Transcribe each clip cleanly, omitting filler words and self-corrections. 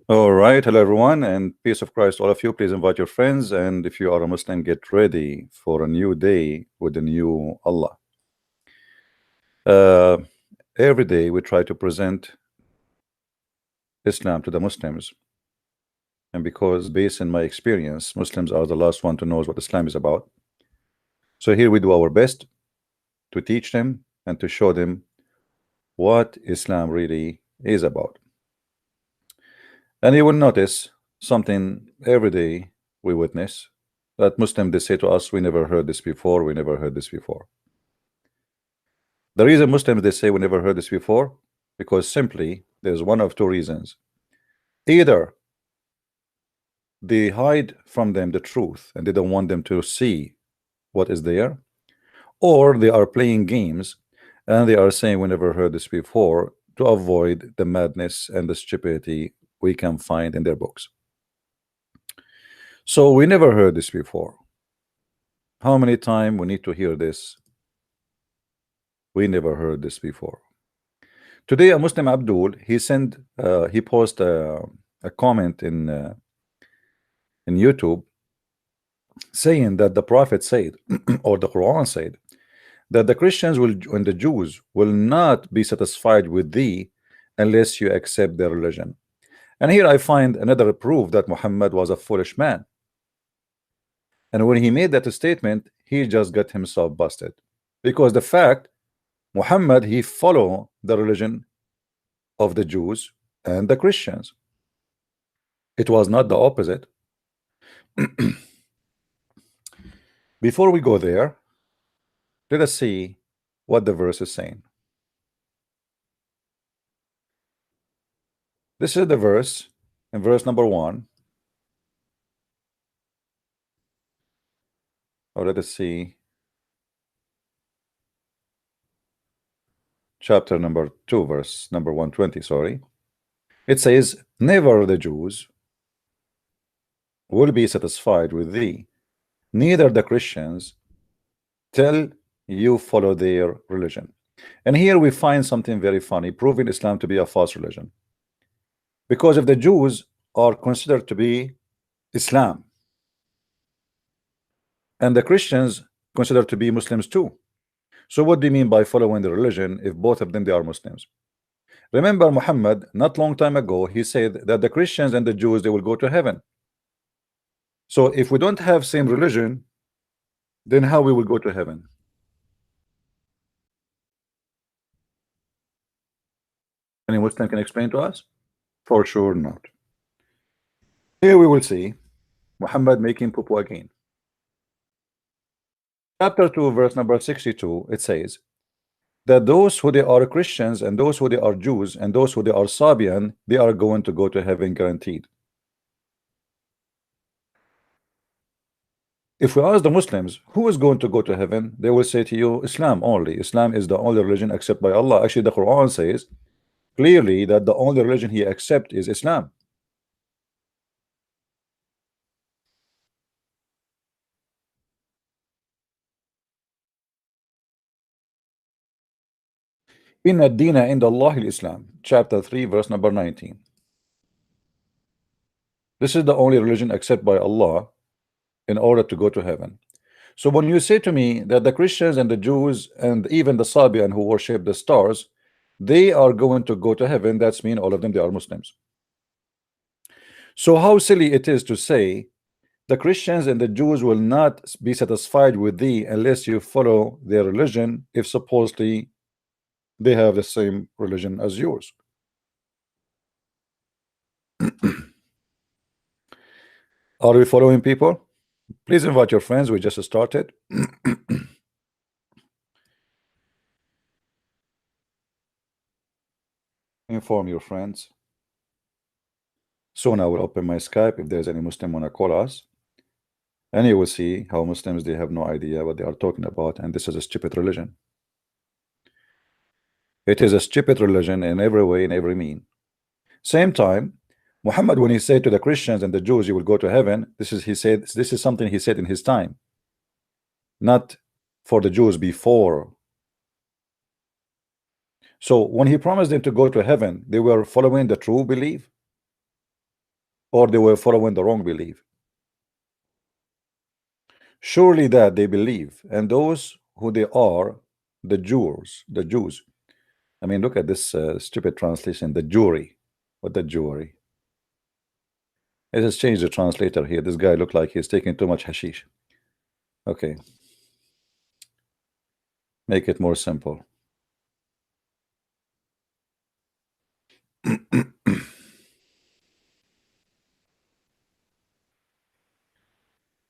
All right, hello everyone, and peace of Christ, all of you. Please invite your friends, and if you are a Muslim, get ready for a new day with the new Allah. Uh, every day we try to present Islam to the Muslims, and because based on my experience, Muslims are the last one to know what Islam is about. So here we do our best to teach them and to show them what Islam really is about. And you will notice something every day we witness that Muslims they say to us, we never heard this before, we never heard this before. The reason Muslims they say we never heard this before, because simply there's one of two reasons. Either they hide from them the truth and they don't want them to see what is there, or they are playing games and they are saying we never heard this before to avoid the madness and the stupidity we can find in their books. So we never heard this before. How many times we need to hear this? We never heard this before. Today, a Muslim Abdul, he posted a comment in YouTube saying that the Prophet said, or the Quran said, that the Christians will and the Jews will not be satisfied with thee unless you accept their religion. And here I find another proof that Muhammad was a foolish man. And when he made that statement, he just got himself busted. Because the fact Muhammad, he followed the religion of the Jews and the Christians. It was not the opposite. Before we go there, let us see what the verse is saying. This is the verse in verse number 1. Or let us see chapter number 2, verse number 120, sorry. It says, never the Jews will be satisfied with thee, neither the Christians, till you follow their religion. And here we find something very funny, proving Islam to be a false religion. Because if the Jews are considered to be Islam, and the Christians considered to be Muslims too. So what do you mean by following the religion if both of them they are Muslims? Remember Muhammad, not long time ago, he said that the Christians and the Jews they will go to heaven. So if we don't have same religion, then how we will go to heaven? Any Muslim can explain to us? For sure not. Here we will see Muhammad making poo again. Chapter 2, verse number 62, it says that those who they are Christians and those who they are Jews and those who they are Sabian, they are going to go to heaven guaranteed. If we ask the Muslims who is going to go to heaven, they will say to you Islam only. Islam is the only religion accepted by Allah. Actually, the Quran says clearly that the only religion he accepts is Islam. Inna ad-dina inda Allah al-Islam, chapter 3, verse number 19. This is the only religion accepted by Allah in order to go to heaven. So when you say to me that the Christians and the Jews and even the Sabian who worship the stars, they are going to go to heaven, that's mean all of them they are Muslims. So how silly it is to say the Christians and the Jews will not be satisfied with thee unless you follow their religion, if supposedly they have the same religion as yours. Are we following, people? Please invite your friends. We just started. Inform your friends. Soon I will open my Skype if there's any Muslim want to call us. And you will see how Muslims, they have no idea what they are talking about. And this is a stupid religion. It is a stupid religion in every way, in every mean. Same time, Muhammad, when he said to the Christians and the Jews, you will go to heaven, this is something he said in his time, not for the Jews before. So when he promised them to go to heaven, they were following the true belief. or they were following the wrong belief? Surely that they believe, and those who they are, the Jews. I mean, look at this stupid translation, the jury. What the jury? Let's just change the translator here. This guy looked like he's taking too much hashish. Okay, make it more simple.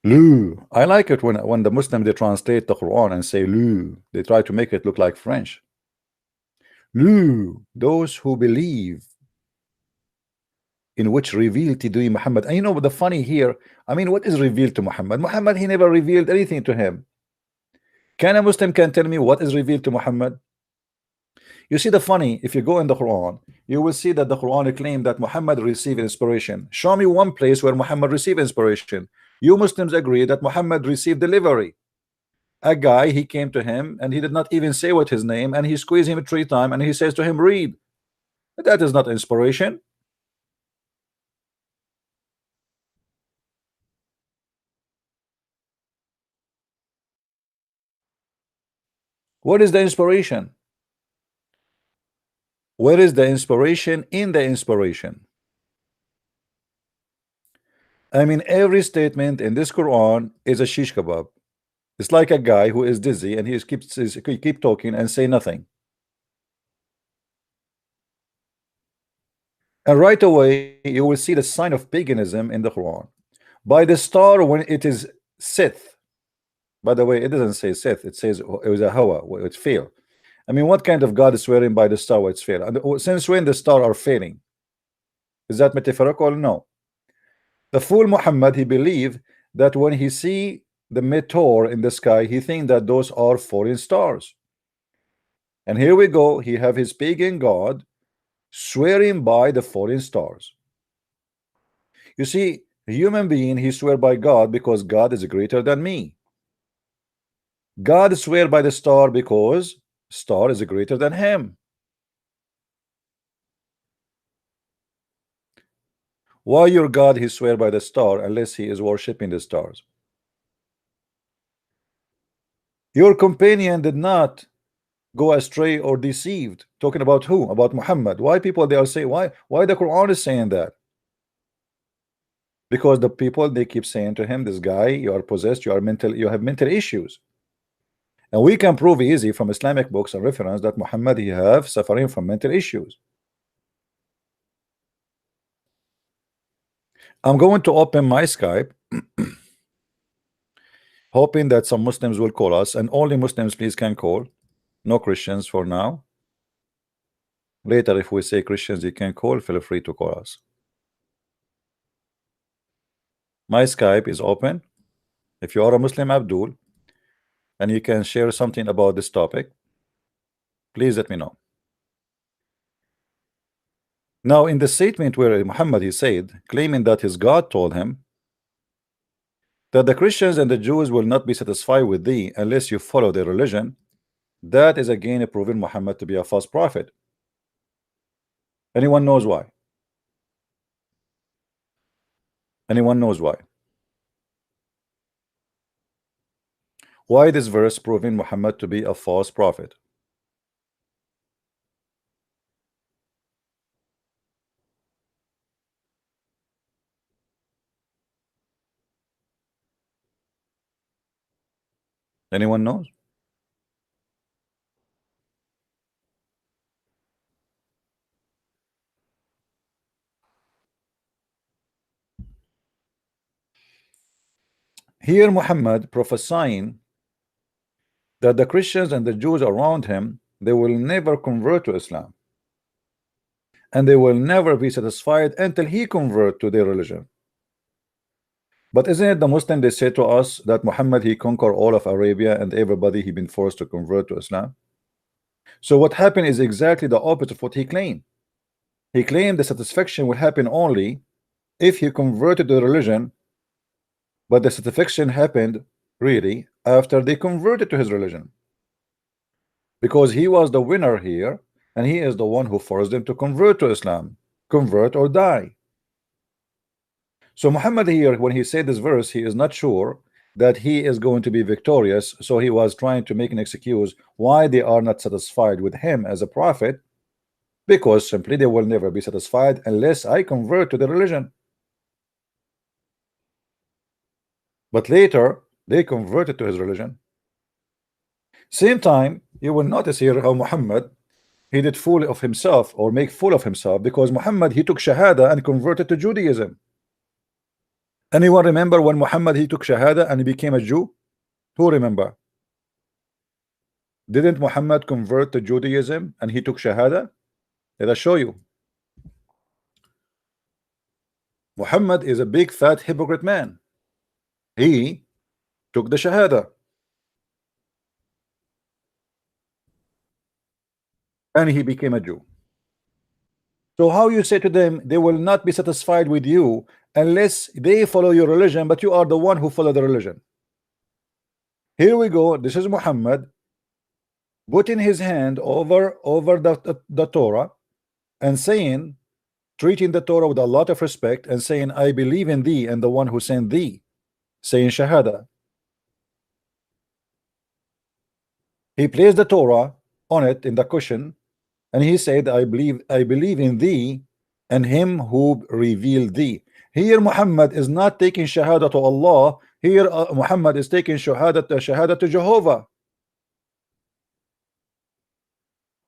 Lu. I like it when the Muslim they translate the Quran and say Lu. They try to make it look like French. Lu, those who believe in which revealed to thee Muhammad. And you know the funny here, I mean, what is revealed to Muhammad? Muhammad, he never revealed anything to him. Can a Muslim can tell me what is revealed to Muhammad? You see the funny, if you go in the Quran, you will see that the Quran claimed that Muhammad received inspiration. Show me one place where Muhammad received inspiration. You Muslims agree that Muhammad received delivery. A guy, he came to him and he did not even say what his name, and he squeezed him 3 times and he says to him, read. That is not inspiration. What is the inspiration? Where is the inspiration in the inspiration? I mean, every statement in this Quran is a shish kebab. It's like a guy who is dizzy and he keep talking and say nothing. And right away you will see the sign of paganism in the Quran. By the star when it is Sith. By the way, it doesn't say Sith, it says it was a Hawa, it's fail. I mean, what kind of God is swearing by the star where it's fail? And since when the star are failing? Is that metaphorical? No. The fool Muhammad, he believed that when he see the meteor in the sky, he think that those are foreign stars. And here we go, he have his pagan God swearing by the foreign stars. You see, a human being, he swear by God because God is greater than me. God swear by the star because star is greater than him. Why your God he swear by the star unless he is worshiping the stars? Your companion did not go astray or deceived. Talking about who? About Muhammad. Why people they are saying why the Quran is saying that? Because the people they keep saying to him, this guy, you are possessed, you are mental, you have mental issues. And we can prove easy from Islamic books and reference that Muhammad he have suffering from mental issues. I'm going to open my Skype hoping that some Muslims will call us, and only Muslims please can call, no Christians for now. Later if we say Christians you can call, feel free to call us. My Skype is open. If you are a Muslim, Abdul, and you can share something about this topic, please let me know. Now in the statement where Muhammad he said, claiming that his God told him that the Christians and the Jews will not be satisfied with thee unless you follow their religion, that is again proving Muhammad to be a false prophet. Anyone knows why? Anyone knows why? Why this verse proving Muhammad to be a false prophet? Anyone knows? Here Muhammad prophesying that the Christians and the Jews around him, they will never convert to Islam, and they will never be satisfied until he convert to their religion. But isn't it the Muslim they say to us that Muhammad he conquered all of Arabia and everybody he been forced to convert to Islam? So what happened is exactly the opposite of what he claimed. He claimed the satisfaction will happen only if he converted to the religion, but the satisfaction happened really after they converted to his religion, because he was the winner here and he is the one who forced them to convert to Islam. Convert or die. So Muhammad here, when he said this verse, he is not sure that he is going to be victorious. So he was trying to make an excuse why they are not satisfied with him as a prophet, because simply they will never be satisfied unless I convert to the religion. But later they converted to his religion. Same time, you will notice here how Muhammad, he did fool of himself, or make fool of himself, because Muhammad, he took Shahada and converted to Judaism. Anyone remember when Muhammad, he took Shahada and he became a Jew? Who remember? Didn't Muhammad convert to Judaism and he took Shahada? Let us show you. Muhammad is a big fat hypocrite man. He took the Shahada and he became a Jew. So how you say to them they will not be satisfied with you unless they follow your religion, but you are the one who follow the religion? Here we go. This is Muhammad putting his hand over the Torah and saying, treating the Torah with a lot of respect and saying, I believe in thee and the one who sent thee, saying Shahada. He placed the Torah on it in the cushion and he said, I believe in thee and him who revealed thee. Here Muhammad is not taking Shahada to Allah. Here Muhammad is taking Shahada to Jehovah.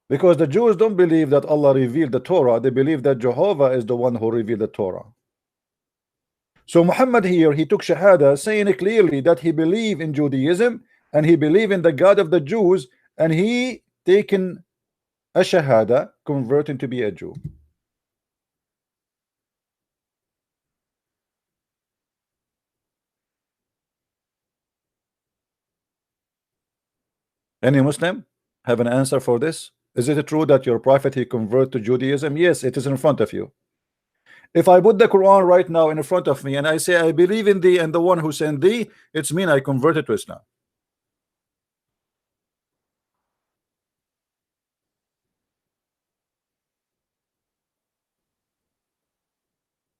Because the Jews don't believe that Allah revealed the Torah, they believe that Jehovah is the one who revealed the Torah. So Muhammad here, he took Shahada, saying clearly that he believed in Judaism and he believed in the God of the Jews, and he taken a Shahada, converting to be a Jew. Any Muslim have an answer for this? Is it true that your prophet, he converted to Judaism? Yes, it is in front of you. If I put the Quran right now in front of me and I say I believe in thee and the one who sent thee, it's mean I converted to Islam.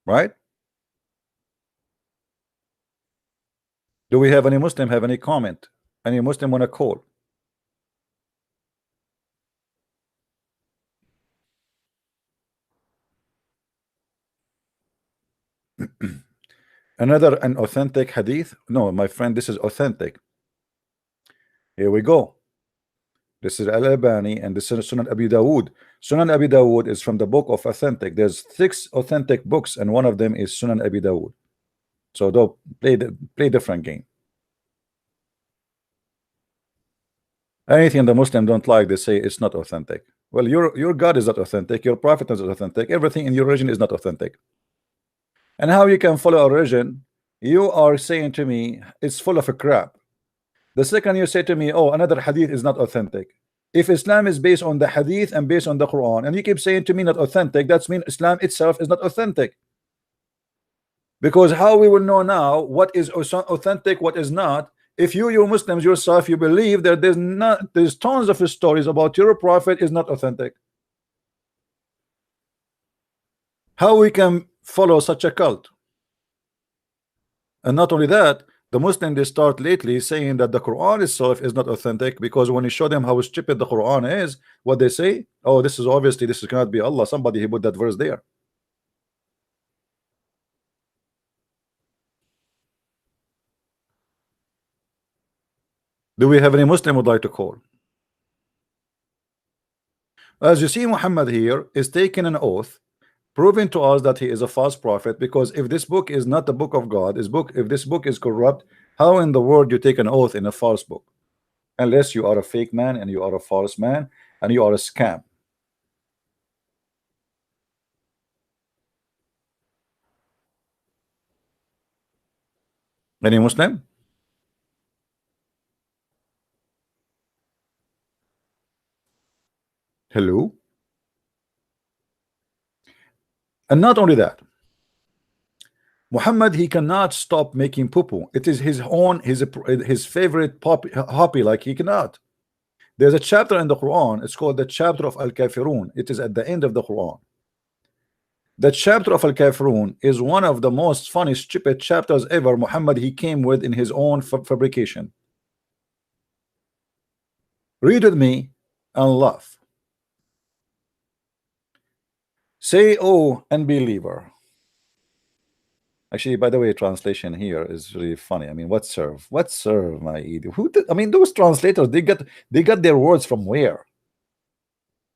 Right? Do we have any Muslim have any comment? Any Muslim want to call? Another an authentic hadith? No, my friend, this is authentic. Here we go. This is Al-Albani and this is Sunan Abi Dawood. Sunan Abi Dawood is from the book of authentic. There's 6 authentic books and one of them is Sunan Abi Dawood. So don't play different game. Anything the Muslim don't like, they say it's not authentic. Well, your God is not authentic, your prophet is not authentic, everything in your religion is not authentic. And how you can follow a religion? You are saying to me it's full of a crap. The second you say to me, oh, another hadith is not authentic. If Islam is based on the hadith and based on the Quran, and you keep saying to me not authentic, that's mean Islam itself is not authentic. Because how we will know now what is authentic, what is not? If you Muslims yourself, you believe that there's tons of stories about your prophet is not authentic. How we can follow such a cult? And not only that, the Muslim, they start lately saying that the Quran itself is not authentic, because when you show them how stupid the Quran is, what they say, oh, this is obviously, this cannot be Allah, somebody he put that verse there. Do we have any Muslim would like to call? As you see, Muhammad here is taking an oath, proving to us that he is a false prophet, because if this book is not the book of God, if this book is corrupt, how in the world you take an oath in a false book? Unless you are a fake man and you are a false man and you are a scam. Any Muslim? Hello? And not only that, Muhammad, he cannot stop making poo-poo. It is his own, his favorite hobby, like he cannot. There's a chapter in the Quran, it's called the chapter of Al-Kafirun. It is at the end of the Quran. The chapter of Al-Kafirun is one of the most funny, stupid chapters ever Muhammad he came with in his own fabrication. Read with me and laugh. Say, oh, unbeliever. Actually, by the way, translation here is really funny. I mean, what serve? What serve, my idiot? Who did, I mean, those translators, they got their words from where?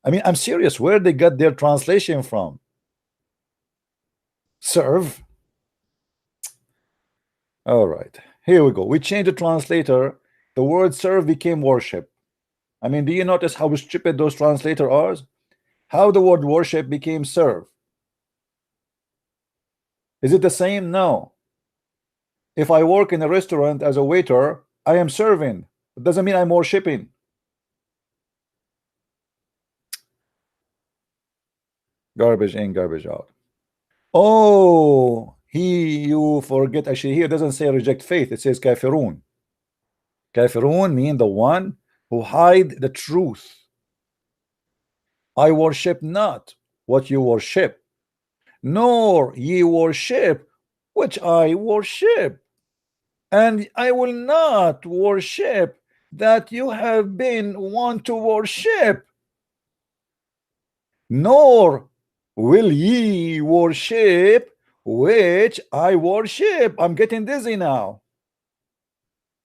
I mean, I'm serious. Where they got their translation from? Serve. All right, here we go. We changed the translator. The word serve became worship. I mean, do you notice how stupid those translators are? How the word worship became serve? Is it the same? No. If I work in a restaurant as a waiter, I am serving. It doesn't mean I'm worshiping. Garbage in, garbage out. Oh, you forget. Actually, here it doesn't say reject faith. It says kafirun. Kafirun mean the one who hide the truth. I worship not what you worship, nor ye worship which I worship, and I will not worship that you have been wont to worship, nor will ye worship which I worship. I'm getting dizzy now.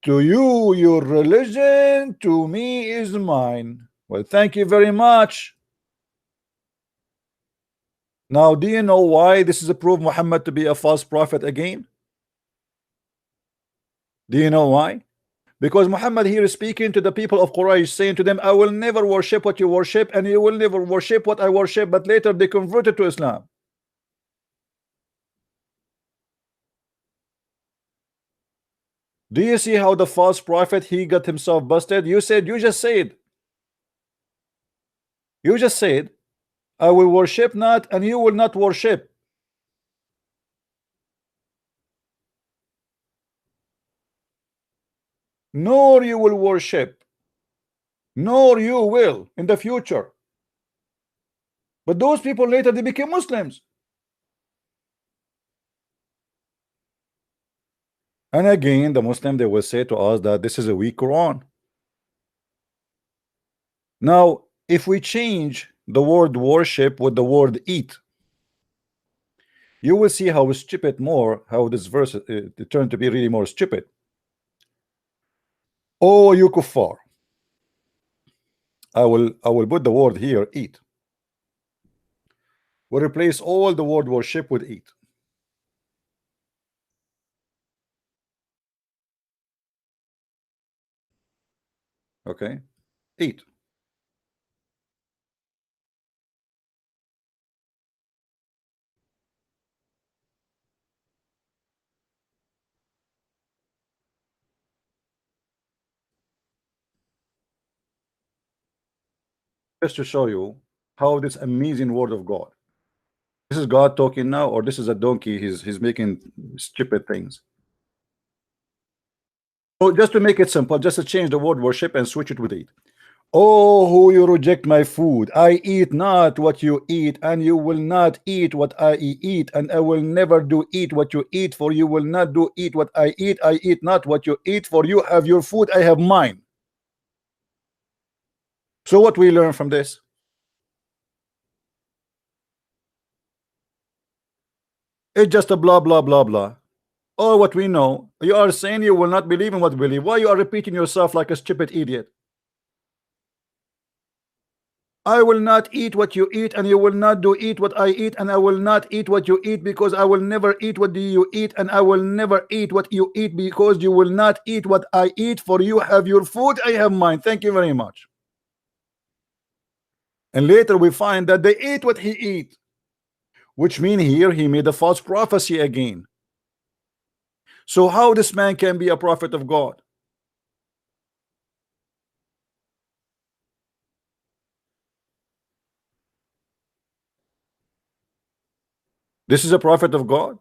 To you your religion, to me is mine. Well, thank you very much. Now, do you know why this is a proof Muhammad to be a false prophet again? Do you know why? Because Muhammad here is speaking to the people of Quraysh, saying to them, I will never worship what you worship, and you will never worship what I worship. But later they converted to Islam. Do you see how the false prophet he got himself busted? You just said I will worship not, and you will not worship. Nor you will worship, nor you will in the future. But those people later they became Muslims. And again, the Muslim they will say to us that this is a weak Quran. Now, if we change the word worship with the word eat, you will see how stupid how this verse turned to be really more stupid. Oh, you kuffar. I will put the word here, eat. We'll replace all the word worship with eat. Okay, eat. Just to show you how this amazing word of God. This is God talking now, or this is a donkey. He's making stupid things. So just to make it simple, just to change the word worship and switch it with eat. Oh, who you reject my food. I eat not what you eat, and you will not eat what I eat, and I will never do eat what you eat, for you will not do eat what I eat. I eat not what you eat, for you have your food, I have mine. So what we learn from this? It's just a blah blah blah blah. All what we know. You are saying you will not believe in what we believe. Why you are repeating yourself like a stupid idiot? I will not eat what you eat, and you will not do eat what I eat, and I will not eat what you eat, because I will never eat what you eat, and I will never eat what you eat, because you will not eat what I eat, for you have your food, I have mine. Thank you very much. And later we find that they ate what he eat, which mean here he made a false prophecy again. So how this man can be a prophet of God? This is a prophet of God?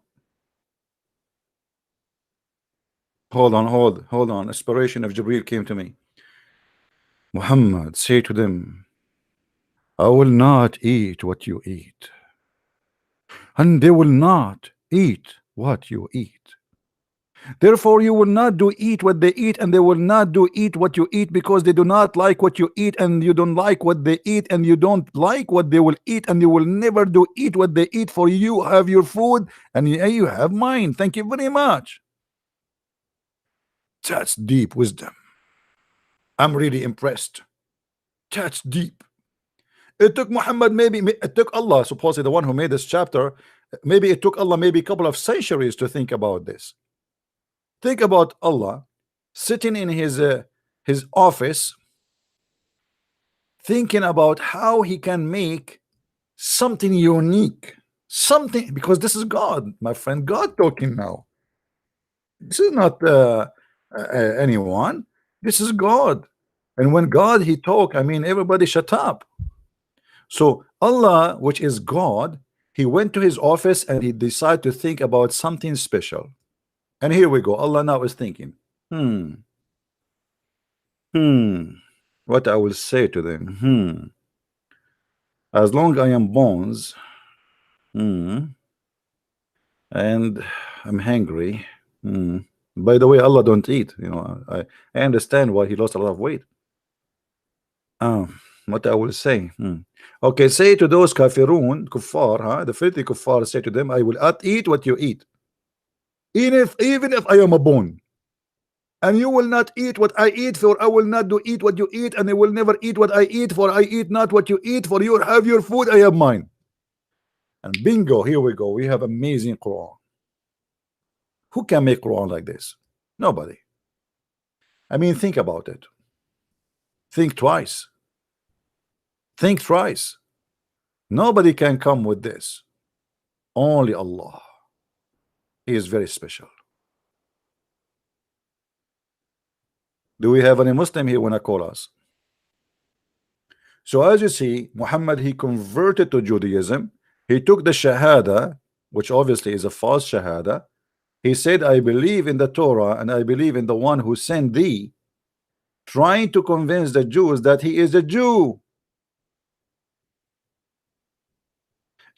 Hold on. Inspiration of Jibril came to me. Muhammad, say to them, I will not eat what you eat. and they will not eat what you eat. Therefore, you will not do eat what they eat, and they will not do eat what you eat, because they do not like what you eat, and you don't like what they eat, and you don't like what they will eat, and you will never do eat what they eat. For you have your food, and you have mine. Thank you very much. That's deep wisdom. I'm really impressed. That's deep. It took Muhammad, maybe it took Allah, supposedly the one who made this chapter, maybe it took Allah maybe a couple of centuries to think about this. Think about Allah sitting in his office, thinking about how he can make something unique, something, because this is God, my friend, God talking now. This is not anyone. This is God. And when God he talk, I mean everybody shut up. So Allah, which is God, he went to his office and he decided to think about something special. And here we go. Allah now is thinking, what I will say to them. As long I am bones, and I'm hungry. By the way, Allah don't eat. You know, I understand why he lost a lot of weight. What I will say. Okay, say to those kafirun, kuffar, huh? The filthy kuffar, say to them, I will not eat what you eat. Even if I am a bone. And you will not eat what I eat, for I will not do eat what you eat, and I will never eat what I eat, for I eat not what you eat, for you have your food, I have mine. And bingo, here we go. We have amazing Quran. Who can make Quran like this? Nobody. I mean, think about it. Think twice. Think thrice. Nobody can come with this. Only Allah. He is very special. Do we have any Muslim here when I call us? So as you see, Muhammad, he converted to Judaism. He took the Shahada, which obviously is a false Shahada. He said, I believe in the Torah and I believe in the one who sent thee, trying to convince the Jews that he is a Jew.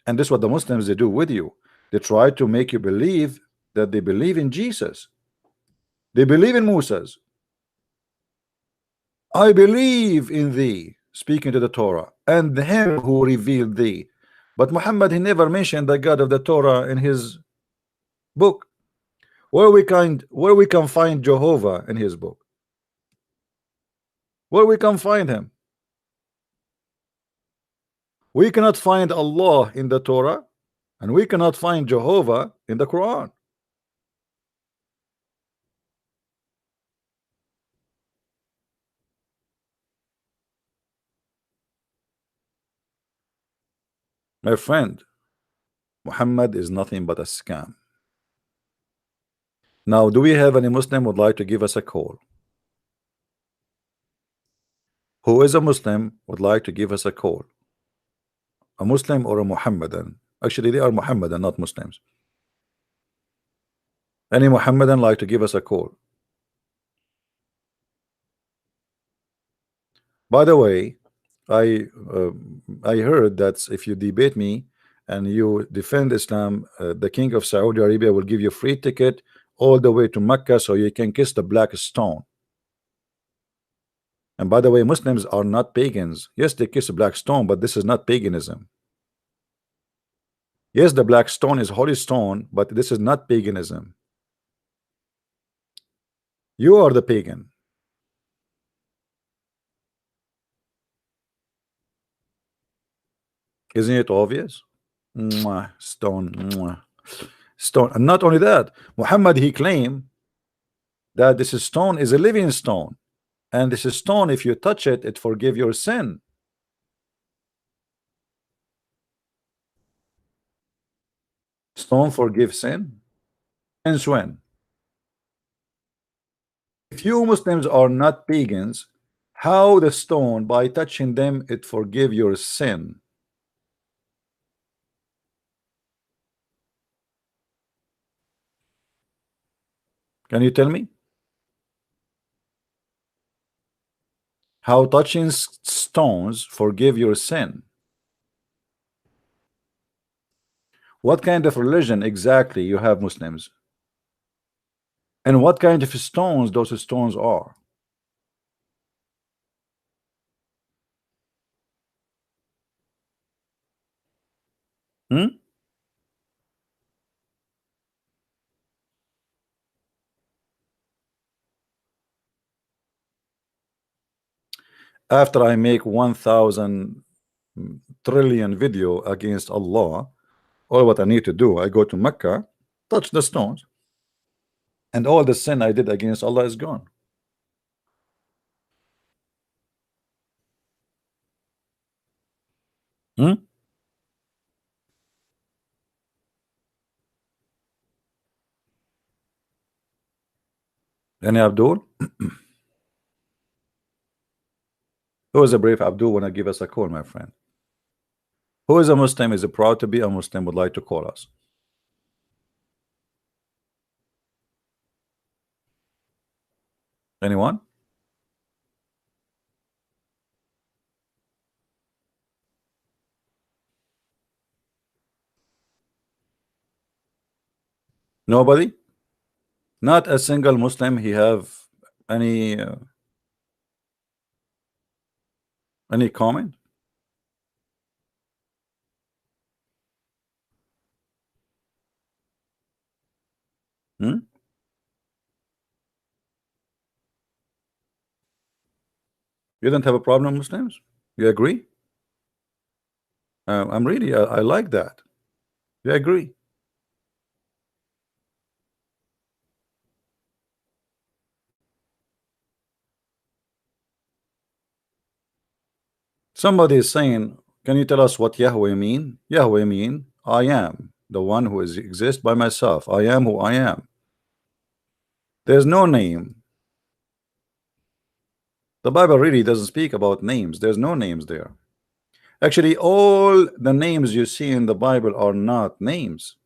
And this is what the Muslims, they do with you. They try to make you believe that they believe in Jesus. They believe in Moses. I believe in thee, speaking to the Torah, and him who revealed thee. But Muhammad, he never mentioned the God of the Torah in his book. Where we can find Jehovah in his book? Where we can find him? We cannot find Allah in the Torah, and we cannot find Jehovah in the Quran. My friend, Muhammad is nothing but a scam. Now, do we have any Muslim would like to give us a call? Who is a Muslim would like to give us a call? A Muslim or a Muhammadan? Actually, they are Muhammadan, not Muslims. Any Muhammadan like to give us a call? By the way, I heard that if you debate me and you defend Islam, the King of Saudi Arabia will give you free ticket all the way to Mecca so you can kiss the black stone. And by the way, Muslims are not pagans. Yes, they kiss a black stone, but this is not paganism. Yes, the black stone is holy stone, but this is not paganism. You are the pagan. Isn't it obvious? Mwah, stone, mwah. Stone. And not only that, Muhammad, he claimed that this stone is a living stone, and this stone, if you touch it, it forgive your sin. Stone forgive sin? Since when? If you Muslims are not pagans, how the stone, by touching them, it forgive your sin? Can you tell me? How touching stones forgive your sin? What kind of religion exactly you have Muslims? And what kind of stones those stones are? Hmm? After I make 1,000 trillion video against Allah, all what I need to do, I go to Mecca, touch the stones, and all the sin I did against Allah is gone. Hmm? Any Abdul? Who is a brave Abdul? Want to give us a call, my friend? Who is a Muslim, is proud to be a Muslim, would like to call us? Anyone? Nobody? Not a single Muslim he have any any comment? Hmm? You don't have a problem, Muslims? You agree? I'm really, I like that. You agree? Somebody is saying, can you tell us what Yahweh mean? Yahweh mean, I am the one who is exist by myself. I am who I am. There's no name. The Bible really doesn't speak about names. There's no names there. Actually, all the names you see in the Bible are not names.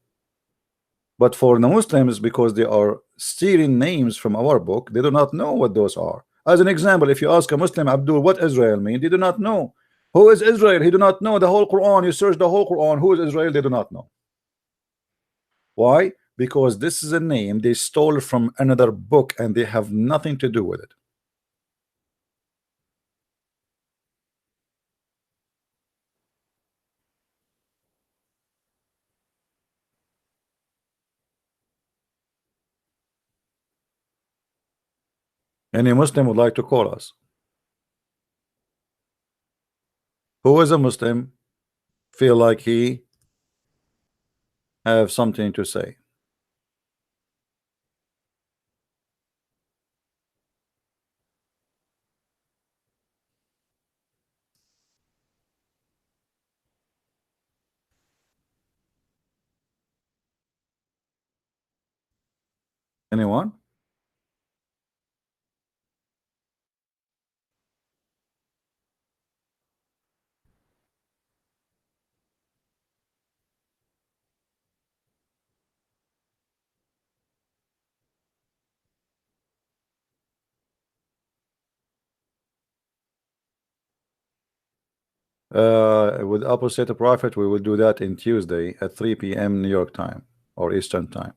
But for the Muslims, because they are stealing names from our book, they do not know what those are. As an example, if you ask a Muslim, Abdul, what Israel mean, they do not know. Who is Israel? He do not know. The whole Quran, you search the whole Quran, who is Israel? They do not know. Why? Because this is a name they stole from another book and they have nothing to do with it. Any Muslim would like to call us? Who is a Muslim feel like he have something to say? Anyone? With opposite prophet, we will do that in Tuesday at 3 p.m. New York time or Eastern time.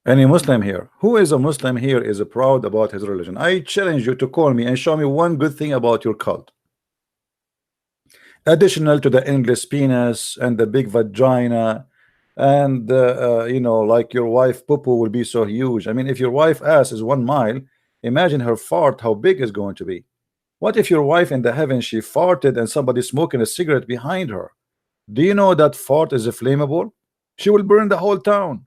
Any Muslim here? Who is a Muslim here is proud about his religion? I challenge you to call me and show me one good thing about your cult. Additional to the endless penis and the big vagina and you know, like your wife poo-poo will be so huge. I mean, if your wife ass is 1 mile, imagine her fart how big is going to be. What if your wife in the heaven she farted and somebody smoking a cigarette behind her? Do you know that fart is flammable? She will burn the whole town.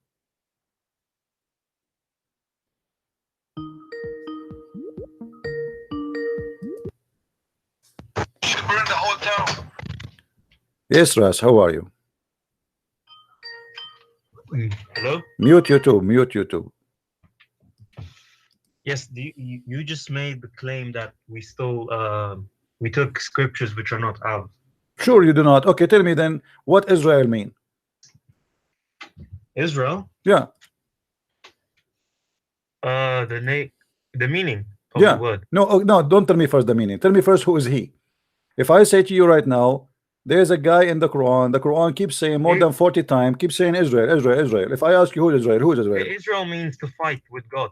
She'll burn the whole town. Yes, Ras, how are you? Hello? Mute YouTube, mute YouTube. Yes, you just made the claim that we stole, we took scriptures which are not ours. Sure, you do not. Okay, tell me then, what Israel mean? Israel? Yeah. The meaning of Yeah. the word. No, no, don't tell me first the meaning. Tell me first who is he. If I say to you right now, there's a guy in the Quran keeps saying more than 40 times, keeps saying Israel, Israel, Israel. If I ask you who is Israel, who is Israel? Israel means to fight with God,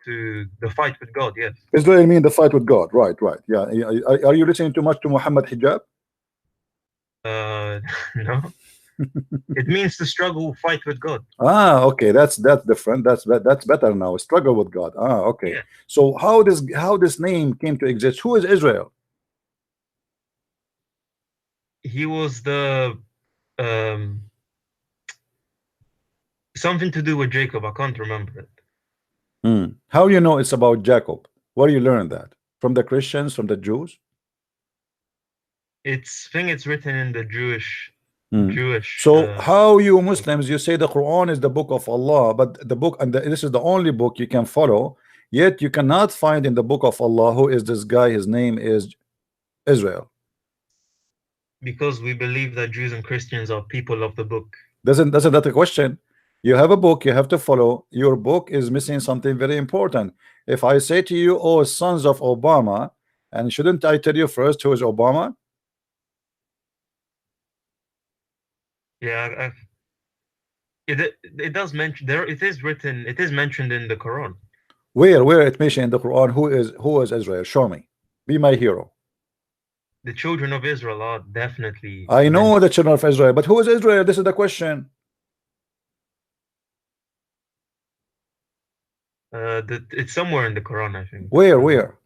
to the fight with God. Yes. Israel means the fight with God. Right, right. Yeah. Are you listening too much to Muhammad Hijab? No. It means to struggle, fight with God. Ah, okay. That's different. That's better now. Struggle with God. Ah, okay. Yeah. So how this name came to exist? Who is Israel? He was the something to do with Jacob. I can't remember it. How you know it's about Jacob? Where you learn that? From the Christians, from the Jews? It's thing. It's written in the Jewish. So how you Muslims, you say the Quran is the book of Allah, but the book, and this is the only book you can follow, yet you cannot find in the book of Allah who is this guy. His name is Israel. Because we believe that Jews and Christians are people of the book. Doesn't that a question? You have a book you have to follow. Your book is missing something very important. If I say to you, oh, sons of Obama, and shouldn't I tell you first who is Obama? Yeah, it does mention there. It is written. It is mentioned in the Quran. Where it mentioned in the Quran who is Israel? Show me. Be my hero. The children of Israel are definitely. I know the children of Israel, but who is Israel? This is the question. It's somewhere in the Quran, I think. Where?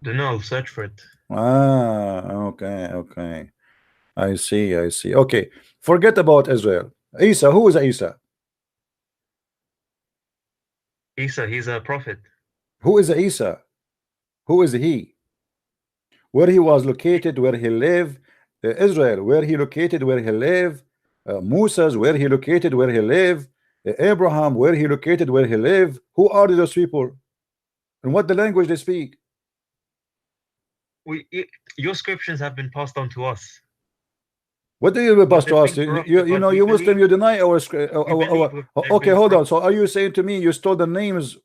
Don't know. I'll search for it. Ah, okay. I see. Okay, forget about Israel. Isa, who is Isa? Isa, he's a prophet. Who is Isa? Who is he? Where he was located, where he lived? Israel, where he located, where he lived? Moses, where he located, where he lived? Abraham, where he located, where he lived? Who are those people? And what the language they speak? Your scriptures have been passed on to us. What do you pass to us? You know, you Muslim, you deny our script. Okay, hold on. So are you saying to me you stole the names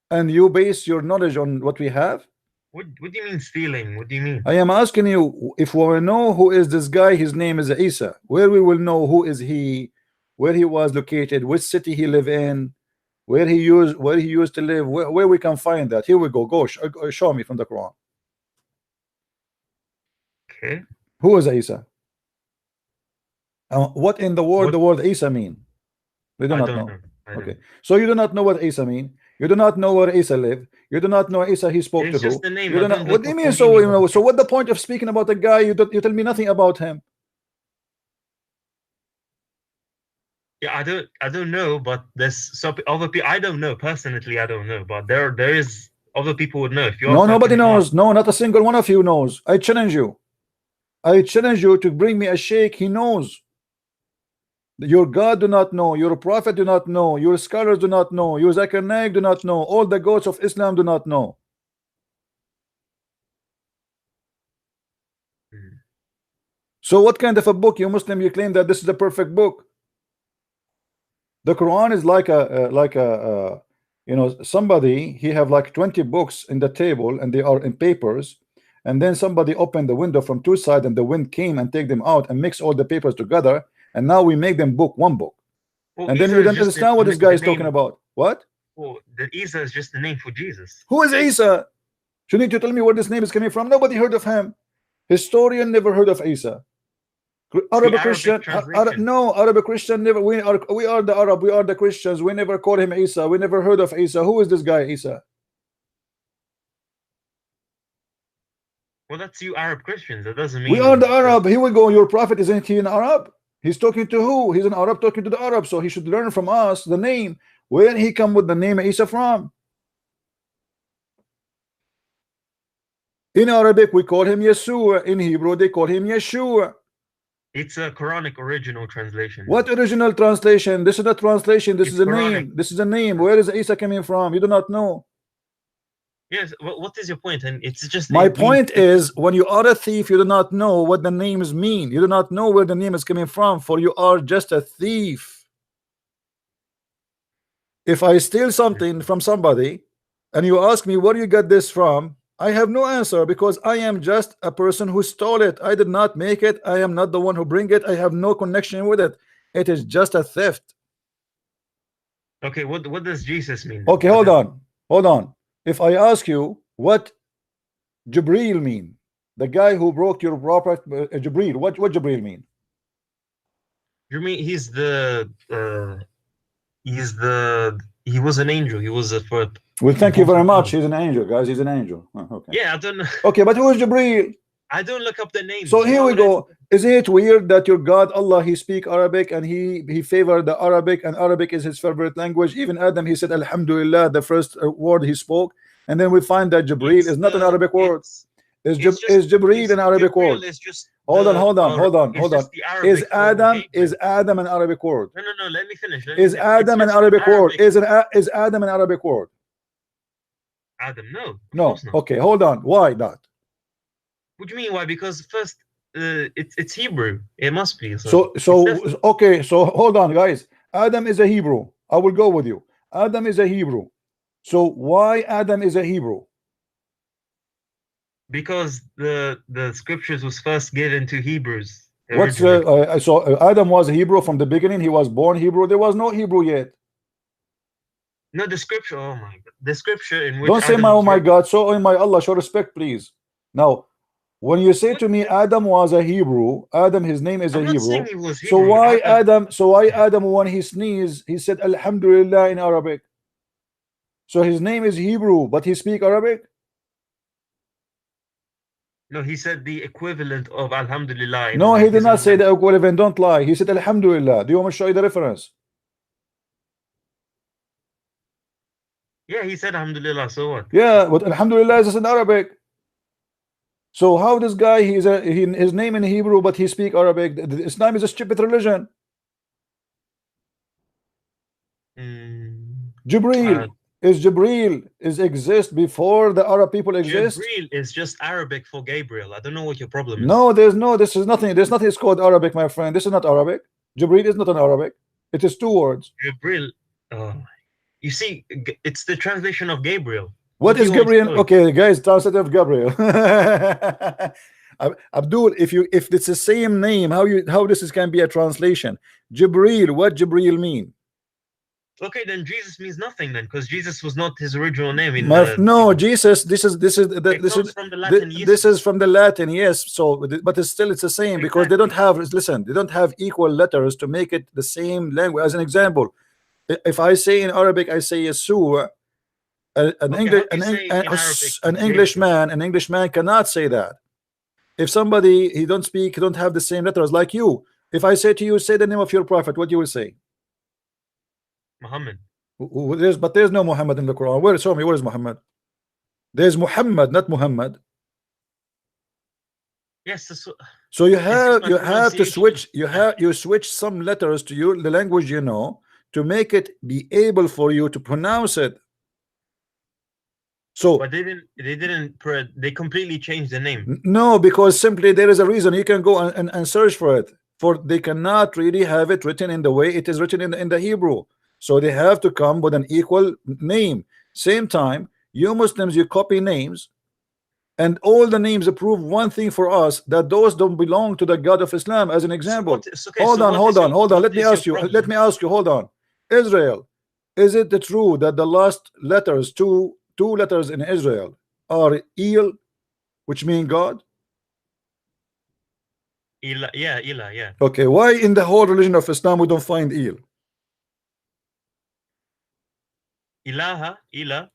and you base your knowledge on what we have? What do you mean stealing? What do you mean? I am asking you, if we will know who is this guy, his name is Isa. Where we will know who is he, where he was located, which city he lived in, where he used to live, where we can find that. Here we go. Show me from the Quran. Okay. Who is Isa? What in the word Isa mean? We do not know. Okay, so you do not know what Isa mean. You do not know where Isa lived. You do not know Isa he spoke to who. The name. You do not, what do you mean? So what the point of speaking about a guy you tell me nothing about him? Yeah, I don't know, but there's some other people. I don't know personally. I don't know, but there is other people would know. If you nobody knows. No, not a single one of you knows. I challenge you. I challenge you to bring me a sheikh. He knows. Your God do not know. Your prophet do not know. Your scholars do not know. Your Zakir Naik do not know. All the gods of Islam do not know. So what kind of a book, you Muslim, you claim that this is a perfect book? The Quran is like a you know, somebody, he have like 20 books in the table and they are in papers, and then somebody opened the window from two sides and the wind came and take them out and mix all the papers together, and now we make them one book. Well, and then you don't understand what this guy is talking about. What? Well, the Isa is just the name for Jesus. Who is Isa? Shouldn't you tell me where this name is coming from? Nobody heard of him. Historian never heard of Isa. Arabic Christian, no, Arabic Christian never. We are the Arab. We are the Christians. We never call him Isa. We never heard of Isa. Who is this guy, Isa? Well, that's you Arab Christians. That doesn't mean we are the Arab. Here we go. Your prophet, isn't he an Arab? He's talking to who? He's an Arab talking to the Arab. So he should learn from us the name. Where he come with the name Isa from? In Arabic, we call him Yeshua. In Hebrew, they call him Yeshua. It's a Quranic original translation. What original translation? This is a translation. This is a name. This is a name. Where is Isa coming from? You do not know. Yes. What is your point? And it's just my point is, when you are a thief, you do not know what the names mean. You do not know where the name is coming from, for you are just a thief. If I steal something from somebody and you ask me where you got this from, I have no answer because I am just a person who stole it. I did not make it. I am not the one who bring it. I have no connection with it. It is just a theft. Okay, what does Jesus mean? Okay, hold on. If I ask you what Jibril mean, the guy who broke your prophet, Jibril, what Jibril mean? You mean he was an angel. He was a first. Well, thank you very much. He's an angel, guys. He's an angel. Okay. Yeah, I don't know. Okay, but who is Jibril? I don't look up the names. So here we go. Isn't it weird that your God Allah, he speak Arabic and he favored the Arabic, and Arabic is his favorite language. Even Adam, he said Alhamdulillah, the first word he spoke, and then we find that Jibril is not an Arabic word. Is Jibril an Arabic word? Hold on. Is Adam an Arabic word? No. Let me finish. Is Adam an Arabic word? Is Adam an Arabic word? Adam, no. No. Okay, hold on. Why not? What do you mean why? Because first, it's Hebrew. It must be. So okay. So hold on, guys. Adam is a Hebrew. I will go with you. Adam is a Hebrew. So why Adam is a Hebrew? Because the scriptures was first given to Hebrews. So Adam was a Hebrew from the beginning. He was born Hebrew. There was no Hebrew yet. No, the scripture. Oh my God, the scripture in which. Don't say my, oh my God. So oh my Allah, show respect, please. Now, when you say to me Adam was a Hebrew, Adam, his name is a Hebrew. So why Adam? So why Adam, when he sneezed, he said Alhamdulillah in Arabic? So his name is Hebrew, but he speak Arabic. No, he said the equivalent of Alhamdulillah. No, he did not say the equivalent. Don't lie. He said Alhamdulillah. Do you want me to show you the reference? Yeah, he said Alhamdulillah. So what? Yeah, but Alhamdulillah is in Arabic. So how this guy, his name in Hebrew, but he speak Arabic? Islam is a stupid religion. Jibril is exist before the Arab people exist. Jibril is just Arabic for Gabriel. I don't know what your problem is. No, this is nothing. There's nothing. It's called Arabic, my friend. This is not Arabic. Jibril is not an Arabic. It is two words. Jibril. You see, it's the translation of Gabriel. What is Gabriel? Okay, guys, translate of Gabriel. Abdul, if it's the same name, how this can be a translation? Jibril, what Jibril mean? Okay, then Jesus means nothing then, because Jesus was not his original name. No, Jesus. This is from the Latin. This is from the Latin, yes. So, but it's the same because they don't have. Listen, they don't have equal letters to make it the same language. As an example, if I say in Arabic, I say Yeshua. An Englishman cannot say that. If somebody he don't have the same letters like you. If I say to you, say the name of your prophet, what you will say? Muhammad. But there's no Muhammad in the Quran. Where? Show me. Where is Muhammad? There's Muhammad, not Muhammad. Yes. So you have to switch. You switch some letters to the language you know to make it be able for you to pronounce it. So, but they completely changed the name. No, because simply there is a reason. You can go and search for it. For they cannot really have it written in the way it is written in the Hebrew. So they have to come with an equal name. Same time, you Muslims, you copy names, and all the names prove one thing for us, that those don't belong to the God of Islam. As an example, hold on. Let me ask you. Hold on. Israel, is it true that the last letters two letters in Israel are El, which mean God? Elah, yeah. Okay, why in the whole religion of Islam we don't find El? Ilaha.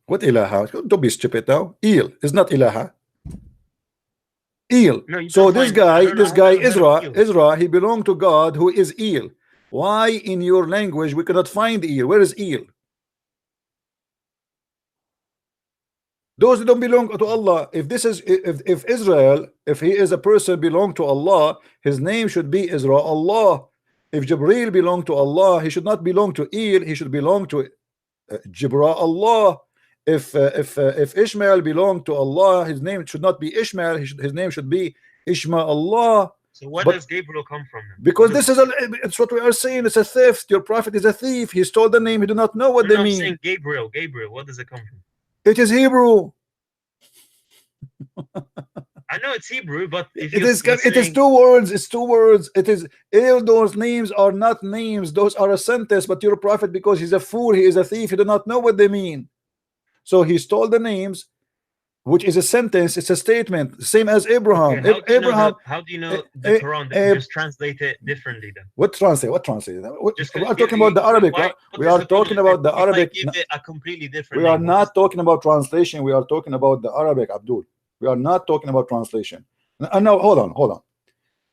What ilaha? Don't be stupid now. El is not ilaha. El. No, so this guy, Ezra, he belonged to God, who is El. Why in your language we cannot find El? Where is El? Those who don't belong to Allah. If Israel, if he is a person belong to Allah, his name should be Israel Allah. If Jibril belong to Allah, he should not belong to El. He should belong to Jibra Allah. If Ishmael belonged to Allah, his name should not be Ishmael. His name should be Ishma Allah. So where But does Gabriel come from then? because this is it's what we are saying. It's a theft. Your prophet is a thief. He stole the name. He do not know what they No, I'm mean. saying Gabriel. Gabriel. Where does it come from? It is Hebrew. I know it's Hebrew, but if It is. you're It is saying, 2 words. It's 2 words. It is. All those names are not names. Those are a sentence. But your prophet, because he's a fool, he is a thief. He do not know what they mean. So he stole the names, which is a sentence. It's a statement, same as okay, Abraham. how do you know Abraham. how do you know the Quran? They just translate it differently then. What translate? What translate? Just We are talking about the Arabic. why? We What is are the problem talking about the if I Arabic. give it a completely different We are name? What is not talking about translation. We are talking about the Arabic, Abdul. We are not talking about translation. No, hold on, hold on.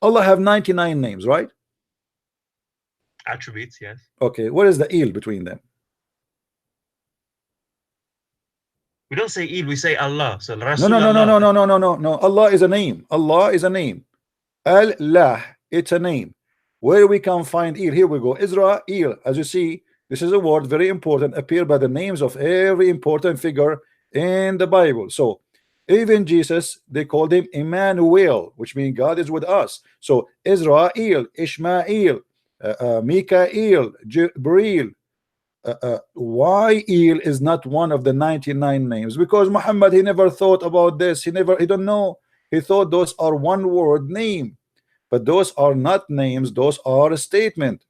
Allah have 99 names, right? attributes? Yes. Okay, what is the il between them? We don't say Eid, we say Allah. So No, Rasul no, no, no, Allah. no, no, no, no, no, no. Allah is a name. Allah is a name. Allah, it's a name. Where we can find il? Here we go. Israel, as you see, this is a word very important, appear by the names of every important figure in the Bible. So even Jesus, they called him Emmanuel, which means God is with us. So Israel, Ishmael, Mikael, Jibril. Why Il is not one of the 99 names? Because Muhammad, he never thought about this. He don't know. He thought those are one word name, but those are not names. Those are a statement.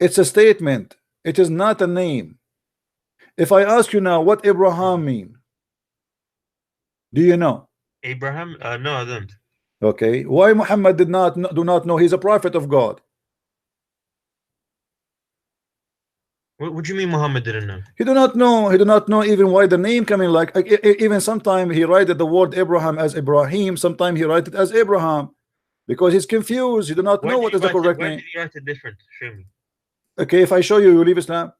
It's a statement. It is not a name. If I ask you now what Abraham mean, do you know? Abraham? No, I don't. Okay, why Muhammad do not know? He's a prophet of God. What do you mean Muhammad didn't know? He do not know. He do not know even why the name coming like even sometimes he write the word Abraham as Ibrahim. Sometimes he write it as Abraham because he's confused. He do not know what is the correct Why name. did he write it different? Show me. Okay, if I show you, you leave Islam.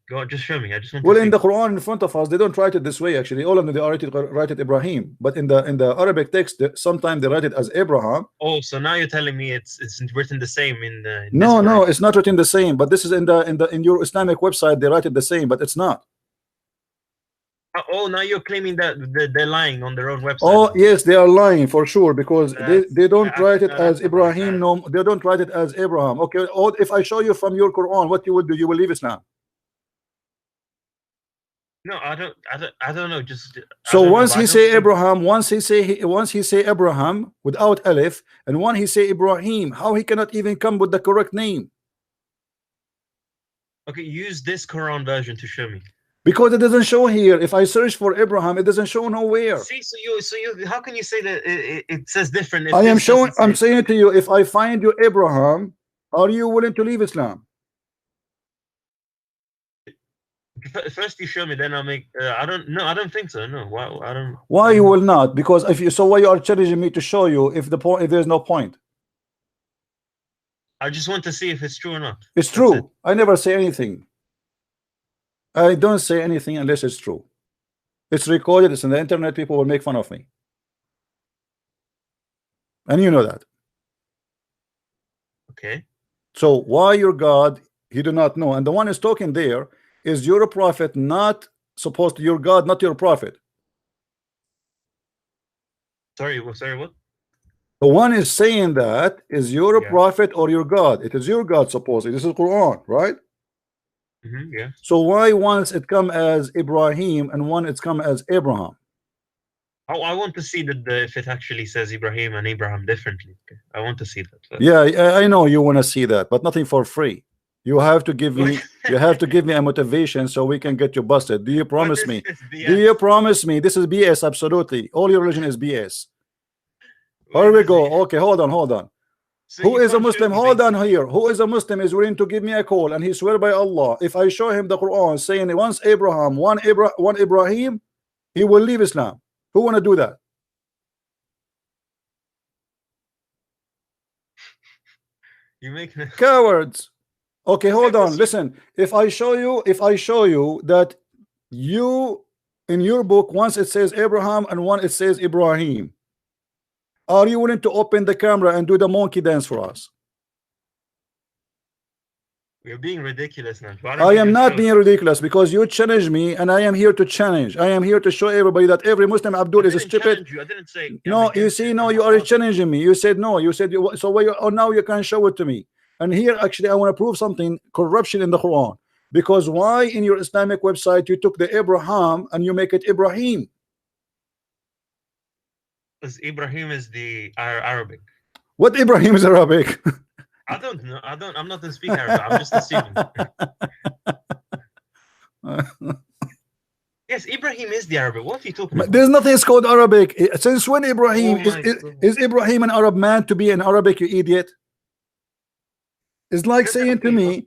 Go on, just show me. I just want Well, to see. in the Quran in front of us, they don't write it this way. Actually, all of them they write it Ibrahim, but in the Arabic text, sometimes they write it as Abraham. Oh, so now you're telling me it's written the same in the. No, it's not written the same. But this is in your Islamic website, they write it the same, but it's not. Oh, now you're claiming that they're lying on their own website. Oh yes, they are lying for sure because they don't write it as Ibrahim. No, they don't write it as Abraham. Okay, or if I show you from your Quran, what you will do? You will leave Islam. No, I don't know. Just so once he say Abraham, once he say Abraham without Alif, and when he say Ibrahim, how he cannot even come with the correct name? Okay, use this Quran version to show me. Because it doesn't show here. If I search for Abraham, it doesn't show nowhere. See, so you, how can you say that it says different? I am showing. I'm saying to you, if I find you Abraham, are you willing to leave Islam? First you show me, then I'll make. I don't think so. No, why? I don't. Why you will not? Because if you, so why you are challenging me to show you if the point, if there's no point? I just want to see if it's true or not. It's true. I never say anything. I don't say anything unless it's true. It's recorded. It's on the internet. People will make fun of me, and you know that. Okay. So why your God? He do not know, and the one is talking there is your prophet, not supposed to your God, not your prophet. Sorry, what? The one is saying that is your prophet or your God. It is your God supposedly. This is Quran, right? Yeah. So why once it come as Ibrahim and one it's come as Abraham? Oh, I want to see that if it actually says Ibrahim and Abraham differently. Okay. I want to see that. So. Yeah, I know you want to see that, but nothing for free. You have to give me a motivation so we can get you busted. Do you promise me? Do you promise me? This is BS, absolutely. All your religion is BS. Here we go. Okay, hold on. So who is a Muslim? Hold on here. Who is a Muslim is willing to give me a call and he swear by Allah, if I show him the Quran saying once Abraham, one Ibrahim, he will leave Islam. Who want to do that? You make cowards. Okay, hold on. Listen, if I show you that you in your book once it says Abraham and one it says Ibrahim, are you willing to open the camera and do the monkey dance for us? You're being ridiculous now. Why don't I you am just not show it? being ridiculous because you challenge me and I am here to challenge. I am here to show everybody that every Muslim I Abdul is didn't stupid. challenge you. I didn't say I'm No, you against see, it. no, I'm you are asking. challenging me. You said no. You said you, so. Why? Oh, now you can show it to me. And here, actually, I want to prove something: corruption in the Quran. Because why in your Islamic website you took the Abraham and you make it Ibrahim? Because Ibrahim is the Arabic. What Ibrahim is Arabic? I don't know. I'm not going to speak Arabic. I'm just assuming. Yes, Ibrahim is the Arabic. What are you talking about? There's nothing is called Arabic. Since when Oh Ibrahim my God. is Ibrahim an Arab man to be an Arabic? You idiot! It's like saying to Okay,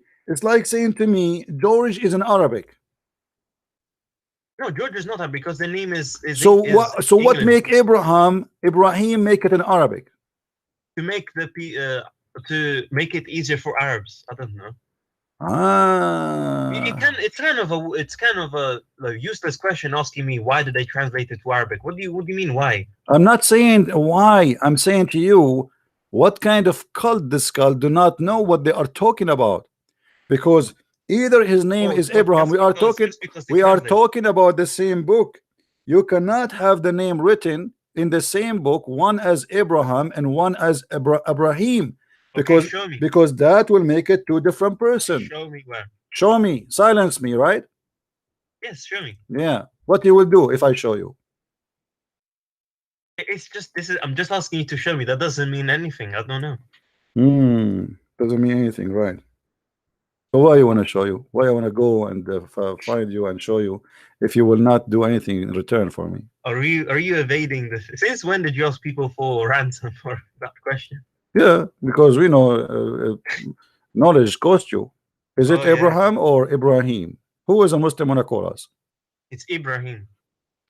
but me, George is an Arabic. no, George is not that because the name So is what? So what English. make Ibrahim make it an Arabic? To make to make it easier for Arabs. I don't know. Ah, It's kind of a like, useless question asking me why did they translate it to Arabic? What do you mean why? I'm not saying why. I'm saying to you, what kind of cult this cult do not know what they are talking about? Because either his name Oh, is Abraham. just because they We are translate. talking about the same book. You cannot have the name written in the same book, one as Abraham and one as Abraham, Okay, because show me. that will make it two different person. Show me where. Show me, silence me, right? Yes, show me. Yeah. What you will do if I show you? It's just this is I'm just asking you to show me. That doesn't mean anything. I don't know. Doesn't mean anything, right? So why you want to show you? Why I want to go and find you and show you if you will not do anything in return for me? Are you evading this? Since when did you ask people for ransom for that question? Yeah, because we know knowledge costs you. Is it Oh yeah, Abraham or Ibrahim? Who is a Muslim want to call us? it's Ibrahim.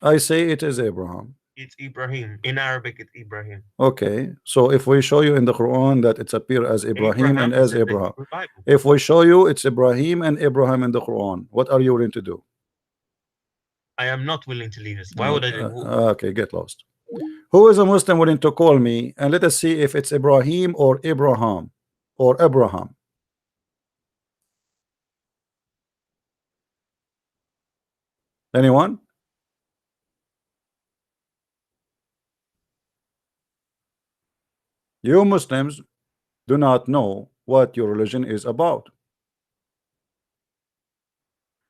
I say it is Abraham. It's Ibrahim. In Arabic, it's Ibrahim. Okay, so if we show you in the Quran that it's appear as Ibrahim and Abraham is as in the Abraham, Hebrew Bible. if we show you it's Ibrahim and Abraham in the Quran, what are you willing to do? I am not willing to leave this. Why would I do? Okay, get lost. Who is a Muslim willing to call me and let us see if it's Ibrahim or Abraham or Abraham? Anyone? You Muslims do not know what your religion is about.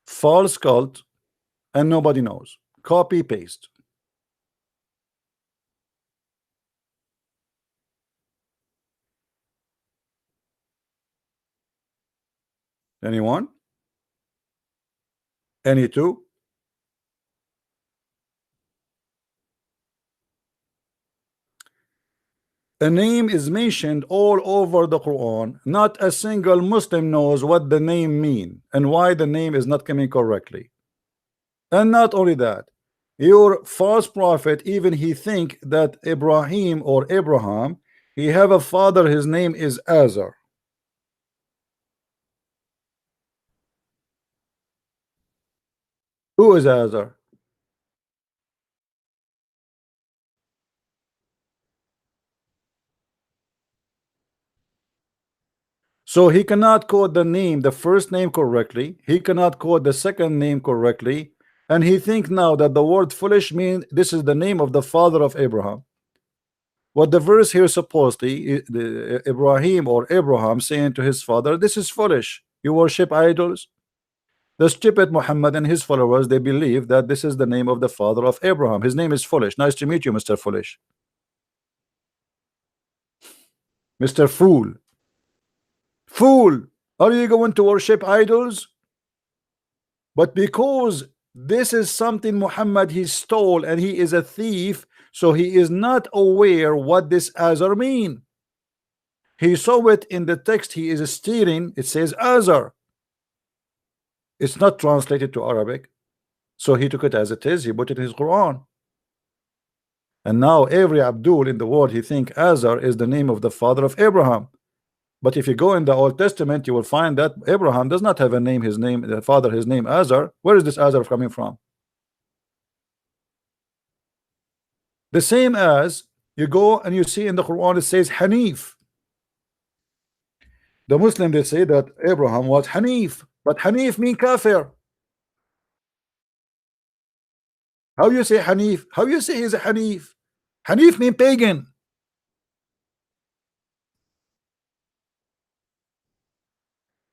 False cult and nobody knows. Copy paste. Anyone? Any two? A name is mentioned all over the Quran. Not a single Muslim knows what the name mean and why the name is not coming correctly. And not only that, your false prophet, even he think that Ibrahim or Abraham, he have a father, his name is Azar. Who is Azar? So he cannot quote the name, the first name correctly. He cannot quote the second name correctly. And he think now that the word foolish means this is the name of the father of Abraham. What the verse here supposedly, Ibrahim or Abraham saying to his father, this is foolish. You worship idols. The stupid Muhammad and his followers, they believe that this is the name of the father of Abraham. His name is Foolish. Nice to meet you, Mr. Foolish. Mr. Fool. Fool. Are you going to worship idols? But because this is something Muhammad he stole and he is a thief, so he is not aware what this Azar mean. He saw it in the text he is stealing. It says Azar. It's not translated to Arabic. So he took it as it is. He put it in his Quran. And now every Abdul in the world, he think Azar is the name of the father of Abraham. But if you go in the Old Testament, you will find that Abraham does not have a name, the father, his name Azar. Where is this Azar coming from? The same as you go and you see in the Quran, it says Hanif. The Muslim, they say that Abraham was Hanif, but Hanif mean kafir. How you say Hanif? How you say he's a Hanif? Hanif mean pagan.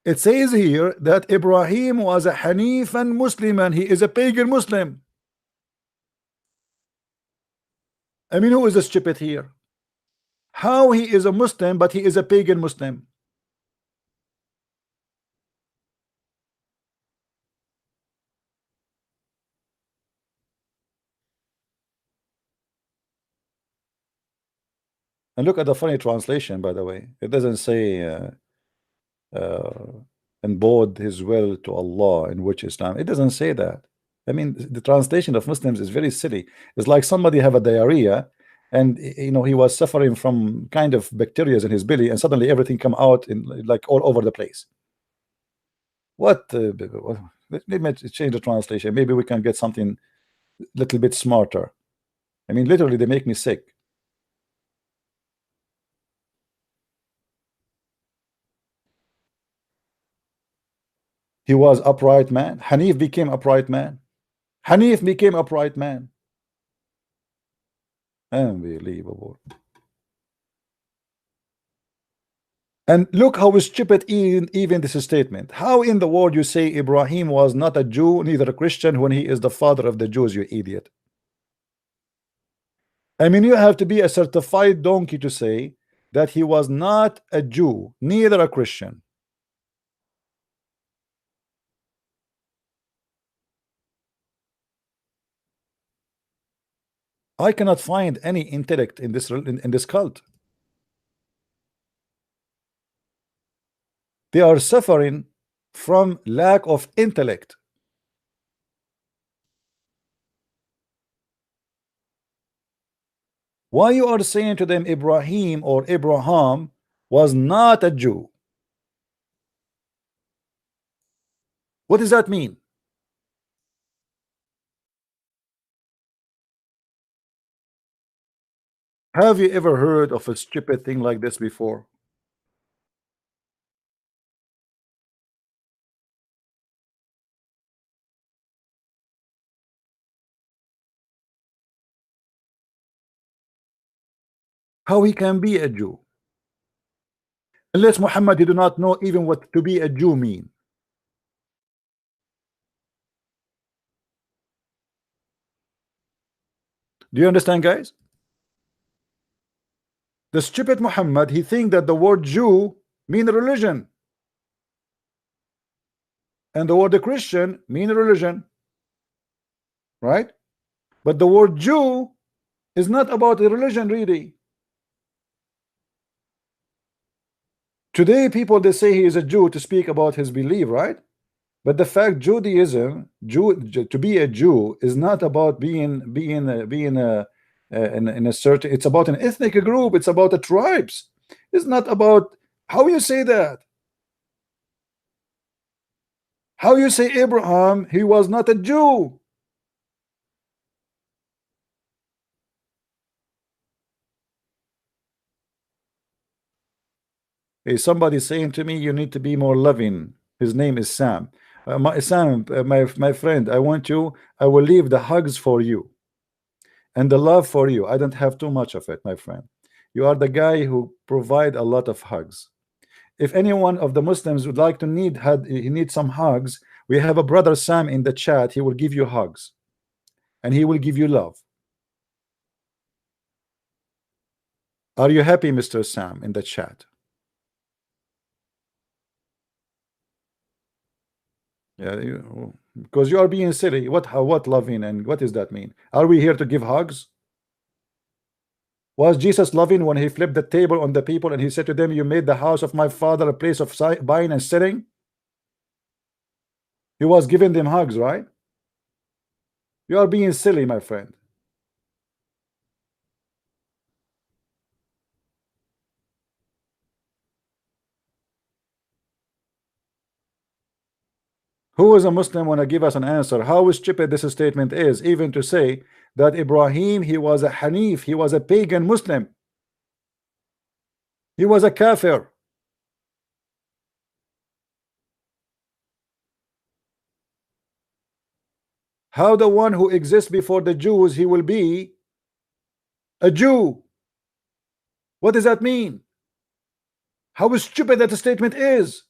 It says here that Ibrahim was a Hanif and Muslim, and he is a pagan Muslim. I mean, who is the stupid here? How he is a Muslim, but he is a pagan Muslim? And look at the funny translation, by the way. It doesn't say and bowed his will to Allah, in which Islam. It doesn't say that. I mean, the translation of Muslims is very silly. It's like somebody have a diarrhea, and he was suffering from kind of bacteria in his belly, and suddenly everything come out in like all over the place. What? Let me change the translation. Maybe we can get something a little bit smarter. I mean, literally, they make me sick. He was upright man. Hanif became upright man. Hanif became upright man. Unbelievable. And look how stupid even this statement. How in the world you say Ibrahim was not a Jew, neither a Christian, when he is the father of the Jews, you idiot? I mean, you have to be a certified donkey to say that he was not a Jew, neither a Christian. I cannot find any intellect in this cult. They are suffering from lack of intellect. Why you are saying to them Ibrahim or Abraham was not a Jew? What does that mean? Have you ever heard of a stupid thing like this before? How he can be a Jew? Unless Muhammad, he do not know even what to be a Jew mean. Do you understand, guys? The stupid Muhammad, he think that the word Jew mean religion, and the word Christian mean religion, right? But the word Jew is not about a religion, really. Today people, they say he is a Jew to speak about his belief, right? But the fact Judaism, to be a Jew is not about being in a certain. It's about an ethnic group. It's about the tribes. It's not about how you say that. How you say Abraham? He was not a Jew. Hey, somebody saying to me, you need to be more loving. His name is Sam. Sam, my friend, I want you. I will leave the hugs for you and the love for you. I don't have too much of it, my friend. You are the guy who provide a lot of hugs. If anyone of the Muslims would like to he needs some hugs, we have a brother Sam in the chat. He will give you hugs and he will give you love. Are you happy, Mr. Sam, in the chat? Yeah, because you are being silly. What loving, and what does that mean? Are we here to give hugs? Was Jesus loving when he flipped the table on the people and he said to them, you made the house of my father a place of buying and selling? He was giving them hugs, right? You are being silly, my friend. Who is a Muslim want to give us an answer? How stupid this statement is, even to say that Ibrahim, he was a Hanif, he was a pagan Muslim. He was a kafir. How the one who exists before the Jews, he will be a Jew? What does that mean? How stupid that statement is.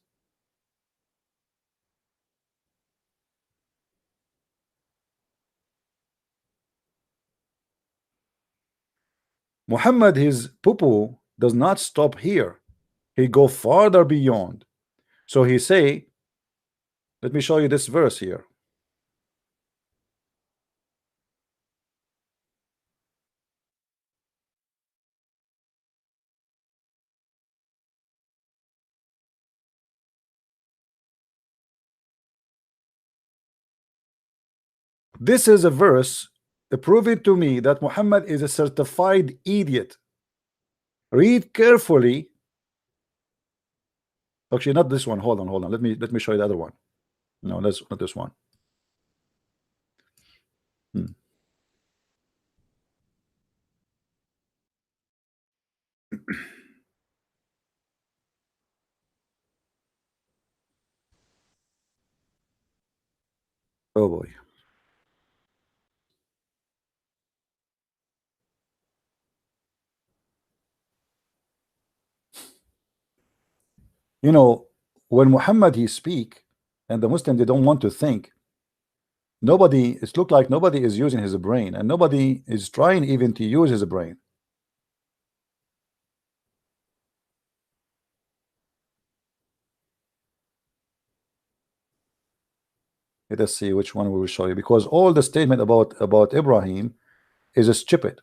Muhammad, his poo-poo does not stop here. He go farther beyond. So he say, let me show you this verse here. This is a verse proving to me that Muhammad is a certified idiot. Read carefully. Actually, not this one. Hold on. Let me show you the other one. No, that's not this one. Oh boy. You know, when Muhammad he speak and the Muslim they don't want to think, nobody, it's look like nobody is using his brain and nobody is trying even to use his brain. Let us see which one we will show you, because all the statement about Ibrahim is stupid.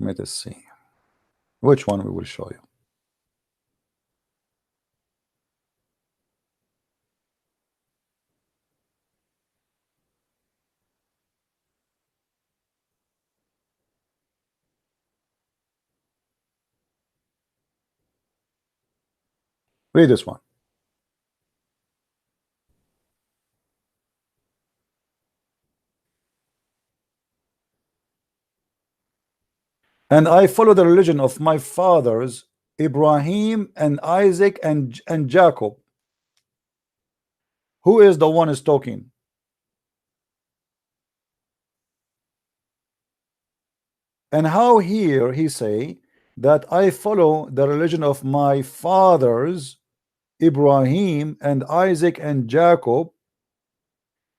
Let us see which one we will show you. Read this one. And I follow the religion of my fathers Ibrahim and Isaac and Jacob. Who is the one is talking? And how here he say that I follow the religion of my fathers Ibrahim and Isaac and Jacob,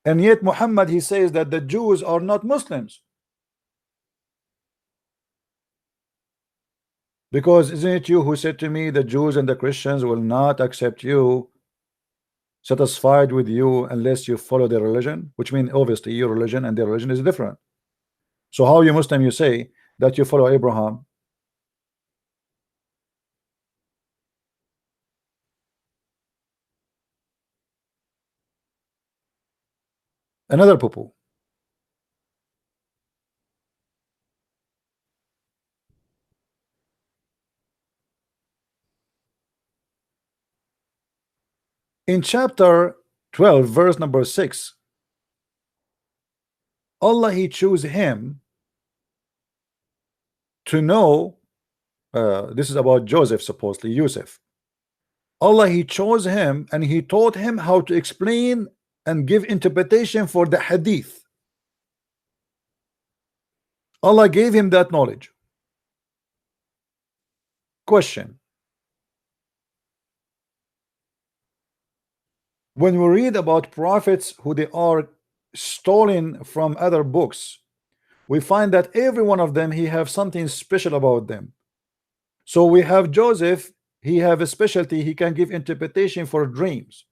and yet Muhammad he says that the Jews are not Muslims. Because isn't it you who said to me the Jews and the Christians will not accept you, satisfied with you, unless you follow their religion? Which means obviously your religion and their religion is different. So how you Muslim you say that you follow Abraham? Another poo-poo. In chapter 12 verse number 6, Allah he chose him to know, this is about Joseph, supposedly Yusuf. Allah he chose him and he taught him how to explain and give interpretation for the hadith. Allah gave him that knowledge. Question: when we read about prophets who they are stolen from other books, we find that every one of them he have something special about them. So we have Joseph, he have a specialty, he can give interpretation for dreams.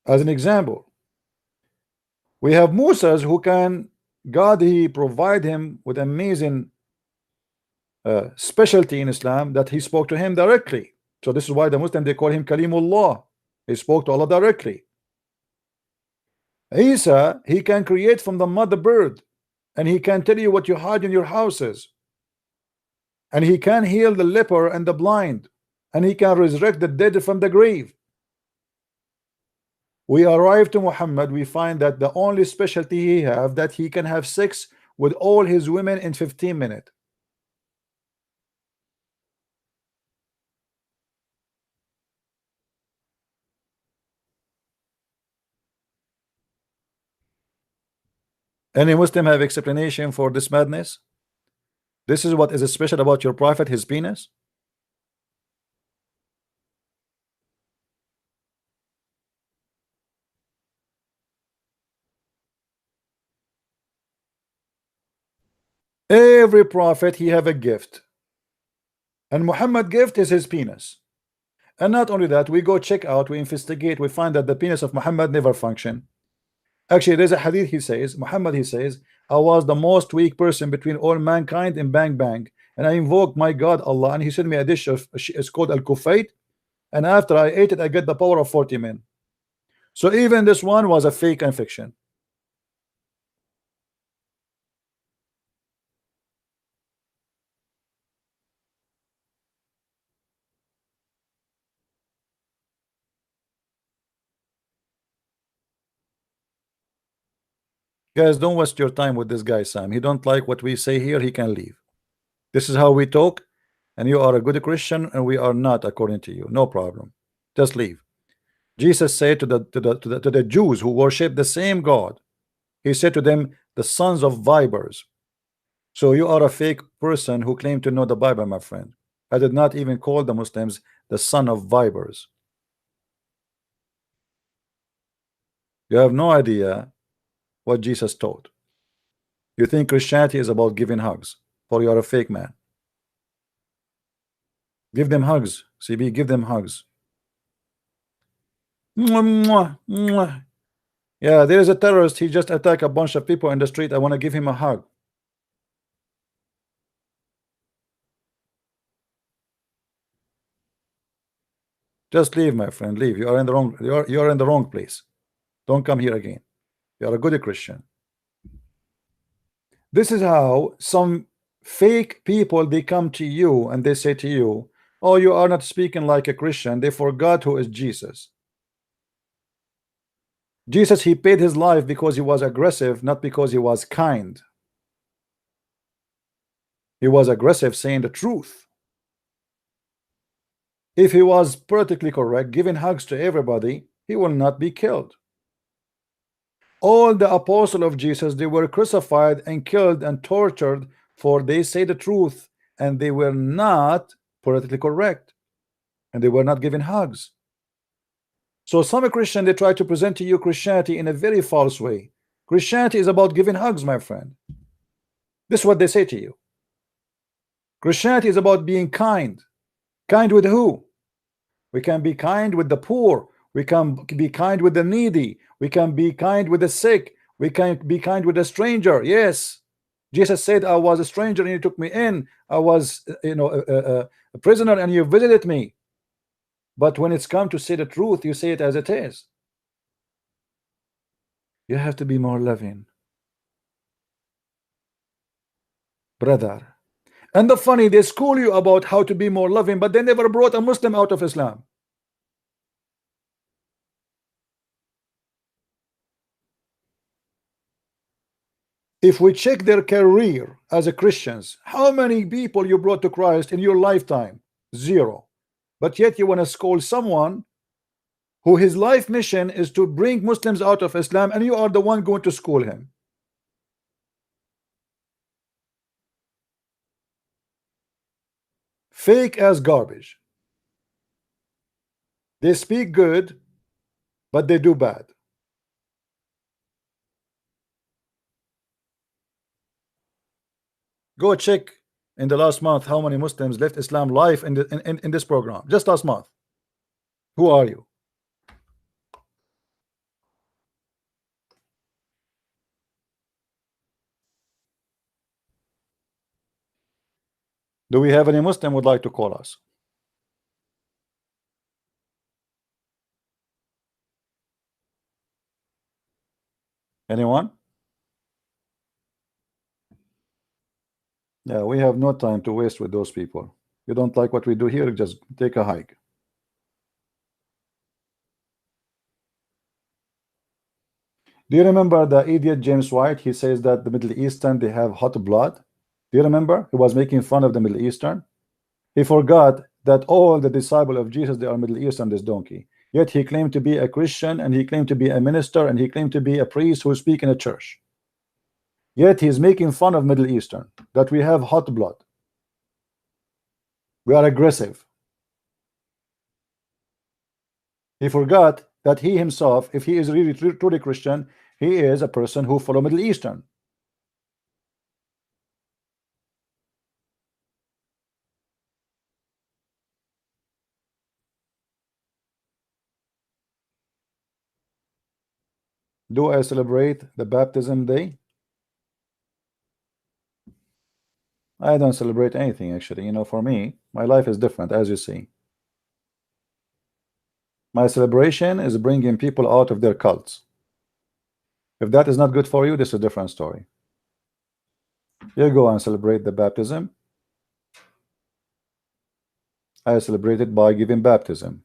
As an example, we have Moses who can, God he provide him with amazing specialty in Islam that he spoke to him directly. So this is why the Muslim they call him Kalimullah. He spoke to Allah directly. Isa, he can create from the mother bird, and he can tell you what you hide in your houses, and he can heal the leper and the blind, and he can resurrect the dead from the grave. We arrive to Muhammad, we find that the only specialty he have that he can have sex with all his women in 15 minutes. Any Muslim have explanation for this madness? This is what is special about your prophet, his penis? Every prophet he have a gift, and Muhammad gift is his penis. And not only that, we go check out, we investigate, we find that the penis of Muhammad never function. Actually, there's a hadith, he says, Muhammad, he says, I was the most weak person between all mankind in bang bang, and I invoked my God Allah, and he sent me a dish of, it's called al-kufayt, and after I ate it, I get the power of 40 men. So even this one was a fake and fiction. Guys, don't waste your time with this guy, Sam. He don't like what we say here, he can leave. This is how we talk, and you are a good Christian, and we are not, according to you. No problem. Just leave. Jesus said to the Jews who worship the same God, he said to them, the sons of vipers. So you are a fake person who claim to know the Bible, my friend. I did not even call the Muslims the son of vipers. You have no idea what Jesus taught. You think Christianity is about giving hugs, for you are a fake man. Give them hugs, CB, give them hugs. Mwah, mwah, mwah. Yeah, there is a terrorist, he just attacked a bunch of people in the street. I want to give him a hug. Just leave, my friend, leave. You are in the wrong, you are in the wrong place. Don't come here again. You are a good Christian. This is how some fake people, they come to you and they say to you, oh, you are not speaking like a Christian. They forgot who is Jesus. Jesus, he paid his life because he was aggressive, not because he was kind. He was aggressive, saying the truth. If he was politically correct, giving hugs to everybody, he will not be killed. All the apostles of Jesus, they were crucified and killed and tortured for they say the truth, and they were not politically correct, and they were not giving hugs. So some Christian, they try to present to you Christianity in a very false way. Christianity is about giving hugs, my friend. This is what they say to you. Christianity is about being kind. Kind with who? We can be kind with the poor. We can be kind with the needy. We can be kind with the sick. We can be kind with a stranger. Yes. Jesus said, I was a stranger and you took me in. I was, a prisoner and you visited me. But when it's come to say the truth, you say it as it is. You have to be more loving, brother. And the funny, they school you about how to be more loving, but they never brought a Muslim out of Islam. If we check their career as a Christians, how many people you brought to Christ in your lifetime? Zero. But yet you want to school someone who his life mission is to bring Muslims out of Islam, and you are the one going to school him. Fake as garbage. They speak good, but they do bad. Go check in the last month how many Muslims left Islam live in this program. Just last month. Who are you? Do we have any Muslim would like to call us? Anyone? Yeah, we have no time to waste with those people. You don't like what we do here, just take a hike. Do you remember the idiot James White? He says that the Middle Eastern, they have hot blood. Do you remember? He was making fun of the Middle Eastern. He forgot that all the disciples of Jesus, they are Middle Eastern, this donkey. Yet he claimed to be a Christian, and he claimed to be a minister, and he claimed to be a priest who speak in a church. Yet he's making fun of Middle Eastern, that we have hot blood. We are aggressive. He forgot that he himself, if he is really truly Christian, he is a person who follow Middle Eastern. Do I celebrate the baptism day? I don't celebrate anything, actually. You know, for me, my life is different, as you see. My celebration is bringing people out of their cults. If that is not good for you, this is a different story. You go and celebrate the baptism. I celebrate it by giving baptism.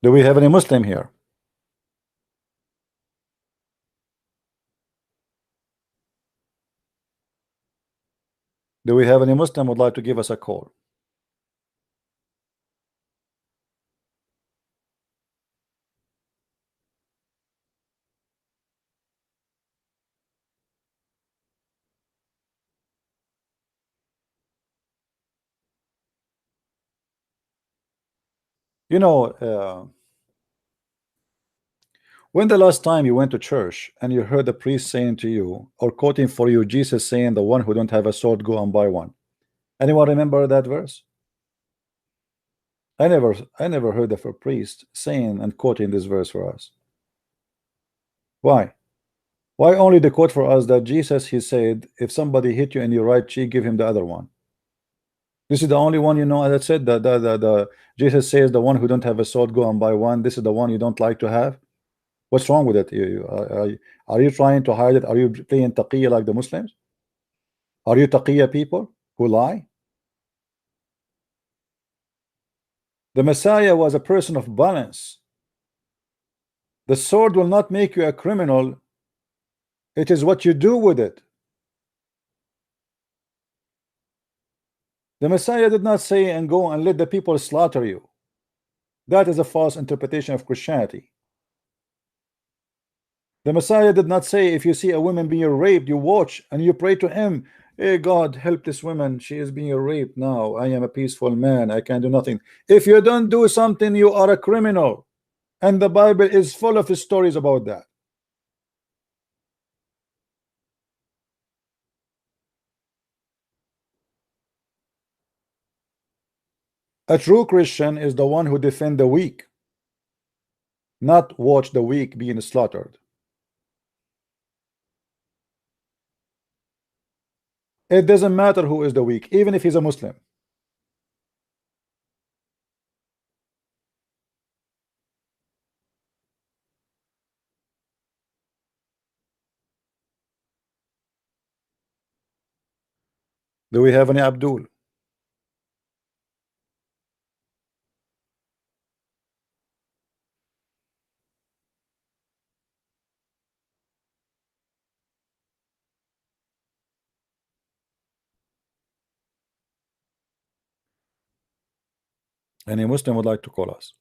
Do we have any Muslim here? Do we have any Muslim would like to give us a call? You know, when the last time you went to church and you heard the priest saying to you or quoting for you Jesus saying, the one who don't have a sword, go and buy one? Anyone remember that verse? I never heard of a priest saying and quoting this verse for us. Why? Why only the quote for us that Jesus, he said, if somebody hit you in your right cheek, give him the other one? This is the only one you know that said that the Jesus says the one who don't have a sword, go and buy one. This is the one you don't like to have. What's wrong with it? Are you trying to hide it? Are you playing taqiyya like the Muslims? Are you taqiyya people who lie? The Messiah was a person of balance. The sword will not make you a criminal. It is what you do with it. The Messiah did not say and go and let the people slaughter you. That is a false interpretation of Christianity. The Messiah did not say if you see a woman being raped, you watch and you pray to him, hey God, help this woman, she is being raped now. I am a peaceful man, I can do nothing. If you don't do something, you are a criminal. And the Bible is full of stories about that. A true Christian is the one who defends the weak, not watch the weak being slaughtered. It doesn't matter who is the weak, even if he's a Muslim. Do we have any Abdul? Any Muslim would like to call us?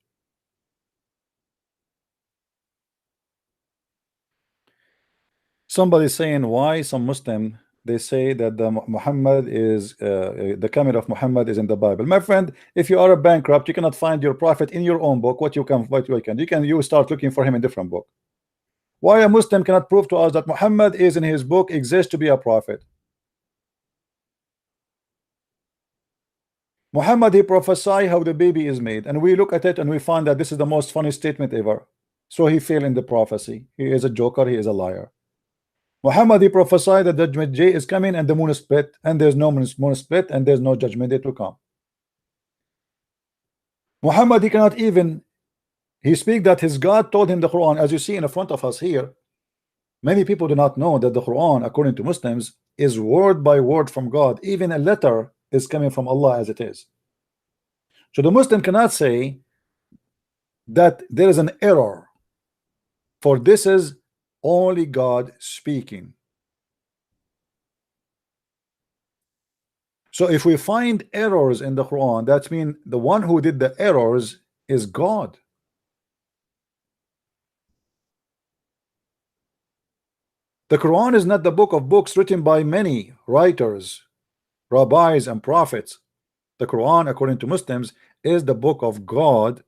Somebody saying why some Muslim they say that the Muhammad is the coming of Muhammad is in the Bible. My friend, if you are a bankrupt, you cannot find your prophet in your own book. What you can you start looking for him in different book. Why a Muslim cannot prove to us that Muhammad is in his book exists to be a prophet? Muhammad, he prophesied how the baby is made, and we look at it and we find that this is the most funny statement ever. So he failed in the prophecy. He is a joker, he is a liar. Muhammad, he prophesied that judgment day is coming and the moon is split, and there's no moon split, and there's no judgment day to come. Muhammad, he cannot even, he speak that his God told him the Quran, as you see in front of us here. Many people do not know that the Quran, according to Muslims, is word by word from God. Even a letter is coming from Allah as it is. So the Muslim cannot say that there is an error, for this is only God speaking. So if we find errors in the Quran, that means the one who did the errors is God. The Quran is not the book of books written by many writers, rabbis, and prophets. The Quran, according to Muslims, is the book of God,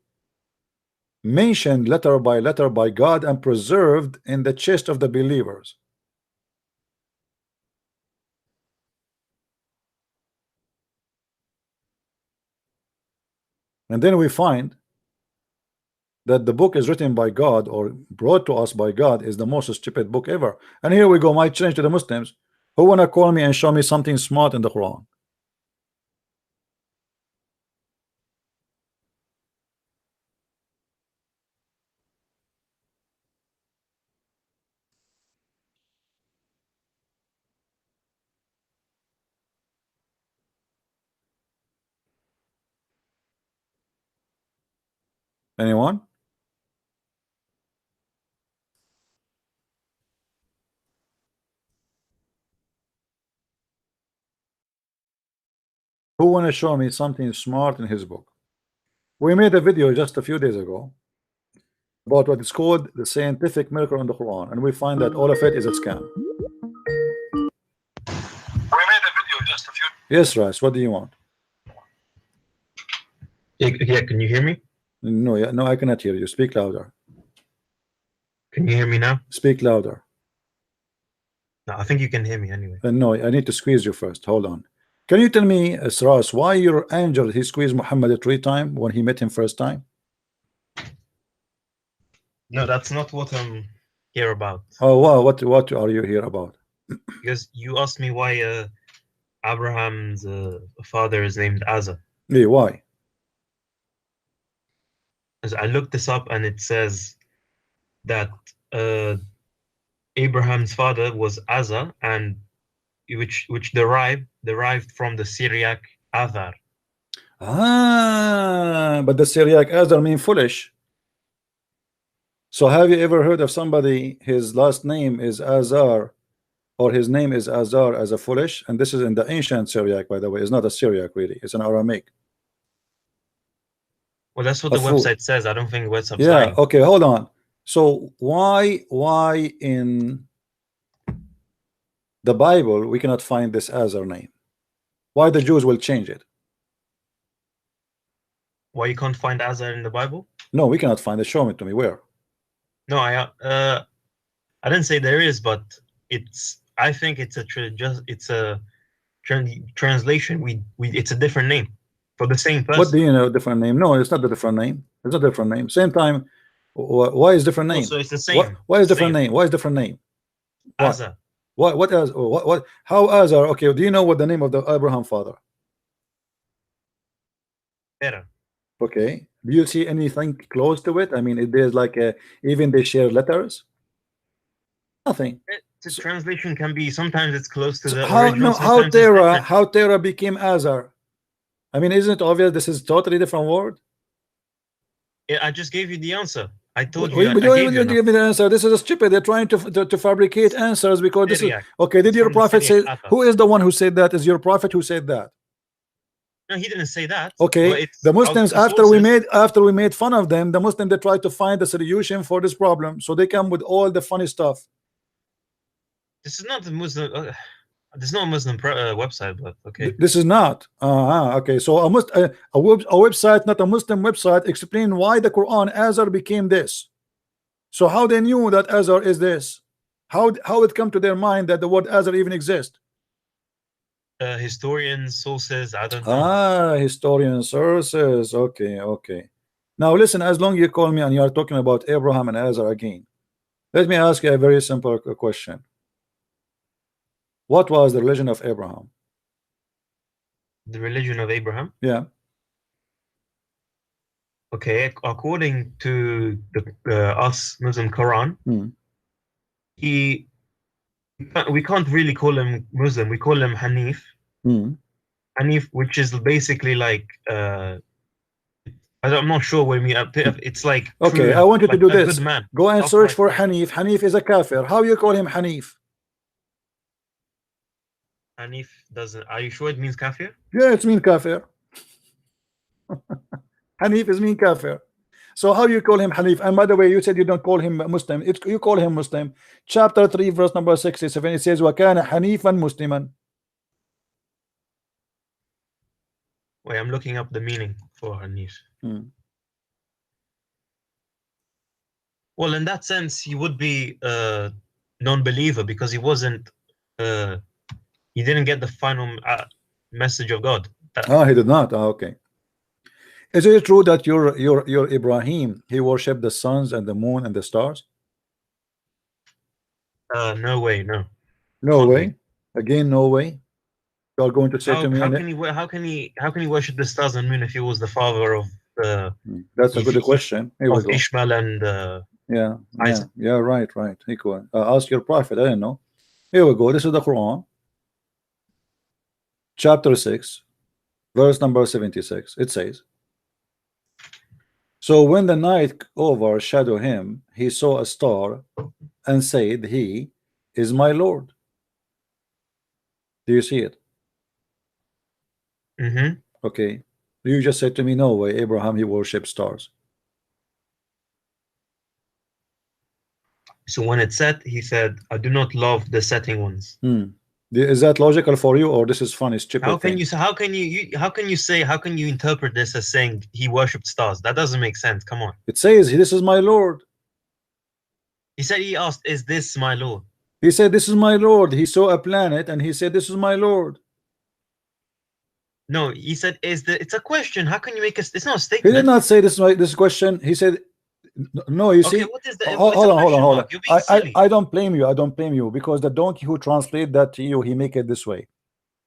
mentioned letter by letter by God and preserved in the chest of the believers. And then we find that the book is written by God or brought to us by God is the most stupid book ever. And here we go, my challenge to the Muslims who want to call me and show me something smart in the Quran. Anyone? Who want to show me something smart in his book? We made a video just a few days ago about what is called the scientific miracle in the Quran, and we find that all of it is a scam. We made a video just a few. Yes, Ras, what do you want? Yeah, can you hear me? No, yeah, no, I cannot hear you. Speak louder. Can you hear me now? Speak louder. No, I think you can hear me anyway. No, I need to squeeze you first. Hold on. Can you tell me, Ras, why your angel he squeezed Muhammad 3 times when he met him first time? No, that's not what I'm here about. Oh, wow, what are you here about? Because you asked me why Abraham's father is named Asa. Yeah, why? As I looked this up, and it says that Abraham's father was Asa, and which derived from the Syriac Azar. But the Syriac Azar mean foolish. So have you ever heard of somebody his last name is Azar or his name is Azar as a foolish? And this is in the ancient Syriac, by the way. It's not a Syriac really, it's an Aramaic. Well, that's what the website says. I don't think website's yeah lying. Okay, hold on. So why in the Bible we cannot find this Azar name? Why the Jews will change it? Why you can't find Azar in the Bible? No, we cannot find it. Show it to me. Where? No, I didn't say there is, but I think it's a translation. It's a different name for the same person. What do you know? Different name? No, it's not the different name. It's not a different name. Same time. Why is different name? So it's the same. Why is different name? Why is different name? Azar. What else? What? How Azar? Okay. Do you know what the name of the Abraham father? Better. Okay. Do you see anything close to it? I mean, there's like even they share letters. Nothing. The translation can be sometimes it's close to the how original. no how Terah became Azar? I mean, isn't it obvious this is totally different word? Yeah, I just gave you the answer. I told you. You don't even give me the answer. This is stupid. They're trying to fabricate answers because this is okay. Did your prophet say? Who is the one who said that? Is your prophet who said that? No, he didn't say that. Okay, the Muslims after we made fun of them, the Muslims they tried to find a solution for this problem, so they come with all the funny stuff. This is not the Muslim. This is not a Muslim website, but okay. This is not. Okay, so a website, not a Muslim website, explain why the Quran Azar became this. So how they knew that Azar is this? How it come to their mind that the word Azar even exists? Historians, sources, I don't know. Historian sources. Okay. Now listen, as long as you call me and you are talking about Abraham and Azar again, let me ask you a very simple question. What was the religion of Abraham? The religion of Abraham? Yeah. Okay, according to the us Muslim Quran, we can't really call him Muslim. We call him Hanif. Hanif, which is basically like I'm not sure when we it's like okay, true, I want you to like do a this. good man. Go and search Upright for man. Hanif. Hanif is a kafir. How you call him Hanif? Hanif doesn't. Are you sure it means kafir? Yeah, it's mean kafir. Hanif is mean kafir. So how you call him Hanif? And by the way, you said you don't call him Muslim. You call him Muslim. Chapter 3, verse number 67. It says, وَكَانَ حَنِيفًا مُسْلِمًا. Wait, I'm looking up the meaning for Hanif. Well, in that sense, he would be a non-believer because he wasn't. He didn't get the final message of God. He did not. Okay. Is it true that your Ibrahim, he worshipped the suns and the moon and the stars? No way, no. No Can't way. be. Again, no way. You are going to say to me, How can he worship the stars and moon if he was the father of that's a good question. Here we of go. Ishmael and Yeah, Isaac? right. Equal. Ask your prophet. I don't know. Here we go. This is the Quran, chapter 6, verse number 76. It says, so when the night overshadowed him, he saw a star and said, he is my Lord. Do you see it? Mm-hmm. Okay. You just said to me, no way, Abraham, he worshipped stars. So when it set, he said, I do not love the setting ones. Is that logical for you, or this is funny, stupid How can thing? you how can you interpret this as saying he worshipped stars? That doesn't make sense. Come on. It says, this is my Lord. He said he asked, is this my Lord? He said, this is my Lord. He saw a planet and he said, this is my Lord. No, he said, it's a question. How can you make it's not a He statement? did not say this question. He said, no, you see. Okay, what is the Hold on. You're being silly. I don't blame you because the donkey who translate that to you, he make it this way.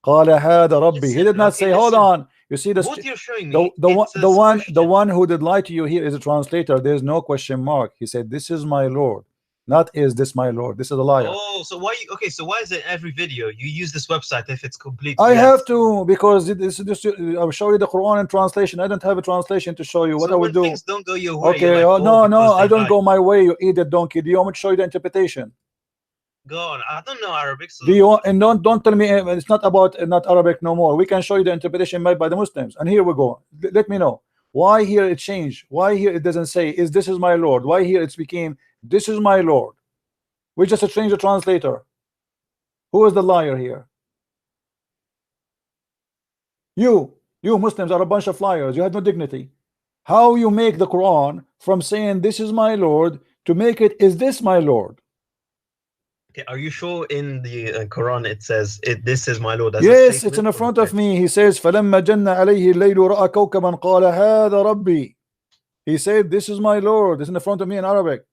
قال هذا ربي. He did not say, hold on. You see what you're showing me, the one who did lie to you here is a translator. There's no question mark. He said, this is my Lord, not is this my Lord. This is a liar. Oh, so why is it every video you use this website if it's complete? I have to, because this I'll show you the Quran in translation. I don't have a translation to show you. What I would do. Things don't go your way. Okay, like, no, I don't go my way. You idiot donkey. Do you want me to show you the interpretation? Go on. I don't know Arabic. So do you want, and don't tell me it's not about not Arabic no more. We can show you the interpretation made by the Muslims. And here we go. Let me know why here it changed. Why here it doesn't say is this is my Lord. Why here it's became this is my Lord. We just changed the translator. Who is the liar here? You Muslims are a bunch of liars. You have no dignity. How you make the Quran from saying this is my Lord to make it is this my Lord? Okay, are you sure in the Quran it says this is my Lord? Yes, it's in the front of me. He says فَلَمَّا جَنَّ عَلَيْهِ اللَّيْلُ رَأَى كَوْكَبًا قَالَ هَذَا رَبِّي. He said this is my Lord. It's in the front of me in Arabic.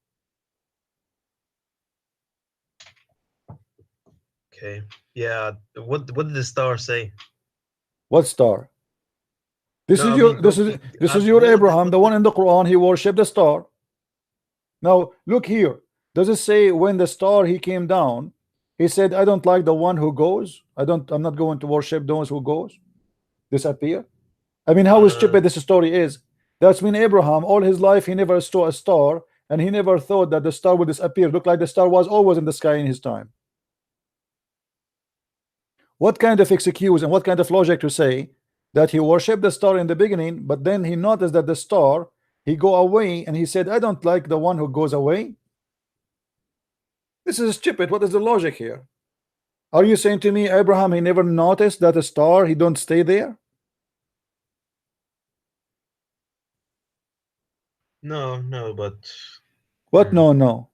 Okay. Yeah. What did the star say? What star? This is your Abraham, the one in the Quran. He worshipped the star. Now look here. Does it say when the star he came down, he said, I don't like the one who goes. I'm not going to worship those who goes. Disappear. I mean, how stupid this story is. That's when Abraham, all his life, he never saw a star, and he never thought that the star would disappear. Looked like the star was always in the sky in his time. What kind of excuse and what kind of logic to say that he worshipped the star in the beginning, but then he noticed that the star, he go away, and he said, I don't like the one who goes away. This is stupid. What is the logic here? Are you saying to me, Abraham, he never noticed that a star, he don't stay there? No, but what? No.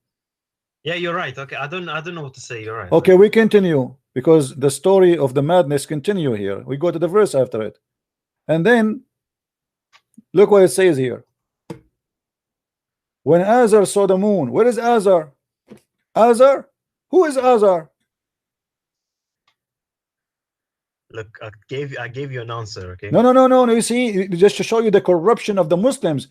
Yeah, you're right. Okay, I don't know what to say. You're right. Okay, we continue because the story of the madness continue here. We go to the verse after it, and then look what it says here. When Azar saw the moon, where is Azar? Azar? Who is Azar? Look, I gave you an answer. Okay. No. You see, just to show you the corruption of the Muslims.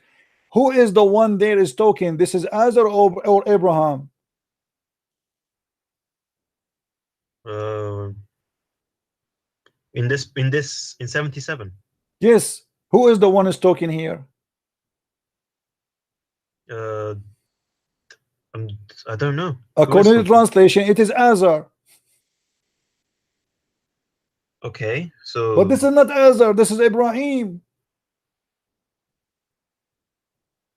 Who is the one there is talking? This is Azar or Abraham? In 77. Yes. Who is the one is talking here? Uh, I'm, I don't know. According to translation, it is Azar. Okay, But so this is not Azar, this is Ibrahim.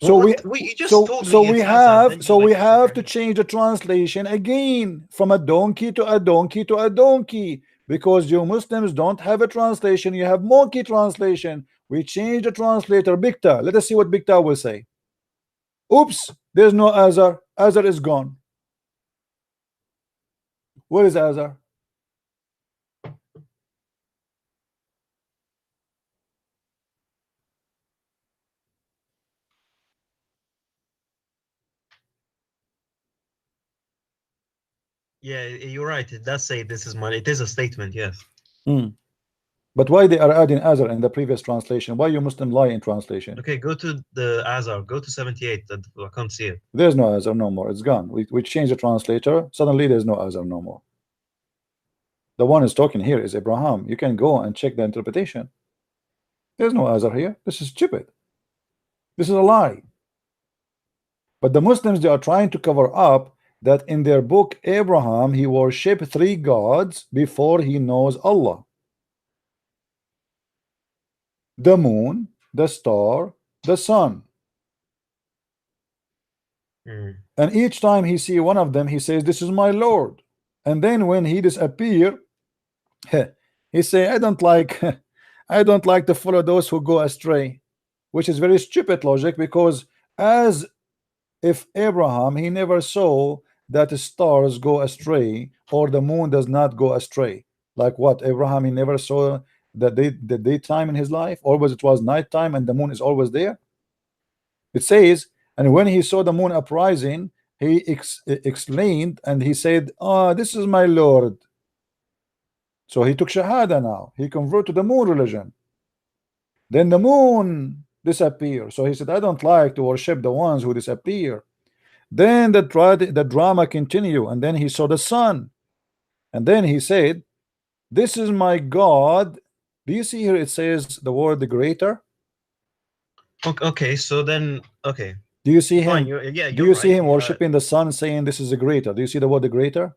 So what? You just told me it's Azar, then you we like it's have to Ibrahim. change the translation again from a donkey to a donkey to a donkey, because you Muslims don't have a translation, you have monkey translation. We change the translator Bikta. Let us see what Bikta will say. Oops, there's no Azar. Azar is gone. Where is Azar? Yeah, you're right. It does say this is my. It is a statement. Yes. But why they are adding Azar in the previous translation? Why you Muslim lie in translation? Okay, go to the Azar. Go to 78. I can't see it. There's no Azar no more. It's gone. We changed the translator. Suddenly there's no Azar no more. The one is talking here is Abraham. You can go and check the interpretation. There's no Azar here. This is stupid. This is a lie. But the Muslims, they are trying to cover up that in their book Abraham, he worshipped 3 gods before he knows Allah: the moon, the star, the sun. And each time he see one of them, he says, this is my Lord. And then when he disappear, he say, I don't like I don't like to follow those who go astray, which is very stupid logic, because as if Abraham, he never saw that the stars go astray or the moon does not go astray. Like what? Abraham, he never saw the daytime in his life. Always it was nighttime and the moon is always there. It says, and when he saw the moon uprising, he explained and he said, oh, this is my Lord. So he took Shahada now. He converted to the moon religion. Then the moon disappeared. So he said, I don't like to worship the ones who disappear. Then the drama continue, and then he saw the sun, and then he said, this is my God. Do you see here it says the word the greater? Okay, so then okay. Do you see Fine, him? yeah, Do you you're see right. him worshiping the sun, saying this is a greater? Do you see the word the greater?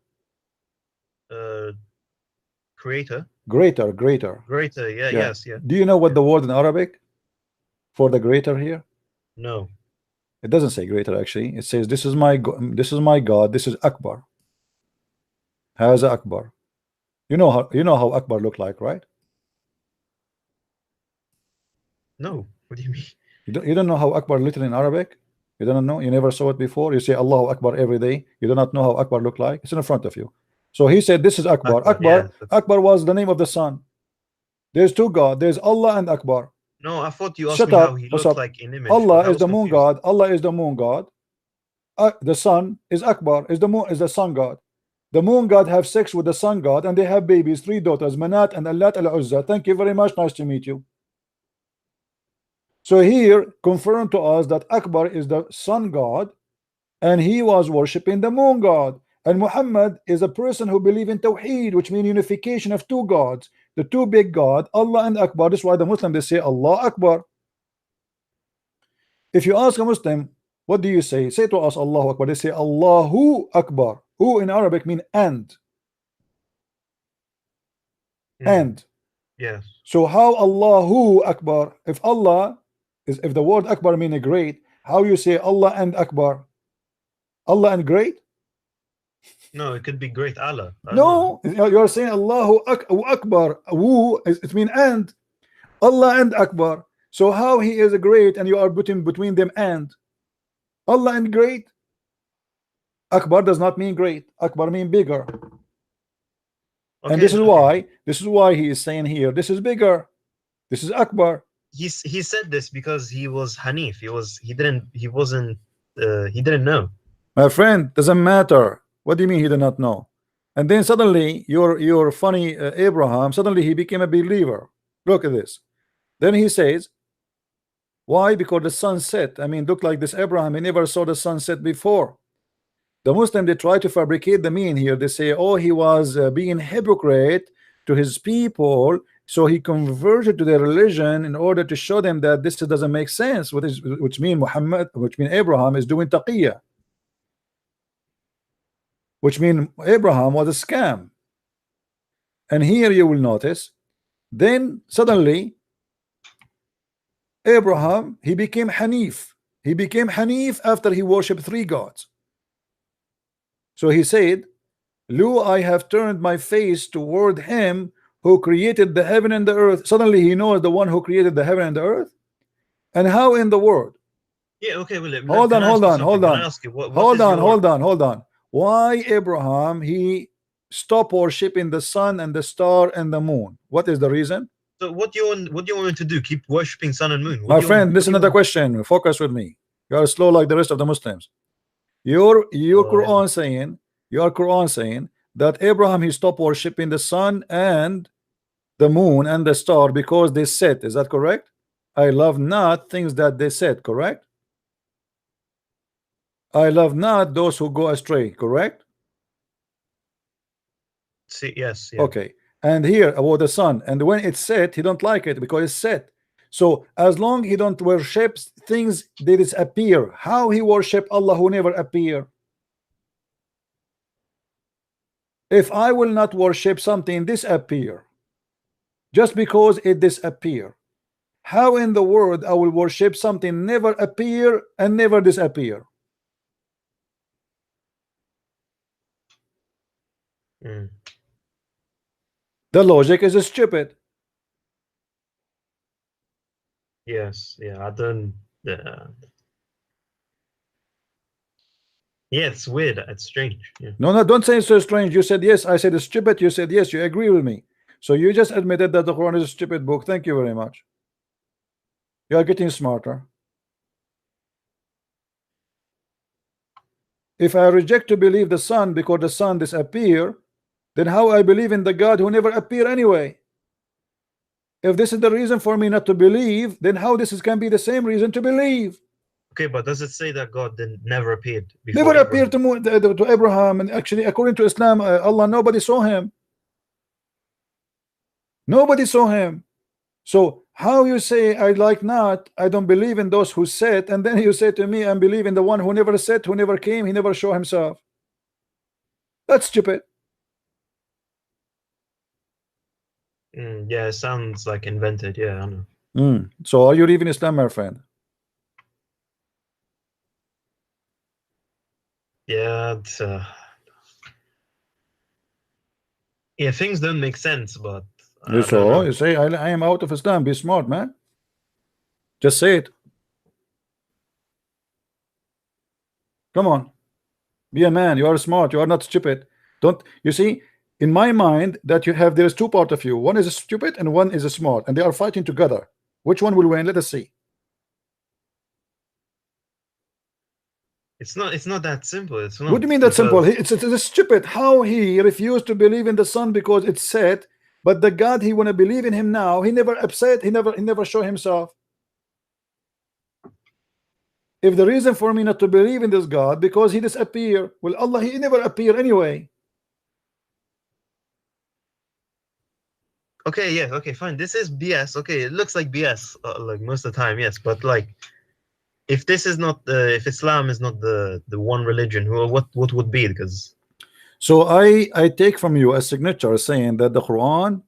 Creator. Greater. Greater, yeah, yes, yeah. Do you know what the word in Arabic for the greater here? No. It doesn't say greater actually. It says this is my God, this is Akbar. Haza Akbar. You know how Akbar look like, right? No. What do you mean? You don't know how Akbar literally in Arabic? You don't know? You never saw it before? You say Allahu Akbar every day. You do not know how Akbar look like? It's in front of you. So he said this is Akbar. Yeah, Akbar was the name of the sun. There's 2 gods. There's Allah and Akbar. No, I thought you asked Shut me how up. he What's looked up? like in image. Allah I is was the moon confused. god. Allah is the moon god. The sun is Akbar, is the sun god. The moon god have sex with the sun god and they have babies, 3 daughters, Manat and Allat al-Uzza. Thank you very much. Nice to meet you. So here confirmed to us that Akbar is the sun god and he was worshipping the moon god. And Muhammad is a person who believe in Tawheed, which means unification of 2 gods, the 2 big God, Allah and Akbar. This is why the Muslim they say Allah Akbar. If you ask a Muslim, what do you say? Say to us Allahu Akbar. They say Allahu Akbar. Who in Arabic mean and. And. Yes. So how Allahu Akbar? If Allah is, if the word Akbar mean a great, how you say Allah and Akbar? Allah and great? No, it could be great Allah. No, you're saying Allahu Akbar. Woo, it mean and. Allah and Akbar. So how he is a great and you are putting between them and. Allah and great. Akbar does not mean great. Akbar mean bigger. Okay, and this is why he is saying here, this is bigger. This is Akbar. He said this because he was Hanif. He didn't know. My friend, doesn't matter. What do you mean he did not know? And then suddenly your funny Abraham, suddenly he became a believer. Look at this. Then he says, why? Because the sun set. I mean, look like this Abraham, he never saw the sunset before. The Muslim, they try to fabricate the mean here. They say, oh, he was being hypocrite to his people So he converted to their religion in order to show them that this doesn't make sense, which mean Abraham is doing taqiyya, which mean Abraham was a scam. And here you will notice, then suddenly Abraham, he became Hanif. He became Hanif after he worshipped 3 gods. So he said, Lo, I have turned my face toward him who created the heaven and the earth. Suddenly he knows the one who created the heaven and the earth. And how in the world? Yeah, okay, William. Hold on. Why Abraham, he stopped worshiping the sun and the star and the moon? What is the reason? So what do you want me to do? Keep worshipping sun and moon? My friend, listen to the question. Focus with me. You are slow like the rest of the Muslims. Your Quran saying, that Abraham, he stopped worshiping the sun and the moon and the star because they said, is that correct? I love not things that they said, correct? I love not those who go astray, correct? See, yes, yeah. Okay. And here about the sun, and when it's set, he don't like it because it's set. So as long he don't worship things that disappear, how he worship Allah who never appear? If I will not worship something disappear, just because it disappear, how in the world I will worship something never appear and never disappear? The logic is stupid. Yes, yeah, I don't. Yeah, it's weird. It's strange. Yeah. No, don't say it's so strange. You said yes. I said it's stupid. You said yes. You agree with me. So you just admitted that the Quran is a stupid book. Thank you very much. You are getting smarter. If I reject to believe the sun because the sun disappear, then how I believe in the God who never appear anyway? If this is the reason for me not to believe, then how this can be the same reason to believe? Okay, but does it say that God never appeared before never Abraham? appeared to Abraham? And actually, according to Islam, Allah, nobody saw him. Nobody saw him. So how you say I like not, I don't believe in those who said, and then you say to me, I believe in the one who never said, who never came, he never showed himself. That's stupid. Yeah, it sounds like invented. Yeah, I know. So are you leaving Islam, my friend? Yeah, yeah, things don't make sense, but You say I am out of Islam. Be smart, man. Just say it. Come on, be a man. You are smart. You are not stupid. Don't you see? In my mind, that you have, there is 2 parts of you. One is stupid and one is smart, and they are fighting together. Which one will win? Let us see. It's not that simple. It's not. What do you mean that simple? It's stupid. How he refused to believe in the sun because it's said, but the God he want to believe in him now, he never upset. He never show himself. If the reason for me not to believe in this God because he disappear, well, Allah, he never appear anyway. Okay, yeah, okay, fine. This is BS. Okay, it looks like BS, like most of the time, yes. But like, if this is not if Islam is not the one religion, what would be? Because so I take from you a signature saying that the Quran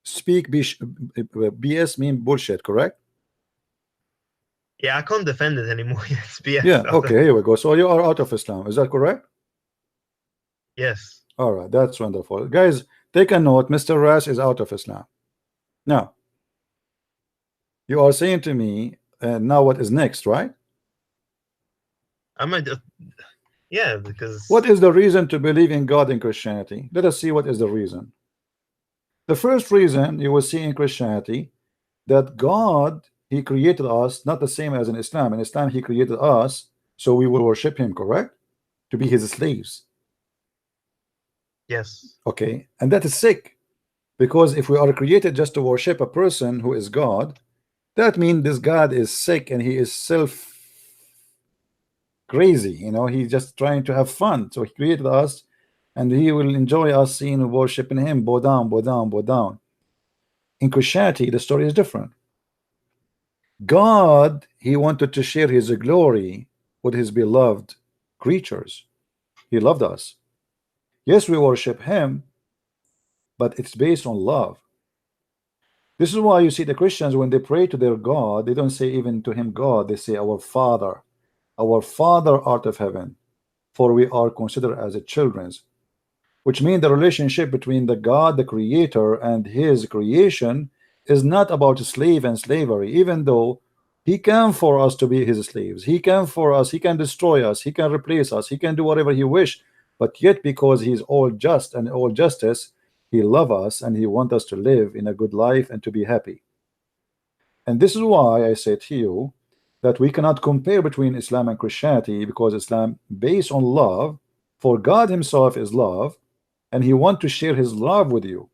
speak BS mean bullshit, correct? Yeah, I can't defend it anymore. It's BS. Yeah, okay, here we go. So you are out of Islam, is that correct? Yes. All right, that's wonderful, guys. Take a note. Mr. Ras is out of Islam. Now you are saying to me, now what is next, right? I might yeah, because what is the reason to believe in God in Christianity? Let us see what is the reason. The first reason you will see in Christianity, that God, he created us, not the same as in Islam. In Islam, he created us so we will worship him, correct? To be his slaves. Yes. Okay, and that is sick, because if we are created just to worship a person who is God, that means this God is sick and he is self crazy, you know, he's just trying to have fun. So he created us and he will enjoy us seeing worshiping him, bow down, bow down, bow down. In Christianity, the story is different. God, he wanted to share his glory with his beloved creatures. He loved us. Yes, we worship him, but it's based on love. This is why you see the Christians, when they pray to their God, they don't say even to him God, they say our Father art of heaven, for we are considered as a children's, which means the relationship between the God, the creator, and his creation is not about slave and slavery, even though he can for us to be his slaves. He can for us, he can destroy us, he can replace us, he can do whatever he wish, but yet because he's all just and all justice, he loves us and he wants us to live in a good life and to be happy. And this is why I say to you that we cannot compare between Islam and Christianity, because Islam based on love, for God himself is love, and he wants to share his love with you.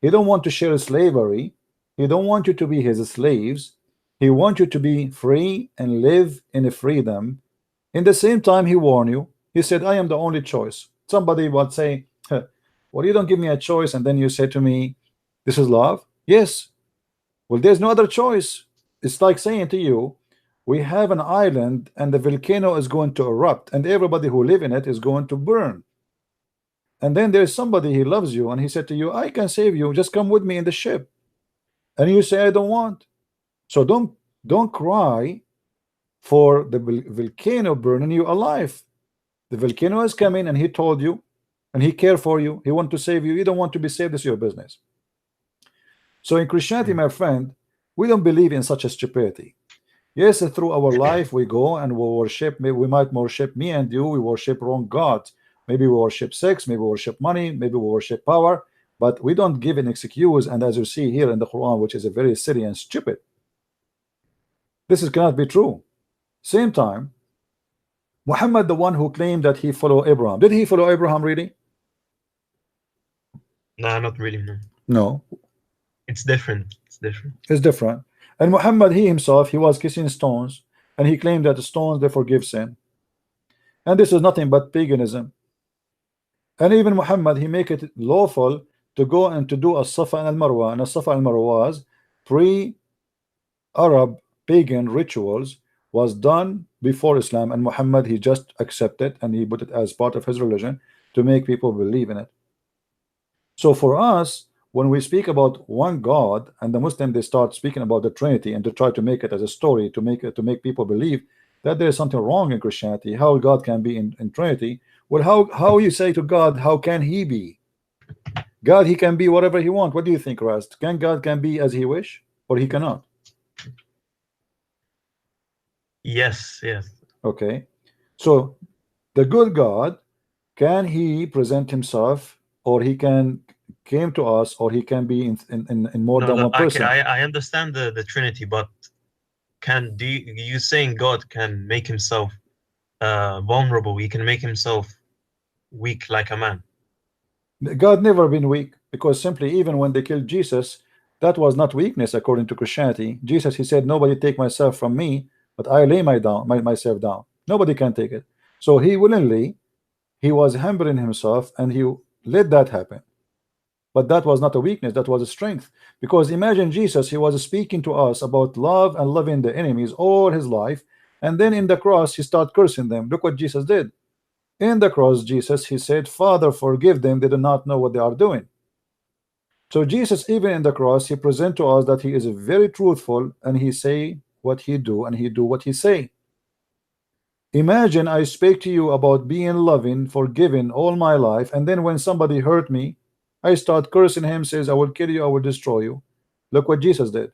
He don't want to share slavery. He don't want you to be his slaves. He wants you to be free and live in a freedom. In the same time, he warned you. He said, I am the only choice. Somebody would say, well, you don't give me a choice, and then you say to me, this is love? Yes. Well, there's no other choice. It's like saying to you, we have an island and the volcano is going to erupt and everybody who live in it is going to burn. And then there's somebody, he loves you, and he said to you, I can save you, just come with me in the ship. And you say, I don't want. So don't cry for the volcano burning you alive. The volcano is coming and he told you, and he cared for you, he want to save you. You don't want to be saved, it's your business. So in Christianity, my friend, we don't believe in such a stupidity. Yes, through our life we go and we worship, maybe we might worship, me and you, we worship wrong gods. Maybe we worship sex, maybe we worship money, maybe we worship power, but we don't give an excuse. And as you see here in the Quran, which is a very silly and stupid, this cannot be true. Same time, Muhammad, the one who claimed that he followed Abraham, did he follow Abraham really? No, not really, no. No. It's different. It's different. It's different. And Muhammad, he himself, he was kissing stones, and he claimed that the stones, they forgive sin. And this is nothing but paganism. And even Muhammad, he make it lawful to go and to do a Safa and al-Marwa. And a Safa and al-Marwa was pre-Arab pagan rituals, was done before Islam, and Muhammad, he just accepted and he put it as part of his religion to make people believe in it. So for us, when we speak about one God, and the Muslim, they start speaking about the Trinity and to try to make it as a story to make people believe that there is something wrong in Christianity, how God can be in Trinity. Well, how you say to God, how can he be? God, he can be whatever he wants. What do you think, Rast? Can God can be as he wish, or he cannot? Yes, yes. Okay. So the good God, can he present himself, or he can came to us, or he can be in more than one person? I understand the Trinity, but you saying God can make himself vulnerable? He can make himself weak like a man. God never been weak, because simply even when they killed Jesus, that was not weakness according to Christianity. Jesus, he said, nobody take myself from me, but I lay myself down. Nobody can take it. So he willingly, he was humbling himself, and he let that happen. But that was not a weakness, that was a strength. Because imagine Jesus, he was speaking to us about love and loving the enemies all his life, and then in the cross he started cursing them. Look what Jesus did. In the cross, Jesus, he said, Father, forgive them, they do not know what they are doing. So Jesus, even in the cross, he present to us that he is very truthful, and he say what he do, and he do what he say. Imagine I speak to you about being loving, forgiving all my life, and then when somebody hurt me, I start cursing him, says, I will kill you, I will destroy you. Look what Jesus did.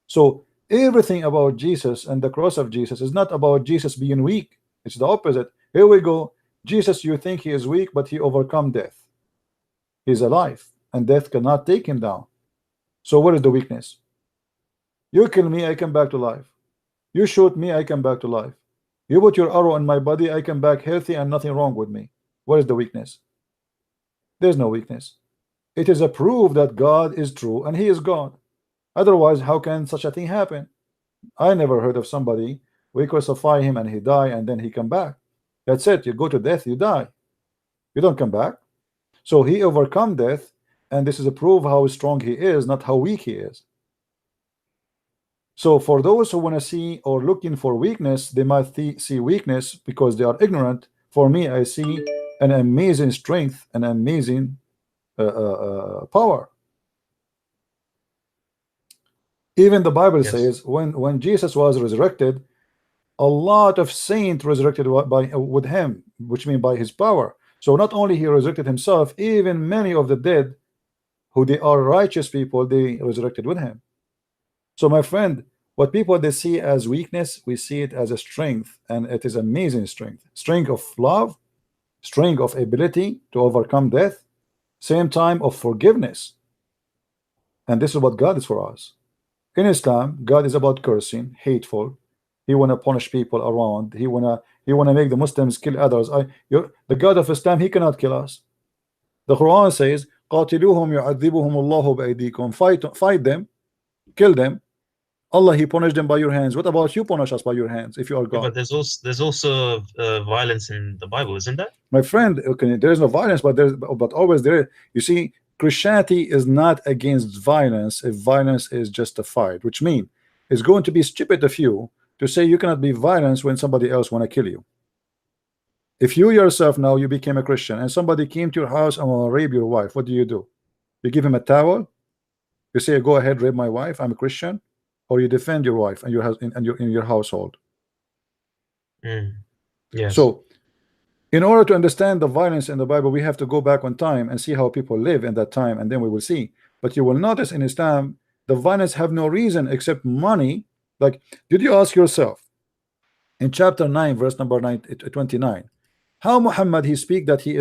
So everything about Jesus and the cross of Jesus is not about Jesus being weak. It's the opposite. Here we go. Jesus, you think he is weak, but he overcome death. He's alive, and death cannot take him down. So what is the weakness? You kill me, I come back to life. You shoot me, I come back to life. You put your arrow in my body, I come back healthy and nothing wrong with me. What is the weakness? There's no weakness. It is a proof that God is true and he is God. Otherwise, how can such a thing happen? I never heard of somebody, we crucify him and he die and then he come back. That's it. You go to death, you die. You don't come back. So he overcome death, and this is a proof how strong he is, not how weak he is. So for those who want to see or looking for weakness, they might see weakness because they are ignorant. For me, I see an amazing strength, an amazing power. Even the Bible Yes. says when Jesus was resurrected, a lot of saints resurrected with him, which means by his power. So not only he resurrected himself, even many of the dead, who they are righteous people, they resurrected with him. So my friend, what people they see as weakness, we see it as a strength, and it is amazing strength. Strength of love, strength of ability to overcome death, same time of forgiveness. And this is what God is for us. In Islam, God is about cursing, hateful. He wanna punish people around. He wanna make the Muslims kill others. The God of Islam, he cannot kill us. The Quran says, قاتلوهم يعذبهم الله بأيديكم. Fight them, kill them. Allah, he punished them by your hands. What about you punish us by your hands if you are Yeah, God? but there's also violence in the Bible, isn't there? My friend, okay, there is no violence, but always there. You see, Christianity is not against violence if violence is justified, which means it's going to be stupid of you to say you cannot be violent when somebody else want to kill you. If you yourself now you became a Christian and somebody came to your house and will rape your wife, what do? You give him a towel? You say, go ahead, rape my wife, I'm a Christian? Or you defend your wife and your husband and in your household? Yes. So in order to understand the violence in the Bible, we have to go back on time and see how people live in that time, and then we will see. But you will notice in Islam, the violence have no reason except money. Like, did you ask yourself in chapter 9, verse number 29, how Muhammad he speak that he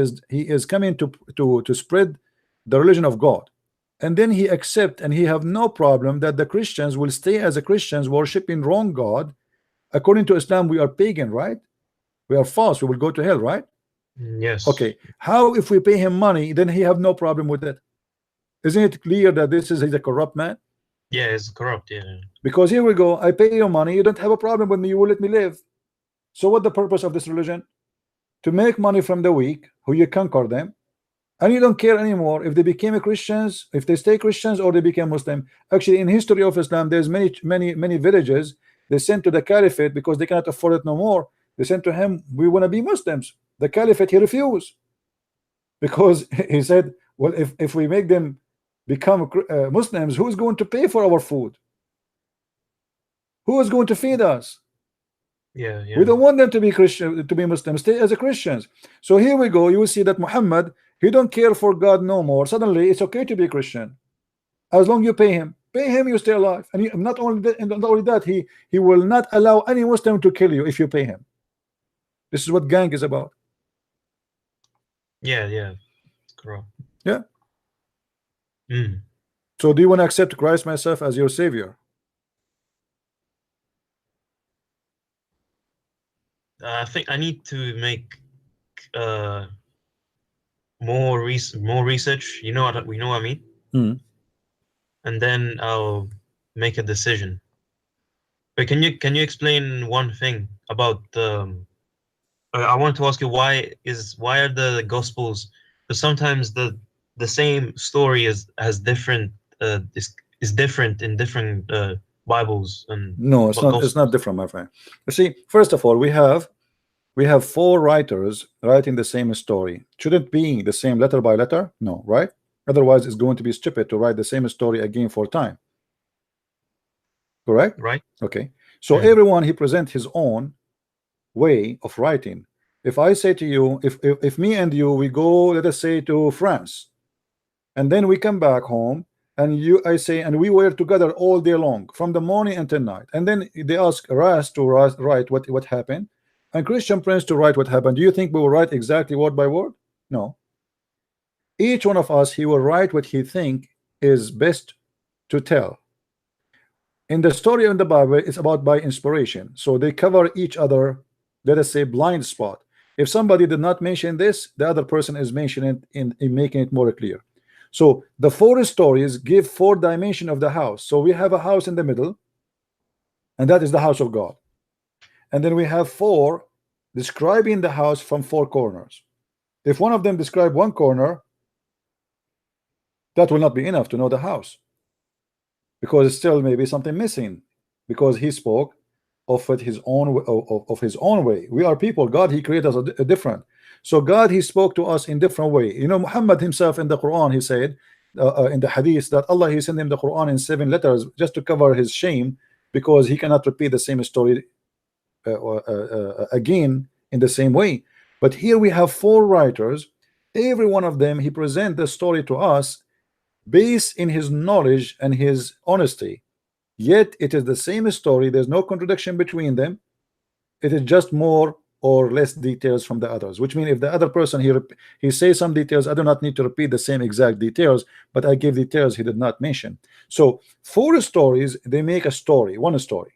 is coming to spread the religion of God, and then he accept and he have no problem that the Christians will stay as a Christians worshiping wrong God. According to Islam, we are pagan, right? We are false, we will go to hell, right? Yes. Okay, how if we pay him money, then he have no problem with it? Isn't it clear that he's a corrupt man? Yeah, it's corrupt. Yeah. Because here we go, I pay you money, you don't have a problem with me, you will let me live. So what the purpose of this religion? To make money from the weak, who you conquer them, and you don't care anymore if they became Christians, if they stay Christians or they became Muslim. Actually, in history of Islam, there's many villages they sent to the caliphate because they cannot afford it no more. They sent to him, we want to be Muslims. The caliphate, he refused, because he said, well, if we make them become Muslims, who's going to pay for our food? Who is going to feed us? Yeah. We don't want them to be Christian, to be Muslims. Stay as a Christians. So here we go. You will see that Muhammad, he don't care for God no more. Suddenly, it's okay to be Christian as long you pay him. Pay him, you stay alive. And not only that, he will not allow any Muslim to kill you if you pay him. This is what gang is about. Yeah. It's corrupt. Yeah. So do you want to accept Christ myself as your savior? I think I need to make more research. You know what I mean? And then I'll make a decision. But can you explain one thing about I want to ask you why are the Gospels? Because sometimes the same story has different is different in different Bibles and No, it's not. Gospels. It's not different, my friend. You see, first of all, we have 4 writers writing the same story. Should it be the same letter by letter? No, right? Otherwise, it's going to be stupid to write the same story again 4 times. Correct? Right. Okay. So everyone he present his own way of writing. If I say to you, if me and you we go, let us say, to France, and then we come back home, and I say, and we were together all day long from the morning until night, and then they ask Ras to write what happened, and Christian Prince to write what happened. Do you think we will write exactly word by word? No. Each one of us, he will write what he think is best to tell. In the story in the Bible, it's about by inspiration, so they cover each other, let us say, blind spot. If somebody did not mention this, the other person is mentioning it in making it more clear. So the 4 stories give 4 dimensions of the house. So we have a house in the middle, and that is the house of God. And then we have 4 describing the house from 4 corners. If one of them describe one corner, That will not be enough to know the house, because still maybe something missing, because he spoke of it his own of his own way. We are people. God, he created us a different. So God, he spoke to us in different way. You know, Muhammad himself in the Quran, he said in the hadith that Allah, he sent him the Quran in 7 letters just to cover his shame, because he cannot repeat the same story again in the same way. But here we have 4 writers. Every one of them, he present the story to us based in his knowledge and his honesty. Yet it is the same story. There's no contradiction between them. It is just more or less details from the others, which means if the other person he says some details, I do not need to repeat the same exact details, but I give details he did not mention. So 4 stories, they make a story, one story.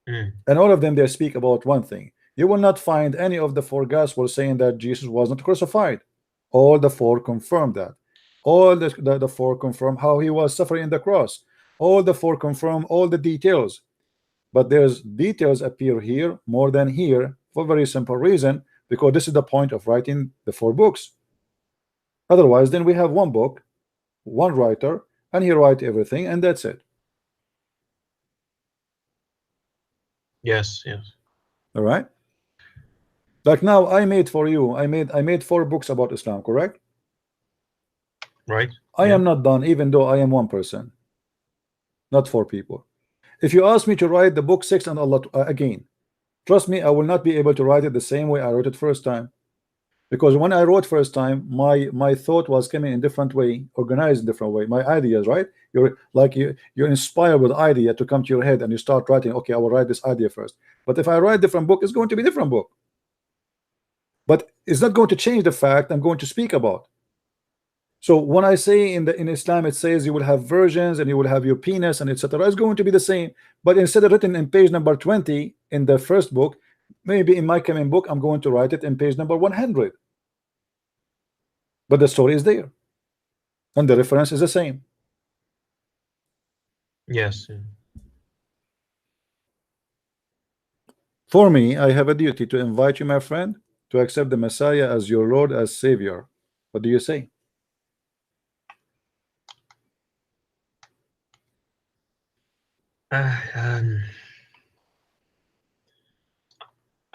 And all of them, they speak about one thing. You will not find any of the 4 gospels saying that Jesus was not crucified. All the 4 confirm that. All the 4 confirm how he was suffering in the cross. All the 4 confirm all the details. But there's details appear here more than here for a very simple reason, because this is the point of writing the 4 books. Otherwise, then we have one book, one writer, and he write everything, and that's it. Yes, yes. All right. Like now, I made for you. I made 4 books about Islam, correct? Right. I am not done, even though I am one person, not 4 people. If you ask me to write the book 6 and Allah again, trust me, I will not be able to write it the same way I wrote it first time, because when I wrote first time, my thought was coming in different way, organized in different way. My ideas, right? You're inspired with idea to come to your head, and you start writing. Okay, I will write this idea first. But if I write different book, it's going to be different book. But it's not going to change the fact I'm going to speak about. So when I say in Islam, it says you will have versions and you will have your penis and etc. It's going to be the same, but instead of written in page number 20 in the first book, maybe in my coming book I'm going to write it in page number 100. But the story is there, and the reference is the same. Yes. For me, I have a duty to invite you, my friend, to accept the Messiah as your Lord, as Savior. What do you say?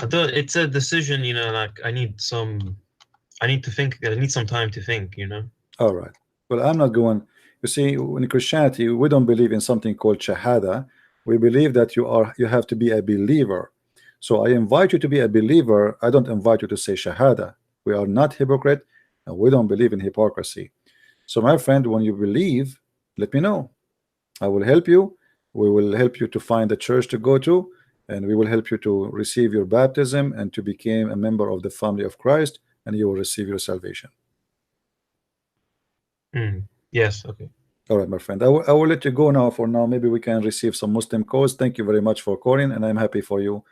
It's a decision, you know, like I need to think. I need some time to think, you know. All right. Well, I'm not going. You see, in Christianity, we don't believe in something called shahada. We believe that you have to be a believer. So I invite you to be a believer. I don't invite you to say shahada. We are not hypocrite, and we don't believe in hypocrisy. So my friend, when you believe, let me know. I will help you. We will help you to find a church to go to, and we will help you to receive your baptism and to become a member of the family of Christ, and you will receive your salvation. Yes, okay. All right, my friend. I will let you go now. For now, maybe we can receive some Muslim calls. Thank you very much for calling, and I'm happy for you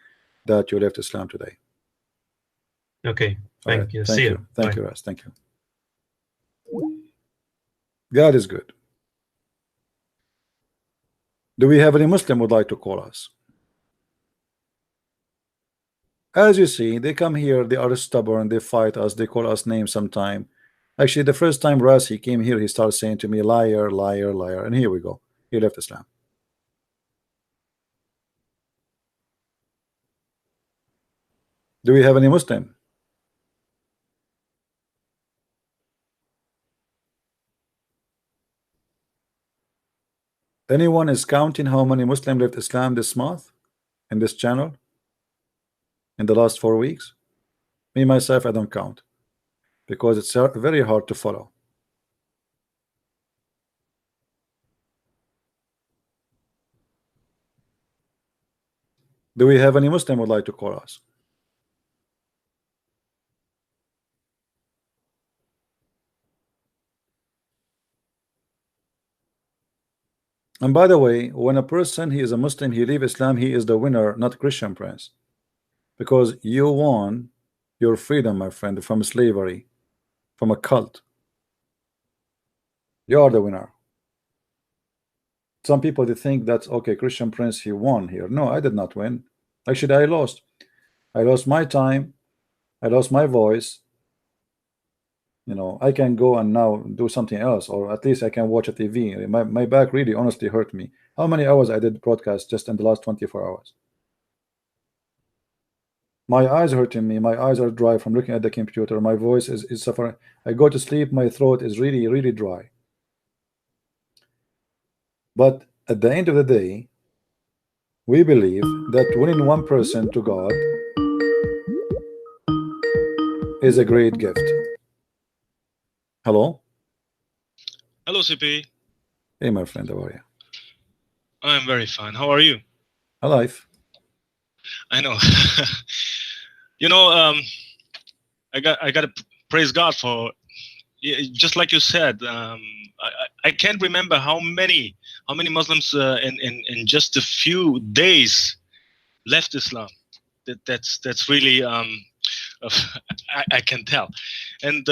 that you left Islam today. Okay, thank you. Thank See you. Thank Bye. you, Ras. Thank you. God is good. Do we have any Muslim would like to call us? As you see, they come here, they are stubborn, they fight us, they call us names sometime. Actually, the first time Ras he came here, he started saying to me, liar, liar, liar, and here we go. He left Islam. Do we have any Muslim? Anyone is counting how many Muslims left Islam this month in this channel in the last 4 weeks? Me myself, I don't count, because it's very hard to follow. Do we have any Muslim would like to call us? And by the way, when a person he is a Muslim, he leave Islam, he is the winner, not Christian Prince, because you won your freedom, my friend, from slavery, from a cult. You are the winner. Some people they think that's okay. Christian Prince he won here. No, I did not win. Actually, I lost. I lost my time. I lost my voice. I can go and now do something else, or at least I can watch a TV. My back really honestly hurt me. How many hours I did broadcast just in the last 24 hours? My eyes hurting me. My eyes are dry from looking at the computer. My voice is suffering. I go to sleep, my throat is really, really dry. But at the end of the day, we believe that winning one person to God is a great gift. Hello? Hello, CP. Hey, my friend, how are you? I'm very fine. How are you? Alive. I know. you know, I got to praise God for just like you said. I can't remember how many Muslims in just a few days left Islam. That's really I can tell, and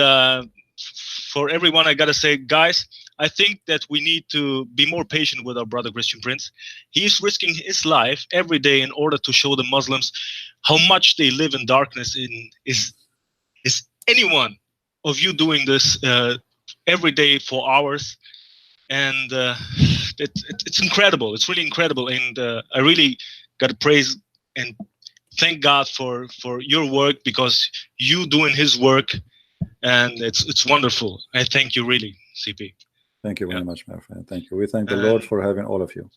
for everyone, I gotta say, guys, I think that we need to be more patient with our brother Christian Prince. He's risking his life every day in order to show the Muslims how much they live in darkness. Is anyone of you doing this every day for hours? And it's incredible. It's really incredible, and I really got to praise and thank God for your work, because you doing His work, and it's wonderful. I thank you really, CP. Thank you very Yeah. much, my friend. Thank you. We thank the Lord for having all of you.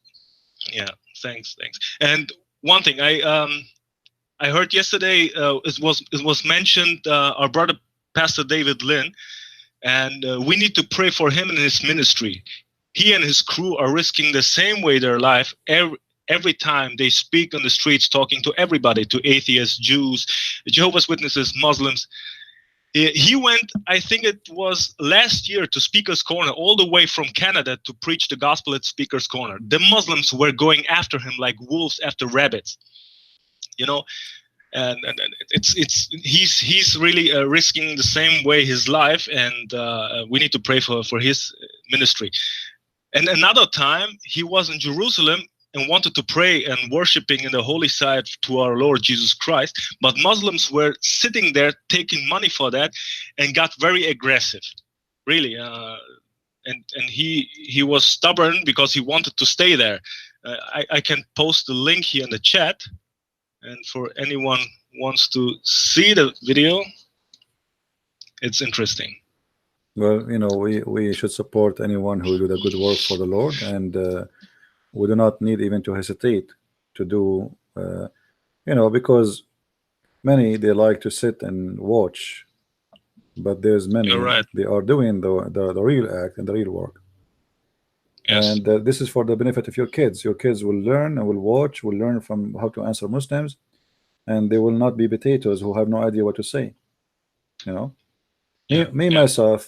Yeah, thanks. And one thing I heard yesterday, it was mentioned, our brother Pastor David Lynn, and we need to pray for him and his ministry. He and his crew are risking the same way their life every time they speak on the streets, talking to everybody, to atheists, Jews, Jehovah's Witnesses, Muslims. He went, I think it was last year, to Speaker's Corner, all the way from Canada, to preach the gospel at Speaker's Corner. The Muslims were going after him like wolves after rabbits, you know. And he's really risking the same way his life, and we need to pray for his ministry. And another time, he was in Jerusalem and wanted to pray and worshiping in the holy site to our Lord Jesus Christ, but Muslims were sitting there taking money for that, and got very aggressive, really. And he was stubborn because he wanted to stay there. I can post the link here in the chat, and for anyone wants to see the video, it's interesting. Well, we should support anyone who do the good work for the Lord, and we do not need even to hesitate to do, because many they like to sit and watch, but there's many You're right. they are doing the real act and the real work. Yes. And this is for the benefit of your kids. Your kids will learn and will watch, will learn from how to answer Muslims, and they will not be potatoes who have no idea what to say. Yeah. Myself,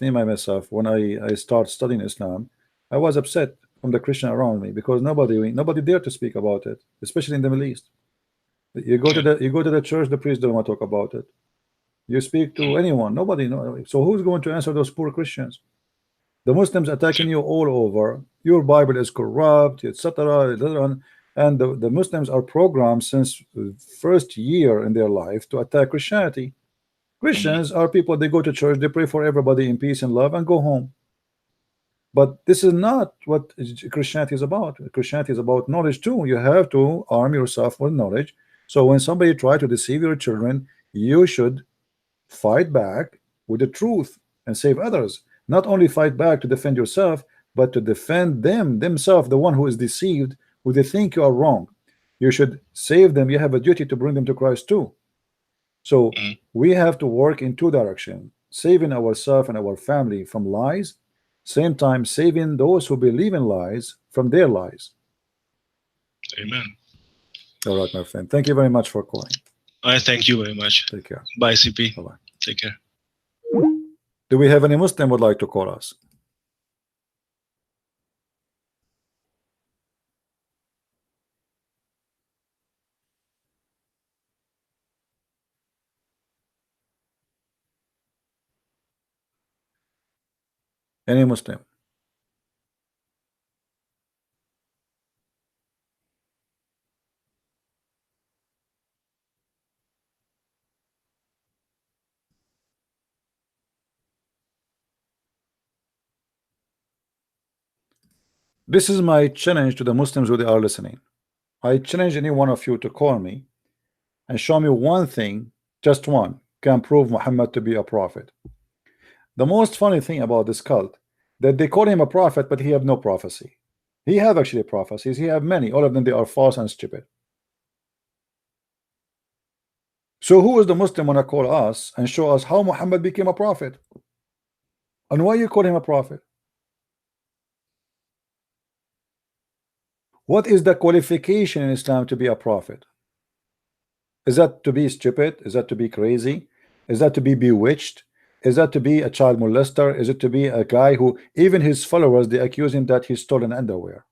when I start studying Islam, I was upset from the Christian around me, because nobody dared to speak about it, especially in the Middle East. You go to the church, the priest don't want to talk about it. You speak to anyone, nobody know. So who's going to answer those poor Christians? The Muslims attacking you all over. Your Bible is corrupt, etc. And the Muslims are programmed since the first year in their life to attack Christianity. Christians are people, they go to church, they pray for everybody in peace and love and go home. But this is not what Christianity is about. Christianity is about knowledge too. You have to arm yourself with knowledge. So when somebody try to deceive your children, you should fight back with the truth and save others. Not only fight back to defend yourself, but to defend themselves, the one who is deceived, who they think you are wrong. You should save them. You have a duty to bring them to Christ too. So we have to work in two directions: saving ourselves and our family from lies, same time saving those who believe in lies from their lies. Amen. All right, my friend. Thank you very much for calling. I thank you very much. Take care. Bye, CP. Bye-bye. Take care. Do we have any Muslim would like to call us? Any Muslim? This is my challenge to the Muslims who they are listening. I challenge any one of you to call me and show me one thing, just one, can prove Muhammad to be a prophet. The most funny thing about this cult, that they call him a prophet, but he have no prophecy. He have actually prophecies. He have many. All of them, they are false and stupid. So who is the Muslim wanna call us and show us how Muhammad became a prophet? And why you call him a prophet? What is the qualification in Islam to be a prophet? Is that to be stupid? Is that to be crazy? Is that to be bewitched? Is that to be a child molester? Is it to be a guy who even his followers, they accuse him that he stole an underwear?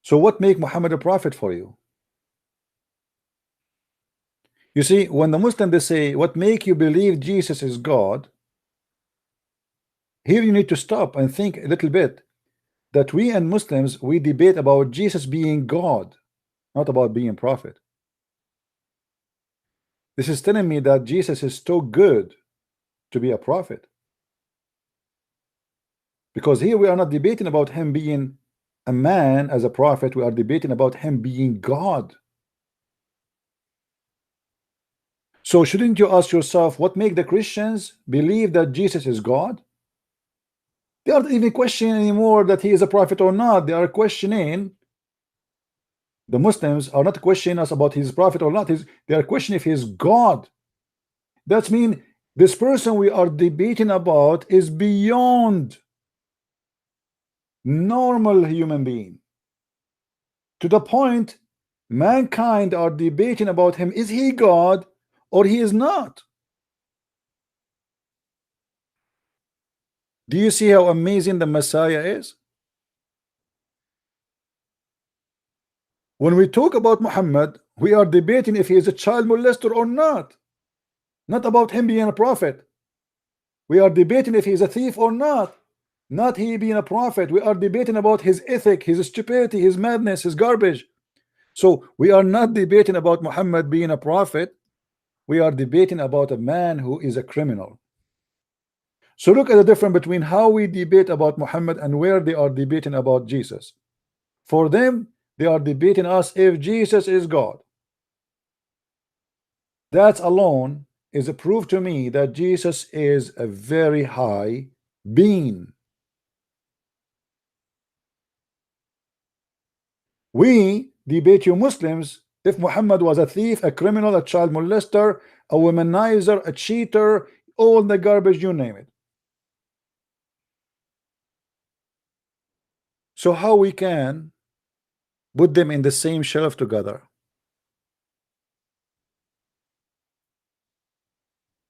So what make Muhammad a prophet for you? You see, when the Muslim they say, what make you believe Jesus is God? Here you need to stop and think a little bit, that we and Muslims, we debate about Jesus being God, not about being prophet. This is telling me that Jesus is too good to be a prophet, because here we are not debating about him being a man as a prophet, we are debating about him being God. So shouldn't you ask yourself, what make the Christians believe that Jesus is God? They aren't even questioning anymore that he is a prophet or not. They are questioning, the Muslims are not questioning us about his prophet or not. They are questioning if he is God. That means this person we are debating about is beyond normal human being, to the point mankind are debating about him, is he God or he is not? Do you see how amazing the Messiah is? When we talk about Muhammad, we are debating if he is a child molester or not about him being a prophet. We are debating if he is a thief or not he being a prophet. We are debating about his ethic, his stupidity, his madness, his garbage. So we are not debating about Muhammad being a prophet. We are debating about a man who is a criminal. So look at the difference between how we debate about Muhammad and where they are debating about Jesus. For them, they are debating us if Jesus is God. That alone is a proof to me that Jesus is a very high being. We debate, you Muslims, if Muhammad was a thief, a criminal, a child molester, a womanizer, a cheater, all the garbage, you name it. So how we can put them in the same shelf together?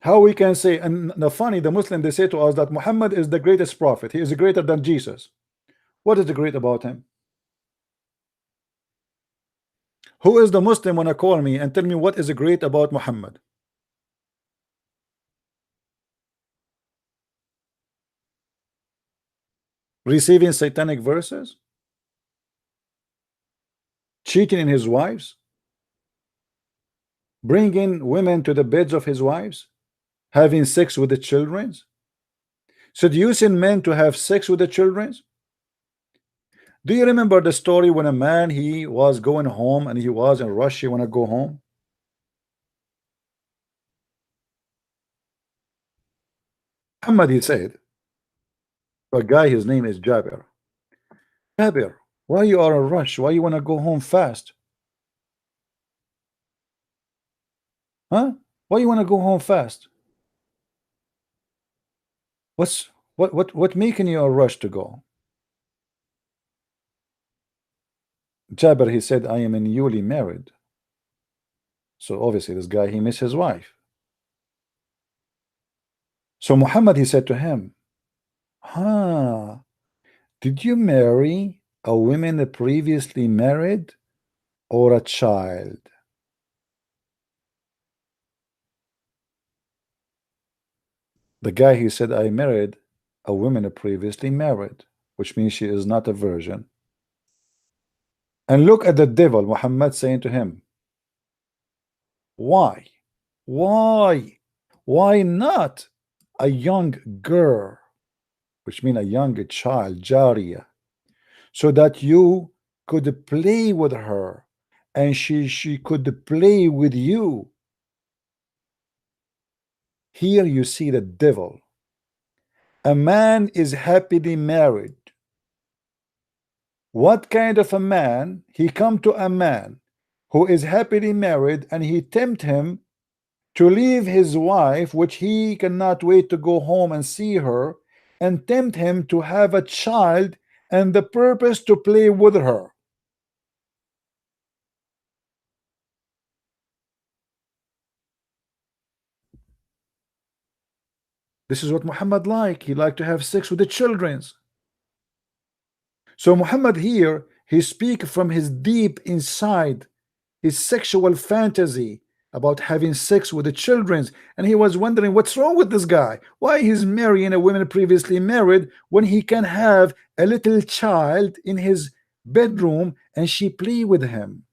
How we can say, and the funny, the Muslim, they say to us that Muhammad is the greatest prophet, he is greater than Jesus. What is the great about him? Who is the Muslim wanna call me and tell me what is great about Muhammad? Receiving satanic verses, cheating in his wives, bringing women to the beds of his wives, having sex with the children, seducing men to have sex with the children. Do you remember the story when a man, he was going home and he was in rush, he want to go home? Muhammad, he said, a guy, his name is Jabir. Jabir, why you are in rush? Why you want to go home fast? Huh? Why you want to go home fast? What making you a rush to go? Jabir, he said, I am newly married. So obviously this guy, he missed his wife. So Muhammad, he said to him, did you marry a woman previously married or a child? The guy, he said, I married a woman previously married, which means she is not a virgin. And look at the devil, Muhammad, saying to him, why not a young girl? which means a young child, Jariya, so that you could play with her and she could play with you. Here you see the devil. A man is happily married. What kind of a man? He come to a man who is happily married and he tempt him to leave his wife, which he cannot wait to go home and see her, and tempt him to have a child and the purpose to play with her. This is what Muhammad like. He liked to have sex with the children's. So Muhammad here, he speak from his deep inside, his sexual fantasy about having sex with the children's, and he was wondering what's wrong with this guy. Why he's marrying a woman previously married when he can have a little child in his bedroom and she play with him.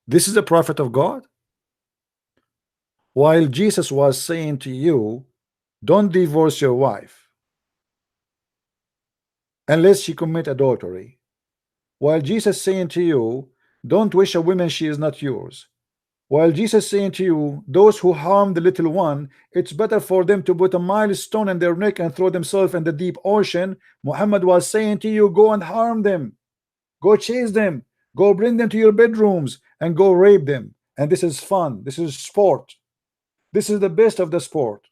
This is the prophet of God. While Jesus was saying to you, don't divorce your wife unless she commit adultery. While Jesus saying to you, don't wish a woman she is not yours. While Jesus saying to you, those who harm the little one, it's better for them to put a milestone in their neck and throw themselves in the deep ocean. Muhammad was saying to you, go and harm them, go chase them, go bring them to your bedrooms and go rape them. And this is fun, this is sport, this is the best of the sport.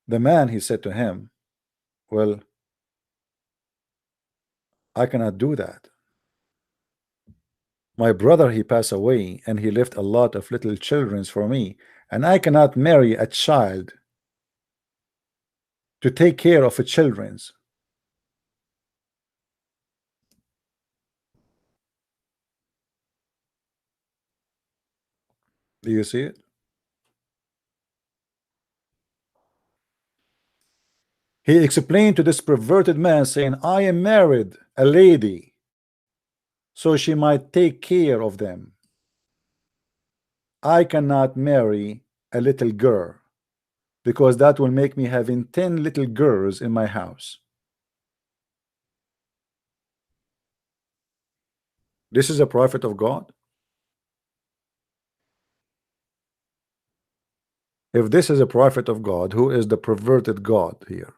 The man, he said to him, well, I cannot do that. My brother, he passed away and he left a lot of little children for me, and I cannot marry a child to take care of a children's. Do you see it? He explained to this perverted man saying, I am married a lady so she might take care of them. I cannot marry a little girl because that will make me having 10 little girls in my house. This is a prophet of God. If this is a prophet of God, who is the perverted God here?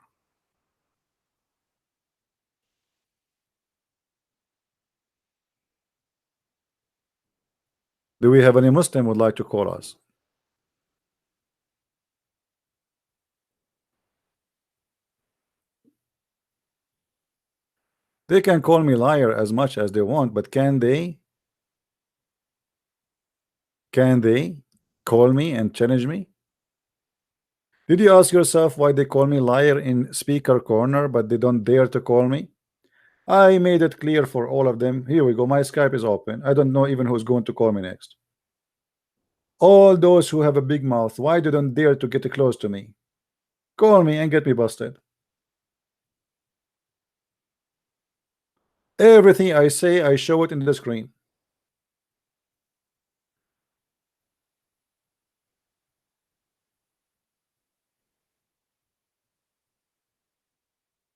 Do we have any Muslim would like to call us? They can call me liar as much as they want, but can they? Can they call me and challenge me? Did you ask yourself why they call me liar in speaker corner, but they don't dare to call me? I made it clear for all of them. Here we go. My Skype is open. I don't know even who's going to call me next. All those who have a big mouth, why they don't dare to get close to me? Call me and get me busted. Everything I say, I show it in the screen.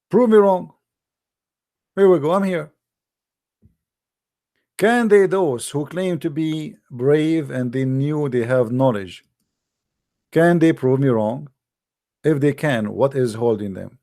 Prove me wrong. Here we go. I'm here. Can they, those who claim to be brave and they knew they have knowledge, can they prove me wrong? If they can, what is holding them?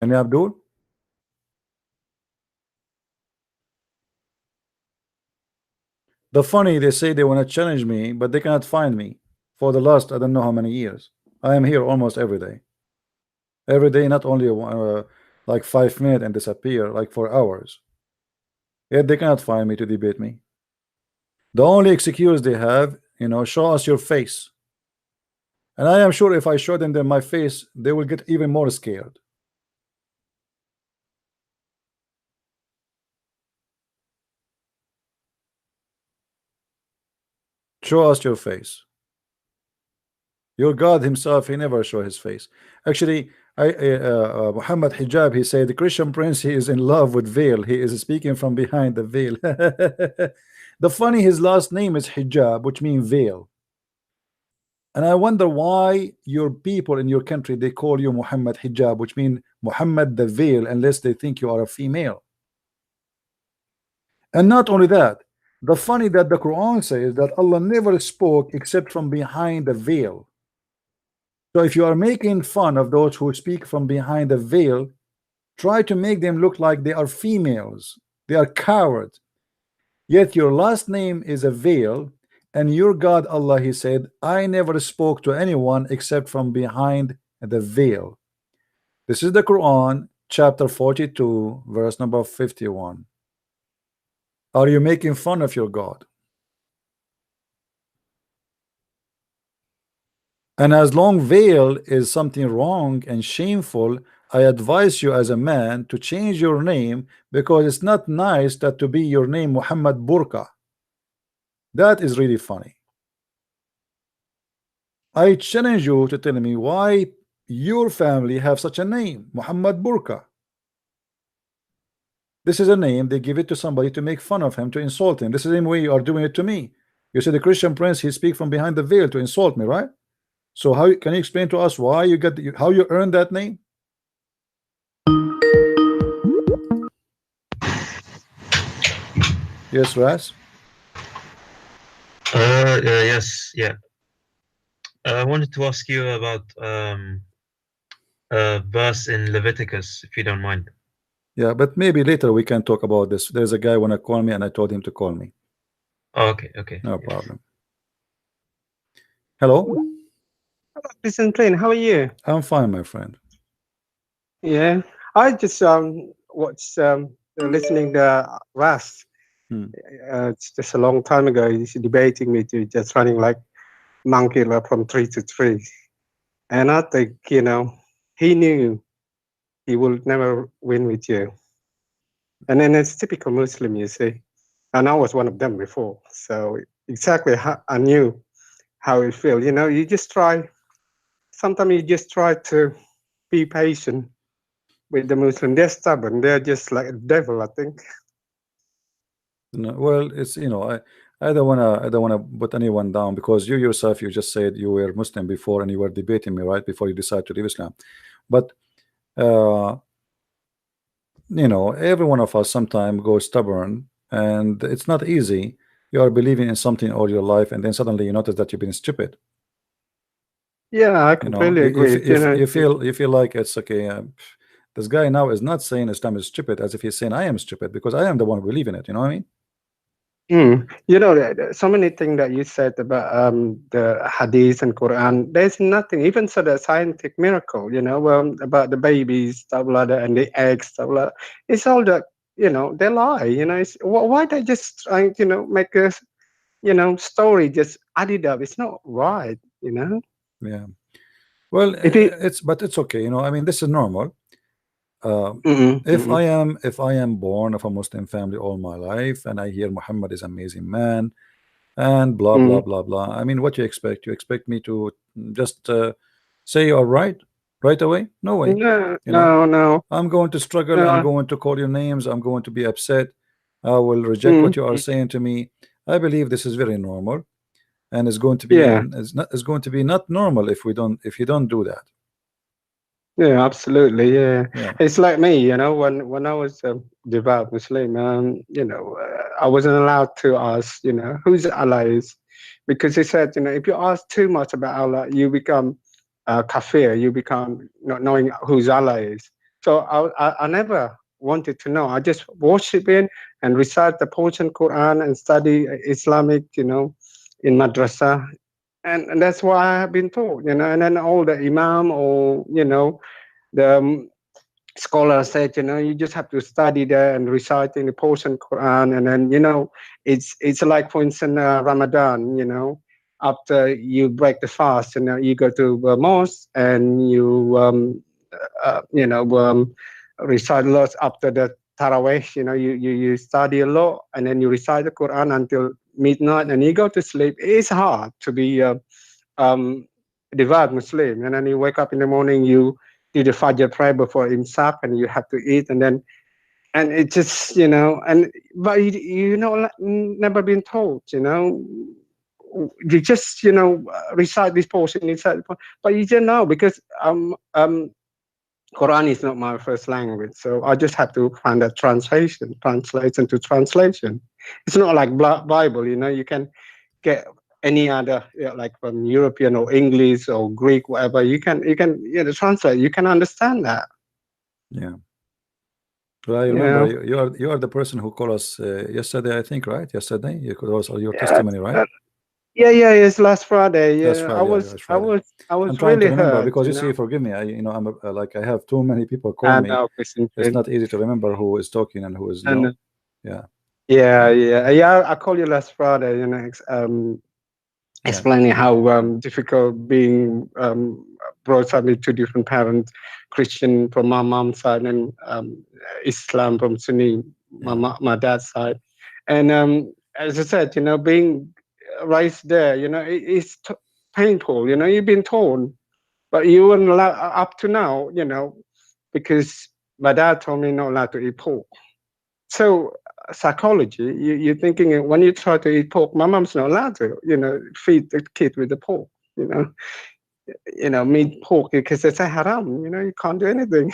And Abdul? The funny, they say they want to challenge me, but they cannot find me for the last I don't know how many years. I am here almost every day. Every day, not only like 5 minutes and disappear like for hours. Yet they cannot find me to debate me. The only excuse they have, show us your face. And I am sure if I show them my face, they will get even more scared. Show us your face. Your God himself, he never show his face. Actually, Muhammad Hijab, he said the Christian prince, he is in love with veil. He is speaking from behind the veil. The funny, his last name is Hijab, which means veil. And I wonder why your people in your country, they call you Muhammad Hijab, which means Muhammad the veil, unless they think you are a female. And not only that, the funny that the Quran says that Allah never spoke except from behind the veil. So if you are making fun of those who speak from behind the veil, try to make them look like they are females. They are cowards. Yet your last name is a veil, and your God Allah, he said, I never spoke to anyone except from behind the veil. This is the Quran, chapter 42, verse number 51. Are you making fun of your God? And as long veil is something wrong and shameful, I advise you as a man to change your name, because it's not nice that to be your name Muhammad Burqa. That is really funny. I challenge you to tell me why your family have such a name, Muhammad Burqa. This is a name they give it to somebody to make fun of him, to insult him. This is the same way you are doing it to me. You say the Christian prince, he speak from behind the veil to insult me, right? So how can you explain to us why you get how you earned that name? Yes, Ras. Yes, yeah. I wanted to ask you about a verse in Leviticus, if you don't mind. Yeah, but maybe later we can talk about this. There's a guy wanna call me, and I told him to call me. Oh, okay. No problem. Hello. Listen, Plain, how are you? I'm fine, my friend. Yeah, I just watched listening to Ras. It's just a long time ago. He's debating me to just running like monkey from tree to tree, and I think he knew he would never win with you. And then it's typical Muslim, you see. And I was one of them before, so exactly how I knew how it feels. You just try. Sometimes you just try to be patient with the Muslim. They're stubborn. They're just like a devil, I think. No, well, it's I don't wanna put anyone down, because you yourself, you just said you were Muslim before and you were debating me right before you decided to leave Islam. But every one of us sometimes goes stubborn, and it's not easy. You are believing in something all your life, and then suddenly you notice that you've been stupid. Yeah, I completely agree. You feel like it's okay. This guy now is not saying Islam is stupid, as if he's saying I am stupid, because I am the one who believe in it. You know what I mean? So many things that you said about the Hadith and Quran. There's nothing, even so the scientific miracle. About the babies, stuff like that, and the eggs, stuff like that. It's all that they lie. Why they just trying make a story just add it up? It's not right. Yeah. Well, it's okay. I mean, this is normal. If I am born of a Muslim family all my life, and I hear Muhammad is an amazing man, and blah blah blah blah, I mean, what you expect? You expect me to just say you are right away? No way. No. I'm going to struggle. I'm going to call your names. I'm going to be upset. I will reject what you are saying to me. I believe this is very normal, and it's going to be it's going to be not normal if you don't do that. Yeah, absolutely. Yeah. It's like me, when I was a devout Muslim, I wasn't allowed to ask, who's Allah is, because he said, if you ask too much about Allah, you become kafir, you become not knowing who's Allah is. So I never wanted to know. I just worship Him and recite the portion Quran and study Islamic, in madrasa. And that's why I have been taught, and then all the imam or, the scholars said, you just have to study there and reciting the portion Quran, and then it's like, for instance, Ramadan. After you break the fast, you go to the mosque and you recite lots after the Tarawih. You study a lot and then you recite the Quran until midnight and you go to sleep. It's hard to be um, devout Muslim, and then you wake up in the morning, you do the Fajr prayer before Imsak, and you have to eat, and it just and but never been told, you just recite this portion inside, but you don't know because Quran is not my first language, so I just have to find a translation to translation. It's not like Bible, you can get any other, like from European or English or Greek, whatever. You can translate. You can understand that. Yeah. Well, I remember you are the person who called us yesterday, I think, right? Yesterday you could also your testimony, right? Yeah, it's last Friday. Yeah, last Friday, I was I'm trying really to remember hurt, because you see, forgive me, I'm like I have too many people call me. It's not easy to remember who is talking and who is no. Yeah. I called you last Friday. Explaining how difficult being brought up with two different parents, Christian from my mom's side and Islam from Sunni, my dad's side. And as I said, being raised there, it's painful. You've been torn, but you weren't allowed up to now, because my dad told me not allowed to eat pork. So psychology, you're thinking when you try to eat pork, my mom's not allowed to, feed the kid with the pork, meat pork because it's a haram, you can't do anything.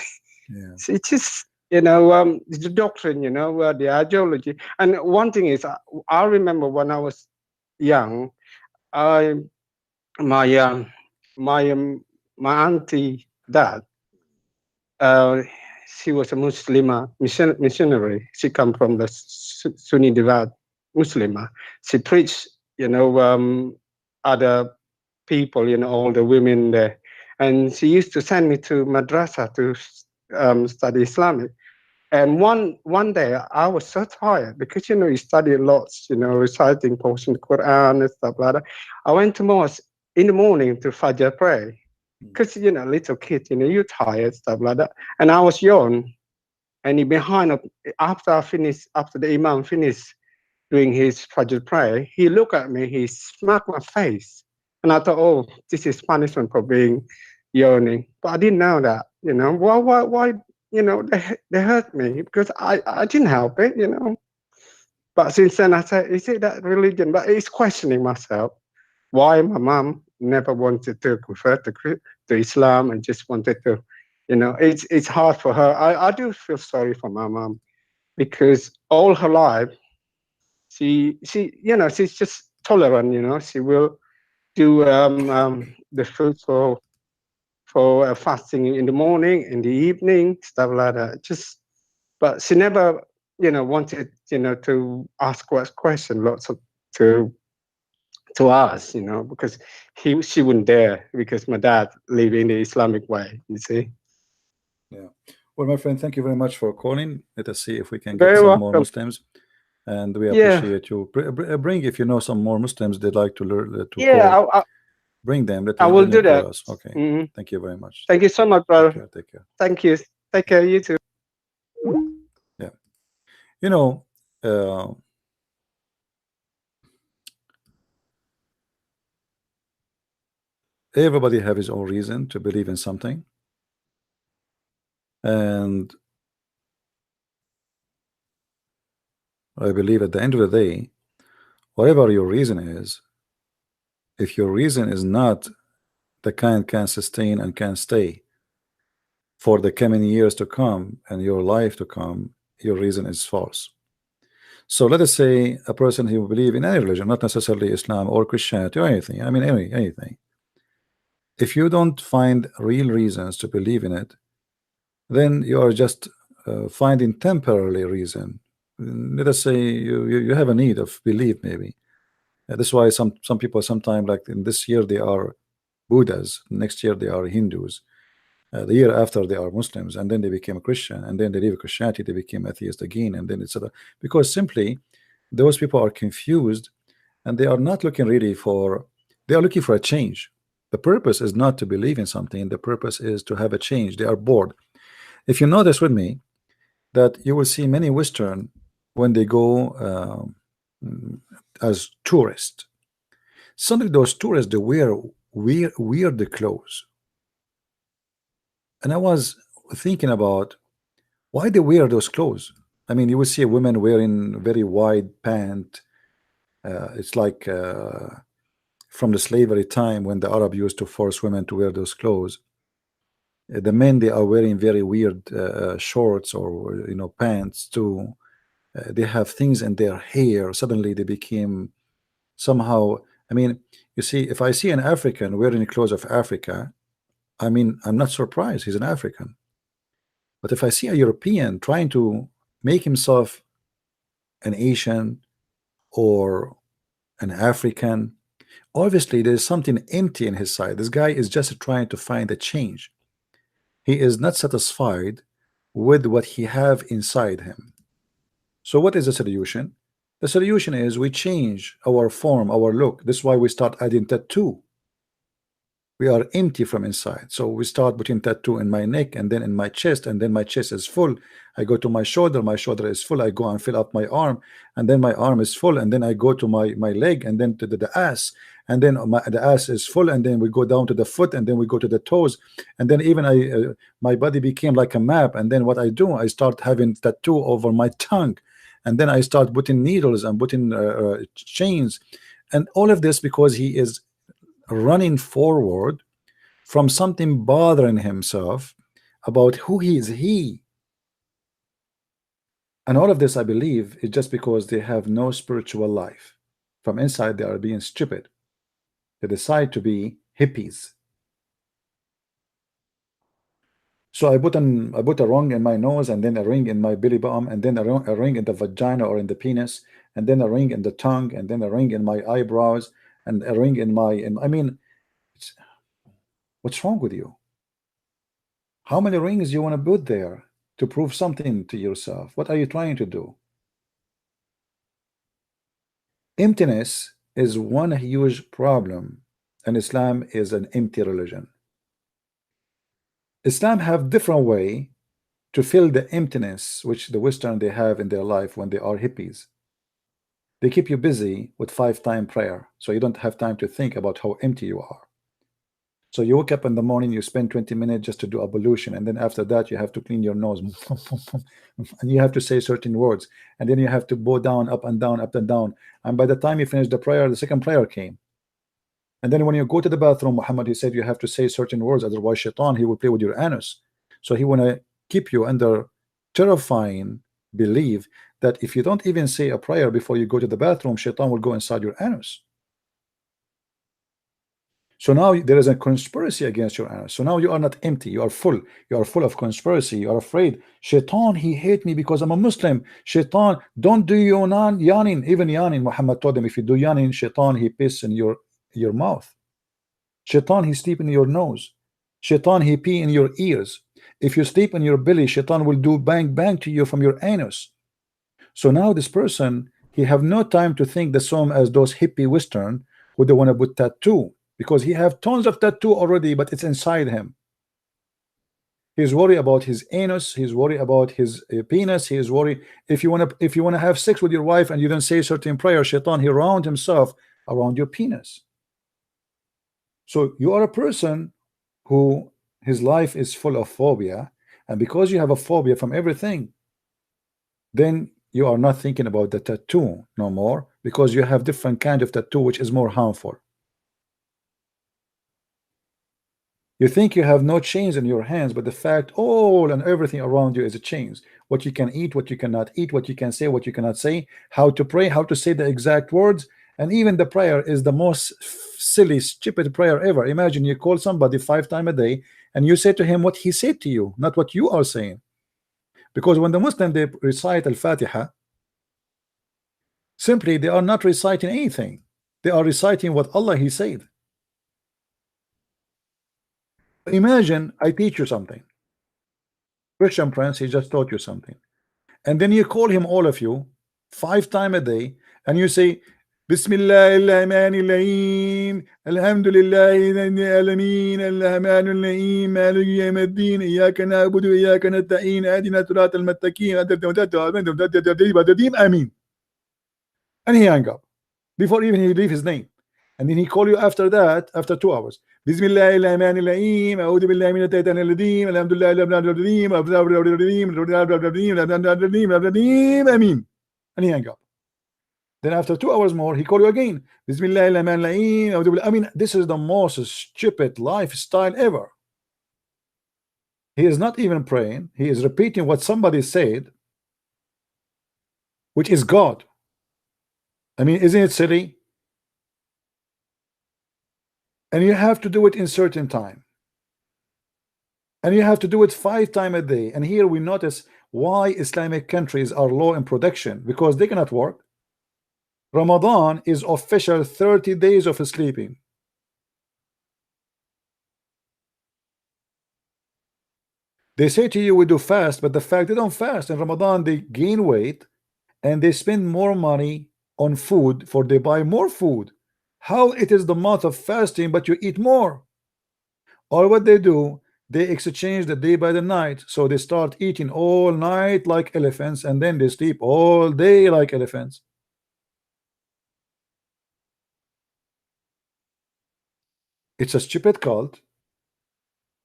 Yeah. So it's just, the doctrine, the ideology. And one thing is, I remember when I was young, my auntie dad, she was a Muslim missionary. She come from the Sunni devout Muslim. She preached, other people, all the women there. And she used to send me to madrasa to study Islamic. And one day I was so tired because, you study lots, reciting portion of Quran and stuff like that. I went to mosque in the morning to Fajr pray. Because, little kid, you're tired, stuff like that. And I was young. And behind, after the Imam finished doing his Fajr prayer, he looked at me, he smacked my face. And I thought, oh, this is punishment for being yawning. But I didn't know that, why, they hurt me because I didn't help it, But since then I said, is it that religion? But it's questioning myself. Why my mom never wanted to convert to Islam and just wanted to, it's hard for her. I do feel sorry for my mom because all her life, she's just tolerant, she will do the food for fasting in the morning, in the evening, stuff like that. But she never, wanted, to ask question lots of to us, because she wouldn't dare because my dad lived in the Islamic way, you see. Yeah. Well, my friend, thank you very much for calling. Let us see if we can Very get some welcome. more Muslims. And we appreciate you. Bring if you know some more Muslims they'd like to learn to call. Bring them. I will do that. Us. Okay. Thank you very much. Thank you so much, brother. Take care. Thank you. Take care. You too. Yeah. Everybody have his own reason to believe in something, and I believe at the end of the day, whatever your reason is, if your reason is not the kind can sustain and can stay for the coming years to come and your life to come, your reason is false. So let us say a person who believe in any religion, not necessarily Islam or Christianity or anything, I mean anything. If you don't find real reasons to believe in it, then you are just finding temporary reason. Let us say you have a need of belief, maybe. That's why some people sometimes, like in this year they are Buddhas, next year they are Hindus. the year after they are Muslims, and then they became a Christian, and then they leave Christianity, they became atheist again, and then etc. Because simply those people are confused, and they are not looking really for. They are looking for a change. The purpose is not to believe in something. The purpose is to have a change. They are bored. If you notice with me that you will see many Western when they go as tourists. Suddenly those tourists, they wear weird clothes. And I was thinking about why they wear those clothes. I mean, you will see a woman wearing very wide pant. It's like from the slavery time when the Arab used to force women to wear those clothes. The men, they are wearing very weird shorts or pants too. They have things in their hair. Suddenly they became somehow. I mean, you see, if I see an African wearing the clothes of Africa, I mean, I'm not surprised. He's an African. But if I see a European trying to make himself an Asian or an African, obviously there's something empty in his side. This guy is just trying to find a change. He is not satisfied with what he have inside him. So what is the solution? The solution is we change our form, our look. This is why we start adding tattoo. We are empty from inside. So we start putting tattoo in my neck and then in my chest, and then my chest is full. I go to my shoulder is full. I go and fill up my arm, and then my arm is full, and then I go to my leg, and then to the ass, and then the ass is full, and then we go down to the foot, and then we go to the toes, and then even my body became like a map. And then what I do, I start having tattoo over my tongue, and then I start putting needles and putting chains, and all of this because he is running forward from something bothering himself about who he is. And all of this, I believe, is just because they have no spiritual life. From inside, they are being stupid. They decide to be hippies. So I put a ring in my nose, and then a ring in my belly button, and then a ring in the vagina or in the penis, and then a ring in the tongue, and then a ring in my eyebrows, and a ring in my. I mean, what's wrong with you? How many rings you want to put there to prove something to yourself? What are you trying to do? Emptiness is one huge problem, and Islam is an empty religion. Islam have different way to fill the emptiness which the Western they have in their life when they are hippies. They keep you busy with 5-time prayer, so you don't have time to think about how empty you are. So you wake up in the morning, you spend 20 minutes just to do ablution, and then after that you have to clean your nose, and you have to say certain words, and then you have to bow down, up and down, up and down. And by the time you finish the prayer, the second prayer came. And then when you go to the bathroom, Muhammad, he said you have to say certain words, otherwise shaitan, he will play with your anus. So he want to keep you under terrifying belief that if you don't even say a prayer before you go to the bathroom, shaitan will go inside your anus. So now there is a conspiracy against your anus. So now you are not empty, you are full. You are full of conspiracy. You are afraid. Shaitan, he hate me because I'm a Muslim. Shaitan, don't do yawning. Even yawning, Muhammad told them, if you do yawning, shaitan, he piss in your mouth. Shaitan, he sleep in your nose. Shaitan, he pee in your ears. If you sleep in your belly, shaitan will do bang bang to you from your anus. So now this person, he have no time to think the same as those hippie Western who they want to put tattoo, because he have tons of tattoo already, but it's inside him. He's worried about his anus. He's worried about his penis. He is worried if you want to have sex with your wife and you don't say certain prayer, shaitan, he round himself around your penis. So you are a person who his life is full of phobia, and because you have a phobia from everything, then you are not thinking about the tattoo no more, because you have different kind of tattoo which is more harmful. You think you have no chains in your hands, but the fact all and everything around you is a chains. What you can eat, what you cannot eat, what you can say, what you cannot say, how to pray, how to say the exact words, and even the prayer is the most silly, stupid prayer ever. Imagine you call somebody 5 times a day and you say to him what he said to you, not what you are saying. Because when the Muslim they recite Al-Fatiha, simply they are not reciting anything. They are reciting what Allah he said. Imagine I teach you something. Christian Prince, he just taught you something. And then you call him, all of you, 5 times a day, and you say, Bismillahirrahmanirrahim, Alhamdulillahi alamin, Alrahmanirrahim, Maliki yawmiddin, Iyyaka na'budu wa iyyaka nasta'in, Ihdina siratal mustaqim, Amin. And he hang up before even he leave his name. And then he call you after that, after 2 hours. Bismillahirrahmanirrahim, A'udhu billahi minash shaitanir rajim, Alhamdulillahi, Amin. And he hang up. Then after 2 hours more, he call you again. Bismillahirrahmanirrahim. I mean, this is the most stupid lifestyle ever. He is not even praying. He is repeating what somebody said, which is God. I mean, isn't it silly? And you have to do it in certain time. And you have to do it 5 times a day. And here we notice why Islamic countries are low in production, because they cannot work. Ramadan is official 30 days of sleeping. They say to you we do fast, but the fact they don't fast. In Ramadan they gain weight and they spend more money on food, for they buy more food. How it is the month of fasting but you eat more? Or what they do, they exchange the day by the night. So they start eating all night like elephants, and then they sleep all day like elephants. It's a stupid cult.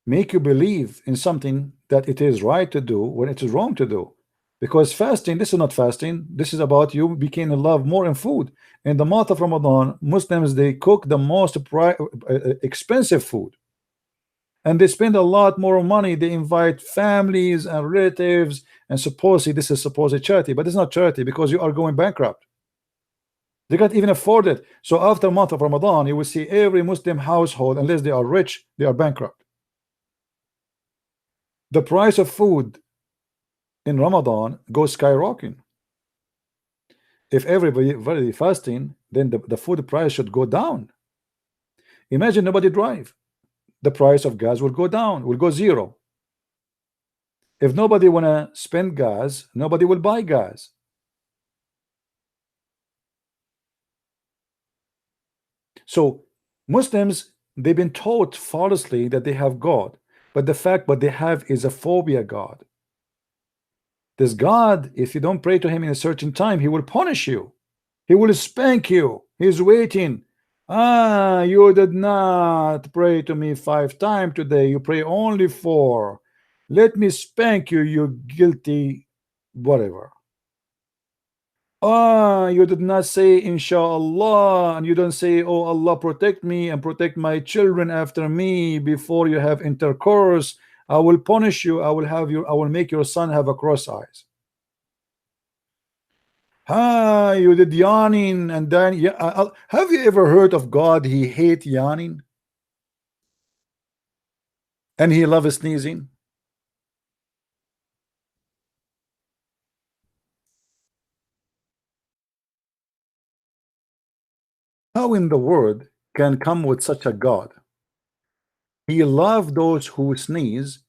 Make you believe in something that it is right to do when it is wrong to do. Because fasting, this is not fasting. This is about you became in love more in food. In the month of Ramadan, Muslims, they cook the most expensive food. And they spend a lot more money. They invite families and relatives, and supposedly this is supposed charity, but it's not charity because you are going bankrupt. They can't even afford it. So after a month of Ramadan, you will see every Muslim household, unless they are rich, they are bankrupt. The price of food in Ramadan goes skyrocketing. If everybody fasting, then the food price should go down. Imagine nobody drive. The price of gas will go down, will go zero. If nobody wanna spend gas, nobody will buy gas. So Muslims, they've been taught falsely that they have God, but the fact what they have is a phobia God. This God, if you don't pray to him in a certain time, he will punish you. He will spank you. He's waiting. You did not pray to me 5 times today. You pray only 4. Let me spank you, you guilty whatever. You did not say inshallah, and you don't say, oh Allah protect me and protect my children after me before you have intercourse. I will punish you. I will make your son have a cross eyes. You did yawning, and then have you ever heard of God? He hate yawning and he loves sneezing. How in the world can come with such a God? He loves those who sneeze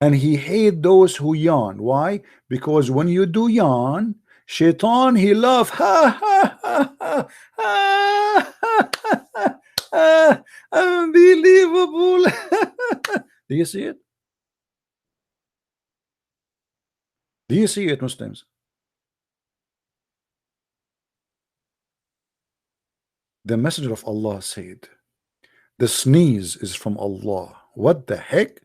and he hate those who yawn. Why? Because when you do yawn, Shaitan, he love unbelievable. Do you see it? Do you see it, Muslims? The Messenger of Allah said, the sneeze is from Allah. What the heck?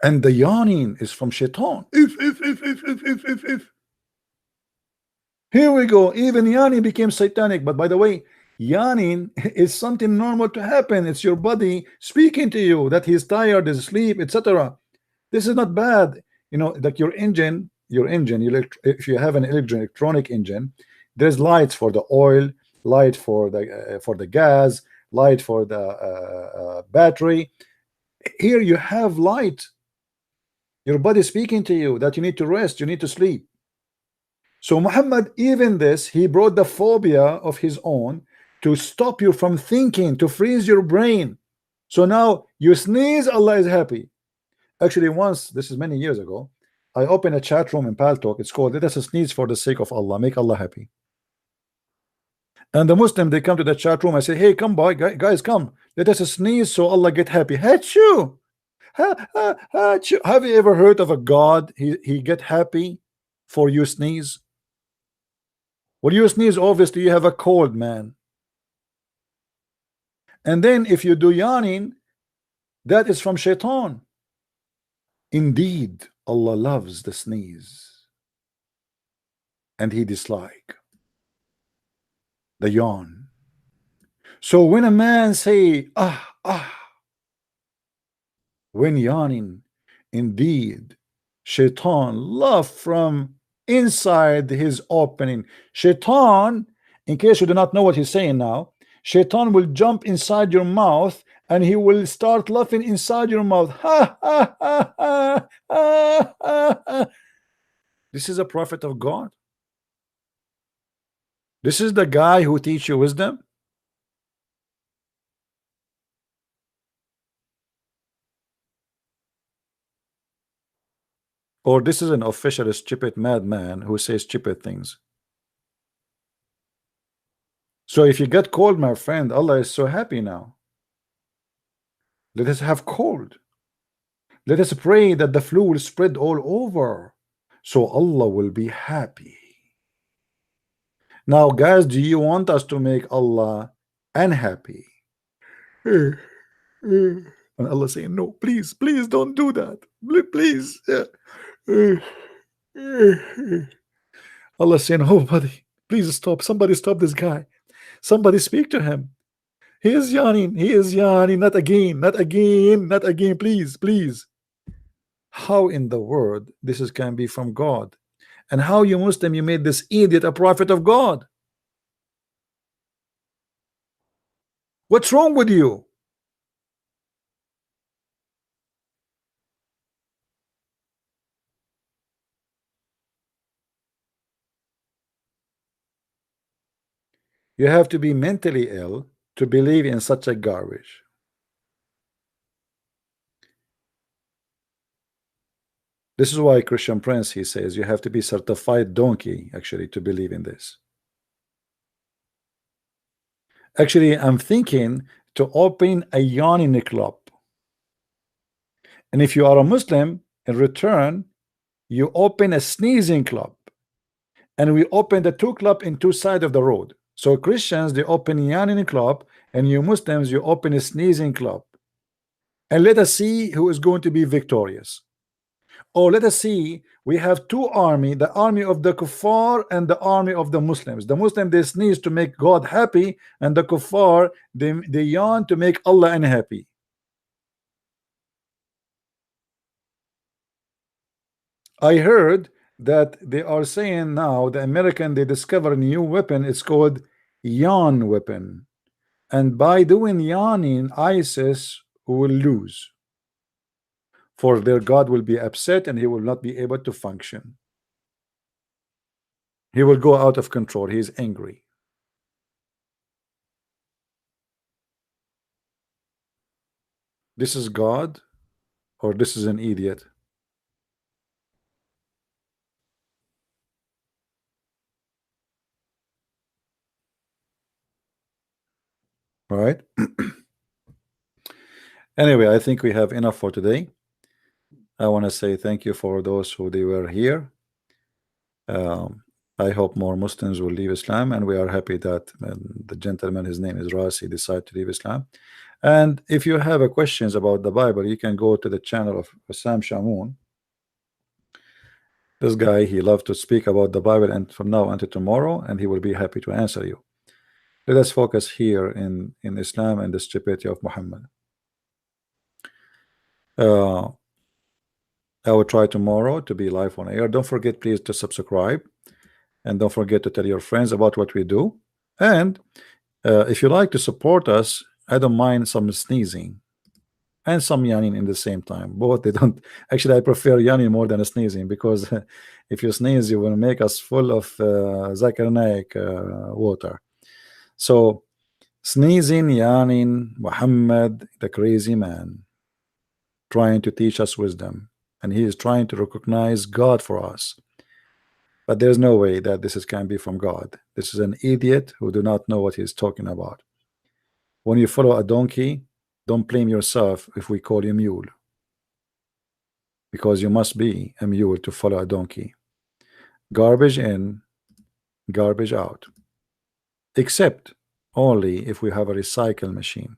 And the yawning is from Shaitan. If. Here we go. Even yawning became satanic. But by the way, yawning is something normal to happen. It's your body speaking to you that he's tired, is asleep, etc. This is not bad. You know, like your engine, if you have an electronic engine, there's lights for the oil, light for the gas, light for the battery. Here you have light. Your body speaking to you that you need to rest, you need to sleep. So Muhammad, even this, he brought the phobia of his own to stop you from thinking, to freeze your brain. So now you sneeze, Allah is happy. Actually, once, this is many years ago, I opened a chat room in Paltalk. It's called "Let us sneeze for the sake of Allah, make Allah happy." And the Muslim, they come to the chat room. I say, hey, come by, guys, come. Let us sneeze so Allah get happy. Achoo! Achoo! Have you ever heard of a God? He get happy for you sneeze. When you sneeze, obviously you have a cold, man. And then if you do yawning, that is from shaitan. Indeed, Allah loves the sneeze, and He dislike the yawn. So when a man say when yawning, indeed shaitan love from inside his opening. Shaitan, in case you do not know what he's saying now, shaitan will jump inside your mouth and he will start laughing inside your mouth. This is a prophet of God. This is the guy who teach you wisdom. Or this is an official stupid madman who says stupid things. So if you get cold, my friend, Allah is so happy now. Let us have cold. Let us pray that the flu will spread all over, so Allah will be happy. Now, guys, do you want us to make Allah unhappy? And Allah saying, no, please, please don't do that. Please. Allah saying, oh, buddy, please stop. Somebody stop this guy. Somebody speak to him. He is yawning. He is yawning. Not again. Not again. Not again. Please, please. How in the world this can be from God? And how, you Muslim, you made this idiot a prophet of God? What's wrong with you? You have to be mentally ill to believe in such a garbage. This is why Christian Prince, he says, you have to be certified donkey actually to believe in this. Actually, I'm thinking to open a yawning club. And if you are a Muslim, in return, you open a sneezing club. And we open the two club in two sides of the road. So Christians, they open a yawning club, and you Muslims, you open a sneezing club. And let us see who is going to be victorious. Or let us see, we have two armies, the army of the kuffar and the army of the Muslims. The Muslims, they sneeze to make God happy, and the kuffar, they yawn to make Allah unhappy. I heard that they are saying now, the American, they discover a new weapon. It's called yawn weapon. And by doing yawning, ISIS will lose. For their God will be upset and he will not be able to function. He will go out of control. He is angry. This is God, or this is an idiot? All right. Anyway, I think we have enough for today. I want to say thank you for those who they were here. I hope more Muslims will leave Islam, and we are happy that the gentleman, his name is Rasi, decided to leave Islam. And if you have questions about the Bible, you can go to the channel of Sam Shamoun. This guy, he loves to speak about the Bible, and from now until tomorrow, and he will be happy to answer you. Let us focus here in Islam and the stupidity of Muhammad. I will try tomorrow to be live on air. Don't forget, please, to subscribe, and don't forget to tell your friends about what we do. And if you like to support us, I don't mind some sneezing and some yawning in the same time. Both, they don't actually. I prefer yawning more than sneezing, because if you sneeze, you will make us full of Zakir Naik water. So Sneezing, yawning, Muhammad, the crazy man, trying to teach us wisdom, and he is trying to recognize God for us. But there's no way that this can be from God. This is an idiot who do not know what he's talking about. When you follow a donkey, don't blame yourself if we call you mule, because you must be a mule to follow a donkey. Garbage in, garbage out, except only if we have a recycle machine.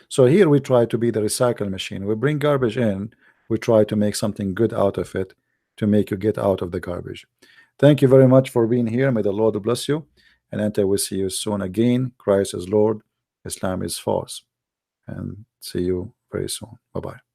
So here we try to be the recycle machine. We bring garbage in, we try to make something good out of it to make you get out of the garbage. Thank you very much for being here. May the Lord bless you, and until we see you soon again. Christ is Lord, Islam is false, and see you very soon. Bye-bye.